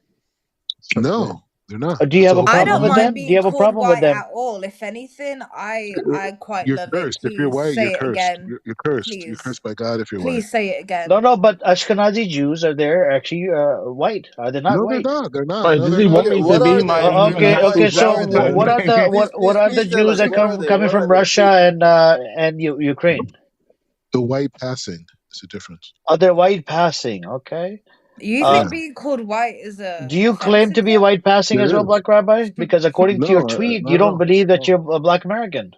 No, they're not. Do you That's have the a whole I problem don't problem. with mind them? Do you being have a called problem with white them? at all. If anything, I quite You're love it. cursed. If you're Please white, you're say it cursed. again. You're cursed. You're Please. cursed by God if you're white. Please say it No, again. no, but Ashkenazi Jews are there actually white? Are they not No, they're white? not. They're not. Wait, No, does they're he not. want Okay, me to what be are they? my What Okay, natural okay. what So self? are they? what What? are the what are Please the tell Jews us. that What are they? coming What from are they? Russia Please. and Ukraine? The white passing is a difference. Are they white passing? Okay. You Uh, Yeah, think being called white is do you claim to offensive be then? white passing as there well, is. Black Rabbi? Because according to your No, tweet, you not at don't all. believe that No. you're a Black American.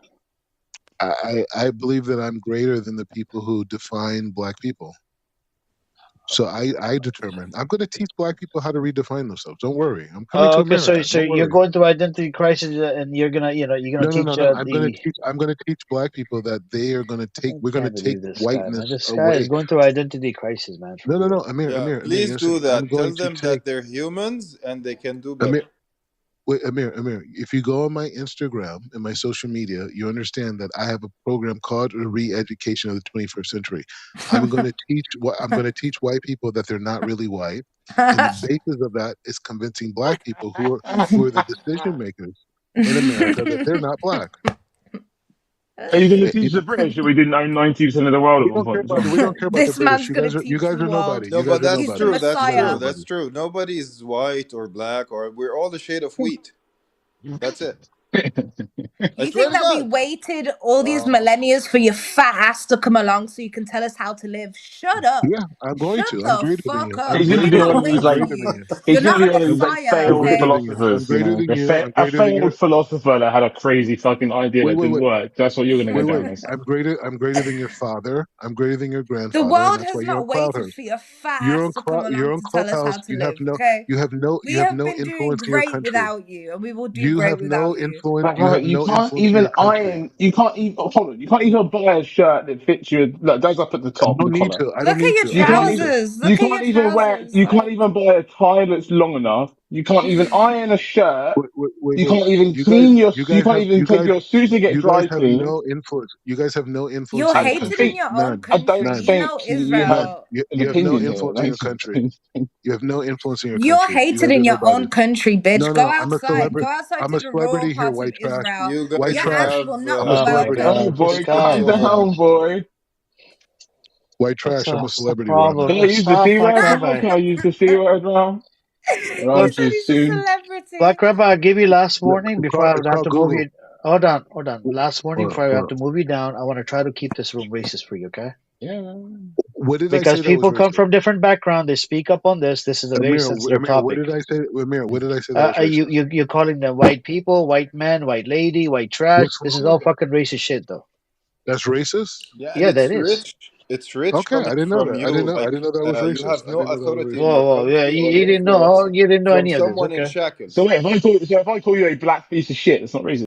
I believe that I'm greater than the people who define black people. So I determine. I'm going to teach black people how to redefine themselves. Don't worry. I'm coming to Okay, so America. so Don't you're worry. going through identity crisis, and you're gonna teach No. I'm going to the. teach. I'm going to teach black people that they are going to take. I We're going to can't take believe this guy, man. whiteness This guy is away. going through identity crisis, man, for No. real. Yeah, Amir. You please understand? do I'm that. Tell going to them take that they're humans and they can do Amir. better. Wait, Amir. If you go on my Instagram and my social media, you understand that I have a program called Re-Education of the 21st Century. I'm going to teach white people that they're not really white, and the basis of that is convincing black people who are the decision makers in America that they're not black. Are you going to Eh, teach it- the British that we didn't own 90% of the world at we one don't care point as about well? the we don't care about the This British. man's gonna You teach guys the are world. nobody. No, You but guys are that's He's the nobody. true. You That's guys are true. Messiah. That's nobody. true. Nobody's white or black or we're all a shade of wheat. That's it. I You swear think to that we God. waited all these Wow. millennia for your fat ass to come along so you can tell us how to live? Shut up. Yeah, I'm going Shut to. I'm the greater than fuck you. I'm up. He's gonna We're greater be than one not of you. these I'm like waiting greater for than you. you. he's You're gonna not be a one of these like messiah, I'm failed greater okay? than you. I'm philosophers, you greater know, than you. I'm a greater than you. failed philosopher that had a crazy fucking idea Wait, that wait, didn't wait, work. That's what you're gonna go wait, wait. down as. I'm greater. I'm greater than your father. I'm greater than your The grandfather, and world that's has why you're on not waited Clubhouse. for your fat You're ass on to come You're along on to tell us Clubhouse. how to live, okay? We You have have no been doing influence in your great country. without you, and we will do You great have no without you. influence. But You have you no can't influence in even your country. iron. You can't even hold on. You can't even buy a shirt that fits you. That goes up at the I top, don't the need collar. to. I don't Look at need your to. You I don't can't need even. to. trousers. You Look at can't your even wear. trousers. You can't Like, even buy a tie that's long enough. You can't even iron a shirt. Wait, wait, wait, You wait. can't even You guys, clean your. you You guys can't have, even take your suits to get you guys dry have cleaned. no influence. You guys have no influence you're in I your don't hated in country. think. your own None, I don't country. none, You know think you have none. Israel. an You have no opinion here. influence in your That's country. You have no influence in your You're country. You hated guys are in your nobody. own country, bitch. No, Go no. I'm a outside. Go celebrity. outside I'm to a the rural celebrity here. parts of White trash. Israel. You White guys Your ass trash. will have not I'm a be Oh my celebrity. oh God, welcome. this boy, guy, calm man. down, boy. White trash. I'm a What's the celebrity where I'm problem? at. Can I use the Stop, C Black word now? Rabbi. Can I use the C word now? Or He I'm Look, said just he's a soon. celebrity. Black Rabbi, I'll give you last Yeah, warning before I would it's have called to move Google. you. Hold on, hold on. Last warning Or, before I have or, to move you down. I want to try to keep this room racist for you, okay? Yeah. what did I Because say that was people come racist? from different background. They speak up on this. This is a very sensitive Amir, what topic. did I say? Amir, what did I say that was You racist? you you're calling them white people, white man, white lady, white trash. What's This wrong is with all it? fucking racist shit, though. That's racist? Yeah, and Yeah, that is. it's rich Okay, I coming didn't know from that. I didn't you. know. I didn't Like know that was you racist. have I no didn't know that was authority in racist. your Whoa, whoa, yeah, country or you didn't know. influence Oh, you didn't know from any of this. someone in Okay. So shackles. wait, if I call you a black piece of shit, it's not racist.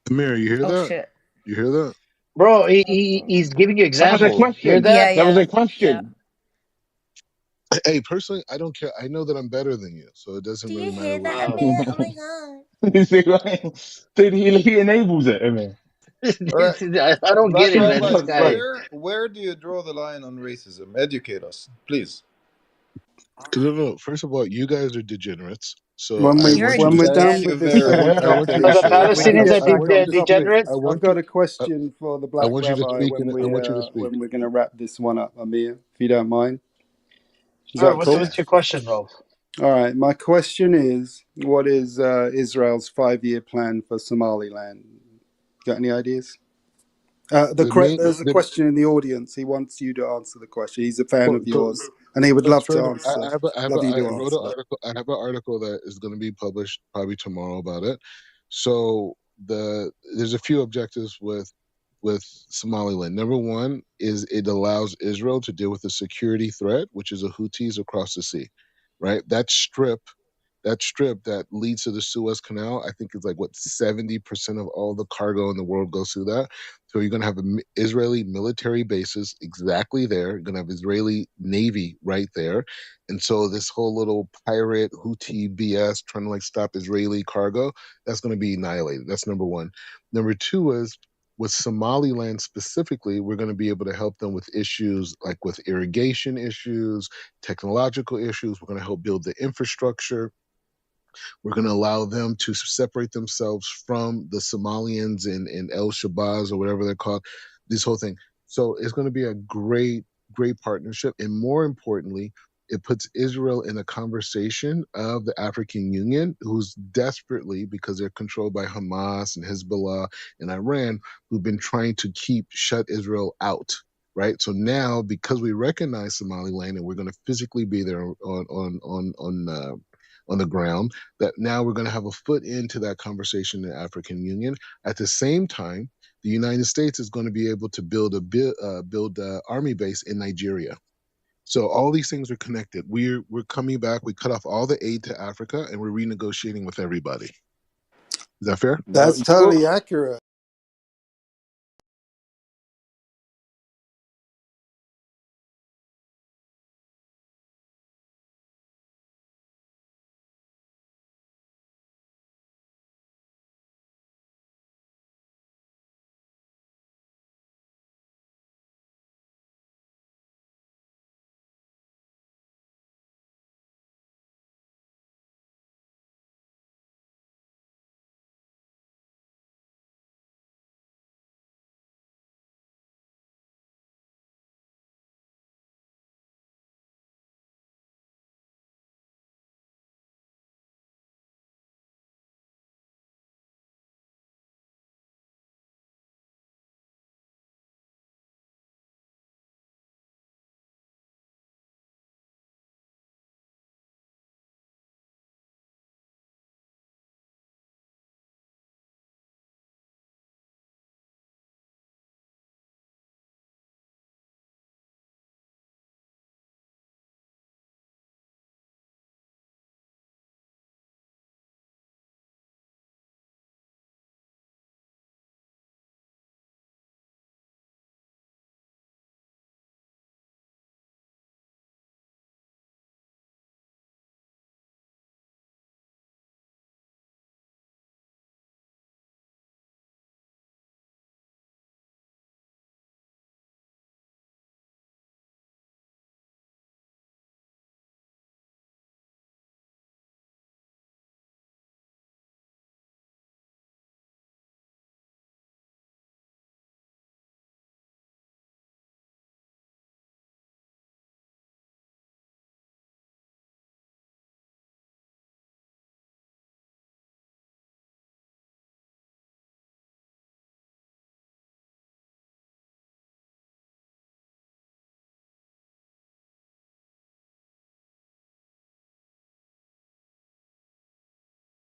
Amir, you hear Oh that? shit. You hear that? Bro, he's giving you That was a example. Hear question. that? Yeah, That was yeah, a yeah. question. Hey, personally, I don't care. I know that I'm better than you, so it doesn't Do really you matter hear what that, you Oh. do. Amir? Oh my god. You see, right? Dude, he enables it. I mean, All right, I don't get Black it, man. Rabbi, This it's like guy. where do you draw the line on racism? Educate us, please. No, no. First of all, you guys are degenerates. So When I we You're a want you when to we're speak. done Thank degen. you with this very I much. want you topic, to. Are the Appreciate we it. can Palestinians, get are back on topic. degenerate? I I've want got you. a I, question for the I Black want you to Rabbi speak, and I want you to speak. when we're gonna wrap this one up, Amir, if you don't mind. Is Sure. that What's cool? what's your question, Rolf? All right. My question is, what is Israel's 5-year plan for Somaliland? Got any ideas? The main, There's a the question in the audience. He wants you to answer the question. He's a fan well, of yours, and he would that's love fair to enough. answer. Love you I to wrote an answer that. article. I have an article that is going to be published probably tomorrow about it. So there's a few objectives with Somaliland. Number one is it allows Israel to deal with the security threat, which is the Houthis across the sea, right? That strip that leads to the Suez Canal, I think is like what 70% of all the cargo in the world goes through that. So you're gonna have Israeli military bases exactly there. You're gonna have Israeli Navy right there, and so this whole little pirate Houthi BS trying to like stop Israeli cargo, that's gonna be annihilated. That's number one. Number two is with Somaliland specifically, we're going to be able to help them with issues like with irrigation issues, technological issues. We're going to help build the infrastructure. We're going to allow them to separate themselves from the Somalians and El Shabazz or whatever they're called, this whole thing. So it's going to be a great partnership. And more importantly, it puts Israel in a conversation of the African Union, who's desperately, because they're controlled by Hamas and Hezbollah and Iran, who've been trying to shut Israel out. Right. So now, because we recognize Somaliland and we're going to physically be there on the ground, that now we're going to have a foot into that conversation in the African Union. At the same time, the United States is going to be able to build a army base in Nigeria. So all these things are connected. We're coming back. We cut off all the aid to Africa, and we're renegotiating with everybody. Is that fair? No, That's totally accurate.